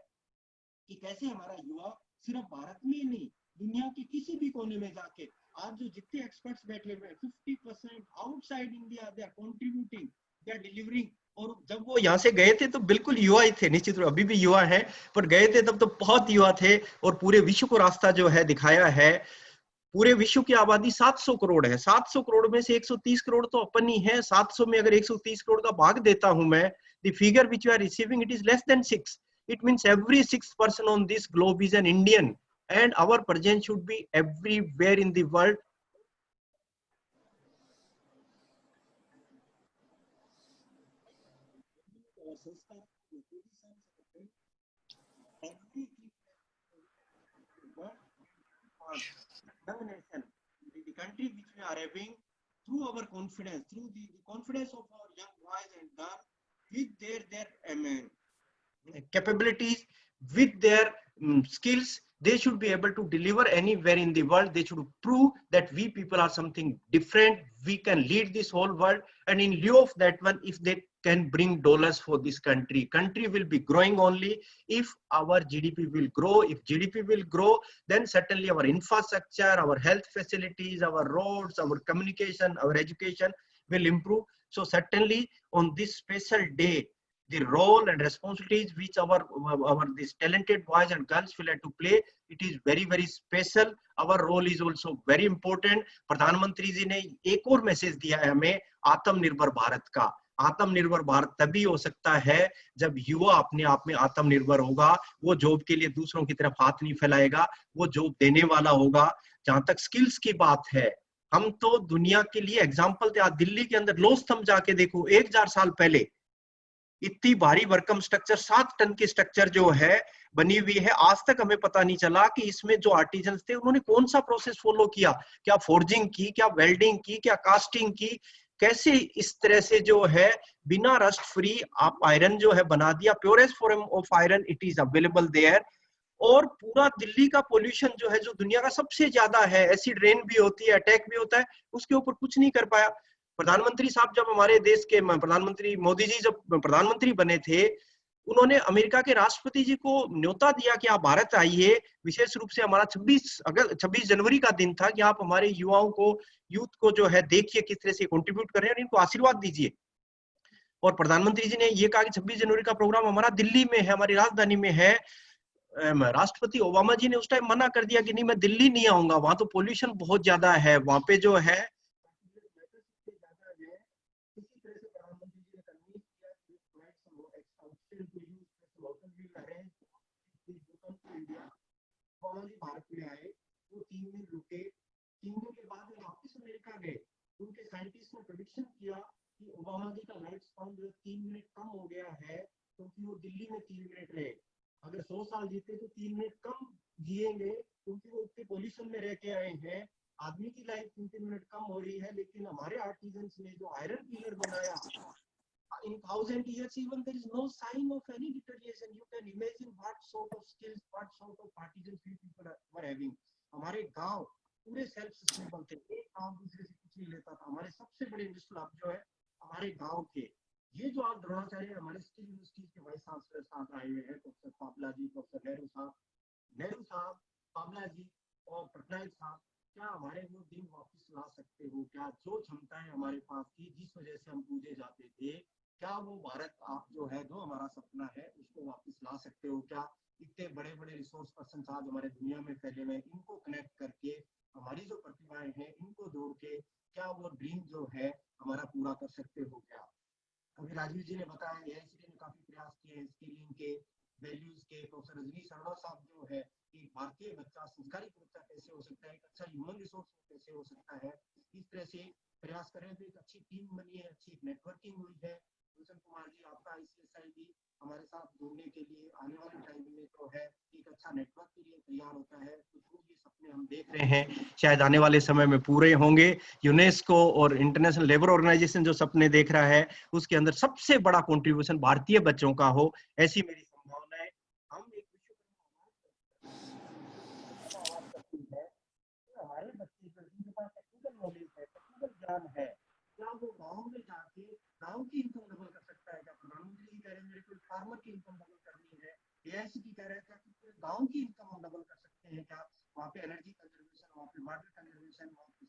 कि कैसे हमारा युवा सिर्फ भारत में ही नहीं, दुनिया के किसी भी कोने में जाके, आज जो जितने एक्सपर्ट्स बैठे हुए हैं 50% outside India they are contributing, they are delivering. और जब वो यहाँ से गए थे तो बिल्कुल युवा ही थे, निश्चित रूप अभी भी युवा हैं, पर गए थे तब तो बहुत युवा थे और पूरे विश्व को रास्ता जो है दिखाया है। पूरे विश्व की आबादी 700 करोड़ है, 700 करोड़ में से 130 करोड़ तो अपन ही है। 700 में अगर 130 करोड़ का भाग देता हूं मैं, the figure which we are receiving, it is less than 6. It means every 6th person on this globe is an Indian, and our presence should be everywhere in the world. The country which we are having, through our confidence, through the confidence of our young boys and girls, with their capabilities, with their skills, they should be able to deliver anywhere in the world. They should prove that we people are something different. We can lead this whole world, and in lieu of that one, if they can bring dollars for this country will be growing only if our GDP will grow. If GDP will grow, then certainly our infrastructure, our health facilities, our roads, our communication, our education will improve. So certainly on this special day, the role and responsibilities which our these talented boys and girls will have to play, it is very, very special. Our role is also very important. प्रधानमंत्री जी ने एक और message दिया है हमें आत्मनिर्भर भारत का। आत्मनिर्भर भारत तभी हो सकता है जब युवा अपने आप में आत्मनिर्भर होगा, वो जॉब के लिए दूसरों की तरफ हाथ नहीं फैलाएगा, वो जॉब देने वाला होगा। जहां तक स्किल्स की बात है, हम तो दुनिया के लिए एग्जाम्पल थे। आज दिल्ली के अंदर लोस्थम जाके देखो, 1000 साल पहले इतनी भारी भरकम स्ट्रक्चर, 7 टन की स्ट्रक्चर जो है बनी हुई है, आज तक हमें पता नहीं चला कि इसमें जो आर्टिजन्स थे उन्होंने कौन सा प्रोसेस फॉलो किया, क्या फोर्जिंग की, क्या वेल्डिंग की, क्या कास्टिंग की, कैसे इस तरह से जो है बिना रस्ट फ्री आप आयरन जो है बना दिया। Purest form of iron it is available there. और पूरा दिल्ली का पोल्यूशन जो है, जो दुनिया का सबसे ज्यादा है, एसिड रेन भी होती है, अटैक भी होता है, उसके ऊपर कुछ नहीं कर पाया। प्रधानमंत्री साहब जब हमारे देश के प्रधानमंत्री मोदी जी जब प्रधानमंत्री बने थे, उन्होंने अमेरिका के राष्ट्रपति जी को न्योता दिया कि आप भारत आइए। विशेष रूप से हमारा 26 जनवरी का दिन था कि आप हमारे युवाओं को, यूथ को जो है देखिए किस तरह से कंट्रीब्यूट कर रहे हैं और इनको आशीर्वाद दीजिए। और प्रधानमंत्री जी ने ये कहा कि 26 जनवरी का प्रोग्राम हमारा दिल्ली में है, हमारी राजधानी में है। राष्ट्रपति ओबामा जी ने उस टाइम मना कर दिया कि नहीं, मैं दिल्ली नहीं आऊंगा, वहां तो पोल्यूशन बहुत ज्यादा है, वहां पे जो है भारत में आए, वो 3 दिन रुके। 3 दिन के बाद वो वापस अमेरिका गए। उनके साइंटिस्ट ने प्रेडिक्शन किया कि ओबामा जी का लाइफ स्पैन जो 3 मिनट कम हो गया है, क्योंकि वो दिल्ली में 3 मिनट रहे। अगर 100 साल जीते तो 3 मिनट कम जिएंगे, क्योंकि वो इतने पोल्यूशन में रह के आए हैं। आदमी की लाइफ 3 मिनट कम हो रही है, लेकिन हमारे आर्टिजन्स ने जो आयरन पिलर बनाया, in 1000 years even there is no sign of any deterioration. You can imagine what sort of skills, what sort of artisans we people were having. हमारे गांव पूरे सेल्फ सस्टेनेबल थे, एक गांव दूसरे से कुछ नहीं लेता था। हमारे सबसे बड़े इंडस्ट्रियल हब जो है हमारे गांव के। ये जो आप द्रोणाचार्य हमारे स्किल यूनिवर्सिटी के वाइस चांसलर साहब आए हुए हैं, प्रोफेसर पाबला जी, प्रोफेसर नेहरू साहब, पाबला जी और पटनायक साहब, क्या हमारे वो दिन वापस ला सकते हो? क्या जो क्षमताएं हमारे पास थी, जिस वजह से हम पूजे जाते थे, क्या वो भारत आप जो है, जो हमारा सपना है, उसको वापस ला सकते हो? क्या इतने बड़े बड़े रिसोर्स पर्सन आज हमारे दुनिया में फैले हुए हैं, इनको कनेक्ट करके हमारी जो प्रतिभाएं हैं इनको जोड़ के क्या वो ड्रीम जो है हमारा पूरा कर सकते हो? क्या अभी राजीव जी ने बताया, एआईसीटी ने काफी प्रयास किए हैं स्किलिंग के, वैल्यूज के। प्रोफेसर रजनी शर्मा साहब जो है, एक भारतीय बच्चा संस्कारित बच्चा कैसे हो सकता है, एक अच्छा ह्यूमन रिसोर्स कैसे हो सकता है, इस तरह से प्रयास कर रहे हैं। तो एक अच्छी टीम बनी है, अच्छी नेटवर्किंग हुई है। गुलशन कुमार जी, आपका ICSI भी हमारे साथ जुड़ने के लिए आने वाले टाइम में तो है एक अच्छा नेटवर्क के लिए तैयार होता है। तो जो ये सपने हम देख रहे हैं शायद आने वाले समय में पूरे होंगे। यूनेस्को और इंटरनेशनल लेबर ऑर्गेनाइजेशन जो सपने देख रहा है उसके अंदर सबसे बड़ा कंट्रीब्यूशन भारतीय बच्चों का हो, ऐसी मेरी संभावना है। हम एक हमारे बच्चे जिनके पास टेक्निकल नॉलेज है, टेक्निकल ज्ञान है, क्या वो गाँव में जाके गाँव की इनकम डबल कर सकता है? क्या प्रधानमंत्री जी कह रहे हैं मेरे को फार्मर की इनकम डबल करनी है, AIC की कह रहे हैं कि पूरे गाँव की इनकम हम डबल कर सकते हैं क्या? वहाँ पे एनर्जी कंजर्वेशन, वहाँ पे वाटर कंजर्वेशन, वहाँ पे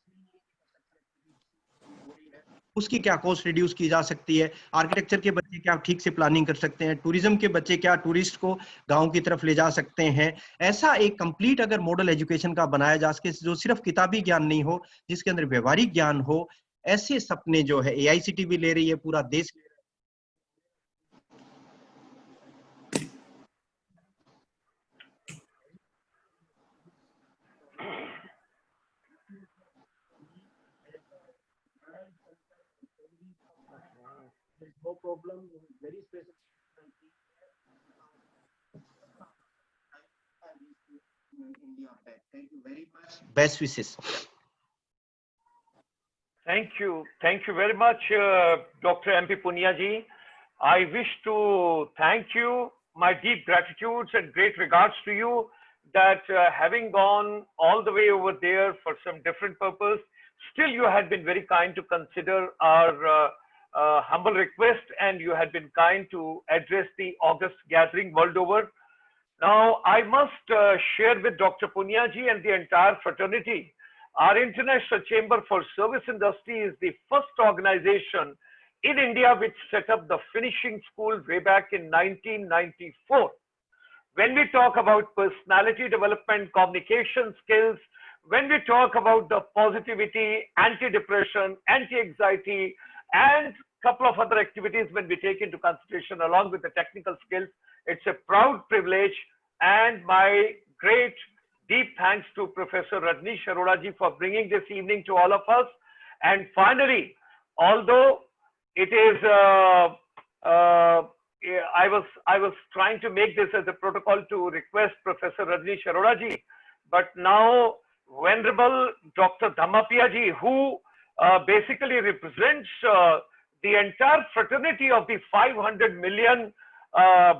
उसकी क्या कॉस्ट रिड्यूस की जा सकती है? आर्किटेक्चर के बच्चे क्या ठीक से प्लानिंग कर सकते हैं? टूरिज्म के बच्चे क्या टूरिस्ट को गांव की तरफ ले जा सकते हैं? ऐसा एक कंप्लीट अगर मॉडल एजुकेशन का बनाया जा सके जो सिर्फ किताबी ज्ञान नहीं हो, जिसके अंदर व्यवहारिक ज्ञान हो, ऐसे सपने जो है AICT भी ले रही है, पूरा देश ले रहा है। No problem, very specific. Thank you very much. Best wishes. Thank you very much, Dr. MP Punia ji. I wish to thank you, my deep gratitudes and great regards to you that having gone all the way over there for some different purpose, still you had been very kind to consider our humble request, and you had been kind to address the August gathering world over. Now, I must share with Dr. Punia ji and the entire fraternity, our International Chamber for Service Industry is the first organization in India which set up the finishing school way back in 1994. When we talk about personality development, communication skills, when we talk about the positivity, anti-depression, anti-anxiety, and couple of other activities when we take into consideration along with the technical skills, it's a proud privilege and my great deep thanks to Professor Rajneesh Arora ji for bringing this evening to all of us. And finally, although it is I was trying to make this as a protocol to request Professor Rajneesh Arora ji, but now Venerable Dr. Dhammapiya ji, who basically represents the entire fraternity of the 500 million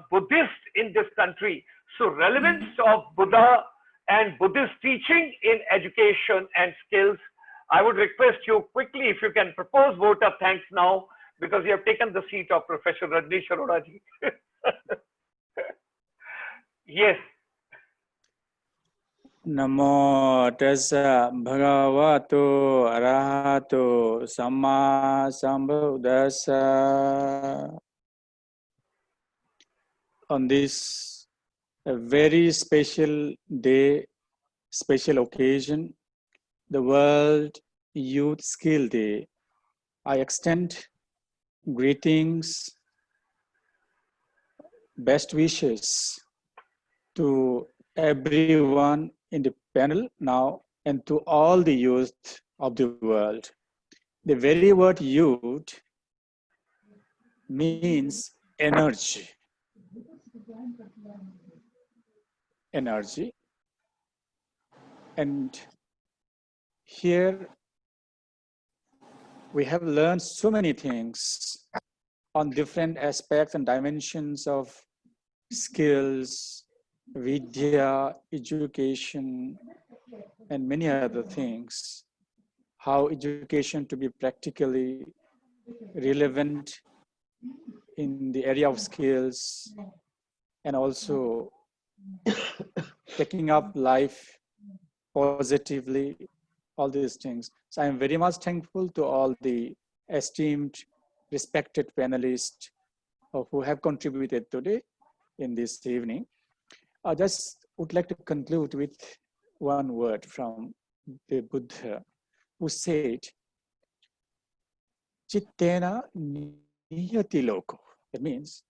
Buddhists in this country. So relevance of Buddha and Buddhist teaching in education and skills. I would request you quickly if you can propose vote of thanks now, because you have taken the seat of Professor Rajneesh Arora ji. Yes. Namo tassa bhagavato arahato samma sambuddhassa. On this a very special day, special occasion, the World Youth Skill Day, I extend greetings, best wishes to everyone in the panel now and to all the youth of the world. The very word youth means energy. Energy. And here we have learned so many things on different aspects and dimensions of skills, vidya, education, and many other things. How education to be practically relevant in the area of skills, and also taking up life positively, all these things. So I'm very much thankful to all the esteemed, respected panelists who have contributed today in this evening. I just would like to conclude with one word from the Buddha, who said, Chittena niyati loko. That means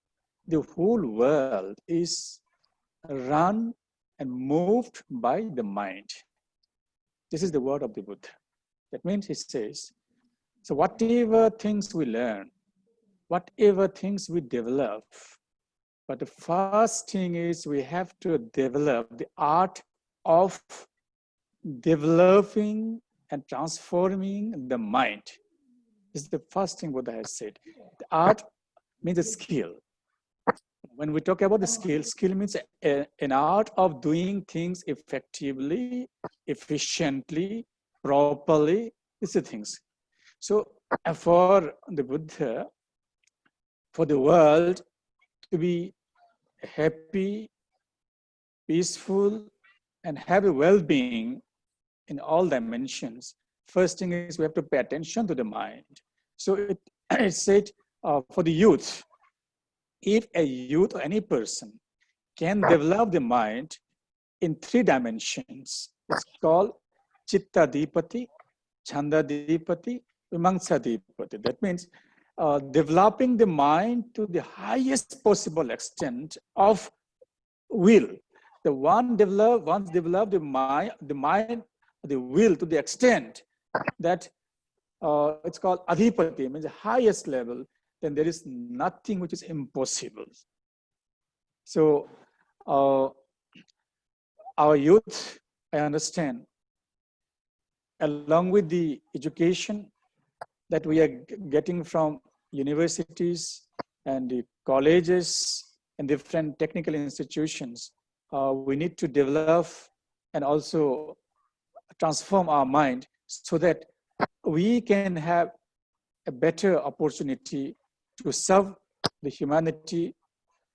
the whole world is run and moved by the mind. This is the word of the Buddha. That means he says, so whatever things we learn, whatever things we develop. But the first thing is we have to develop the art of developing and transforming the mind. This is the first thing Buddha has said. The art means a skill. When we talk about the skill means an art of doing things effectively, efficiently, properly. These are things. So for the Buddha, for the world to be happy, peaceful, and have a well-being in all dimensions, first thing is we have to pay attention to the mind. So it said for the youth, if a youth or any person can develop the mind in 3 dimensions, it's called Chitta Dipati, Chanda Dipati, Vimamsa Dipati. That means developing the mind to the highest possible extent of will. Once develop the mind, the will to the extent that it's called Adhipati, means the highest level, then there is nothing which is impossible. So our youth, I understand, along with the education that we are getting from universities and the colleges and different technical institutions, we need to develop and also transform our mind so that we can have a better opportunity to serve the humanity.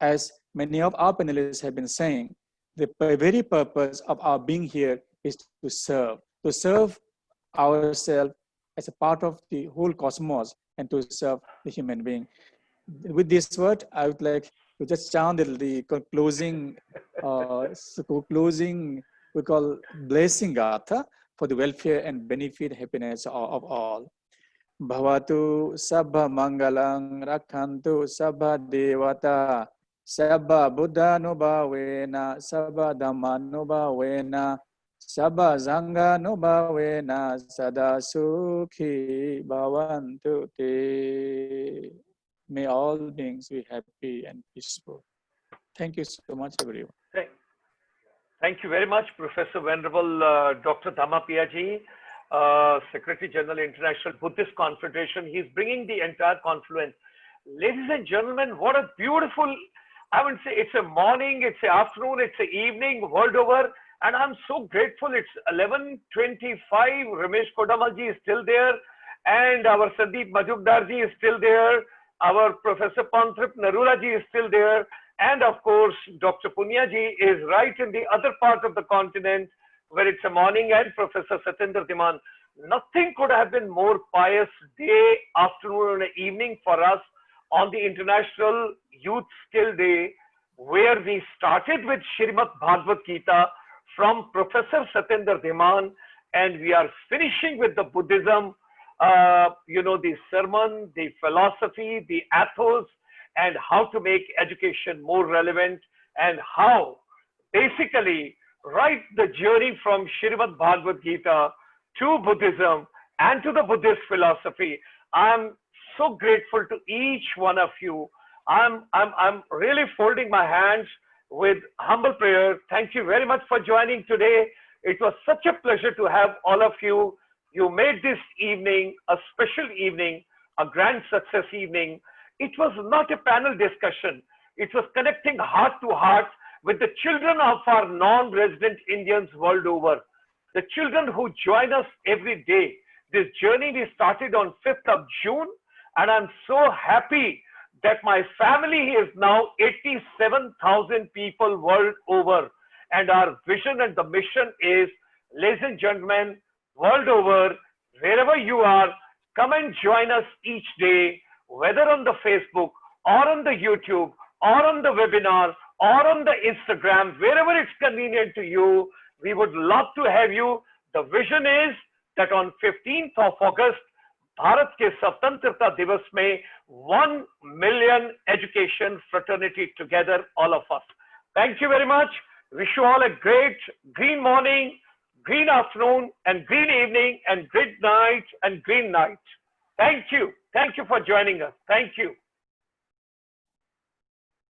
As many of our panelists have been saying, the very purpose of our being here is to serve ourselves as a part of the whole cosmos and to serve the human being. With this word, I would like to just chant the closing, we call blessing gatha for the welfare and benefit, happiness of all. Bhavatu sabha mangalang rakhantu sabha devata sabha buddhanubhavena sabha dhammanubhavena sabha zanganubhavena sada sukhi bhavantu te. May all beings be happy and peaceful. Thank you so much, everyone. Thank you very much, Professor Venerable Dr. Dhammapiya Ji, Secretary General, International Buddhist Confederation. He's bringing the entire confluence. Ladies and gentlemen, what a beautiful, I would say it's a morning, it's an afternoon, it's an evening, world over. And I'm so grateful. It's 11:25. Ramesh Kodamal Ji is still there. And our Sandeep Majumdar Ji is still there. Our Professor Pantrip Narula Ji is still there. And of course, Dr. Punya Ji is right in the other part of the continent where it's a morning, and Professor Satyendra Dhiman. Nothing could have been more pious day, afternoon, and evening for us on the International Youth Skill Day, where we started with Srimad Bhagavad Gita from Professor Satyendra Dhiman, and we are finishing with the Buddhism, the sermon, the philosophy, the ethos, and how to make education more relevant, and how basically write the journey from Srimad Bhagavad Gita to Buddhism and to the Buddhist philosophy. I'm so grateful to each one of you. I'm really folding my hands with humble prayer. Thank you very much for joining today. It was such a pleasure to have all of you. You made this evening a special evening, a grand success evening. It was not a panel discussion. It was connecting heart to heart with the children of our non-resident Indians world over. The children who join us every day. This journey we started on 5th of June, and I'm so happy that my family is now 87,000 people world over. And our vision and the mission is, ladies and gentlemen, world over, wherever you are, come and join us each day, whether on the Facebook or on the YouTube or on the webinar or on the Instagram, wherever it's convenient to you. We would love to have you. The vision is that on 15th of August, Bharat ke Swatantrata Divas mein 1 million education fraternity together, all of us. Thank you very much. Wish you all a great green morning, green afternoon, and green evening, and great night and green night. Thank you. Thank you for joining us. Thank you.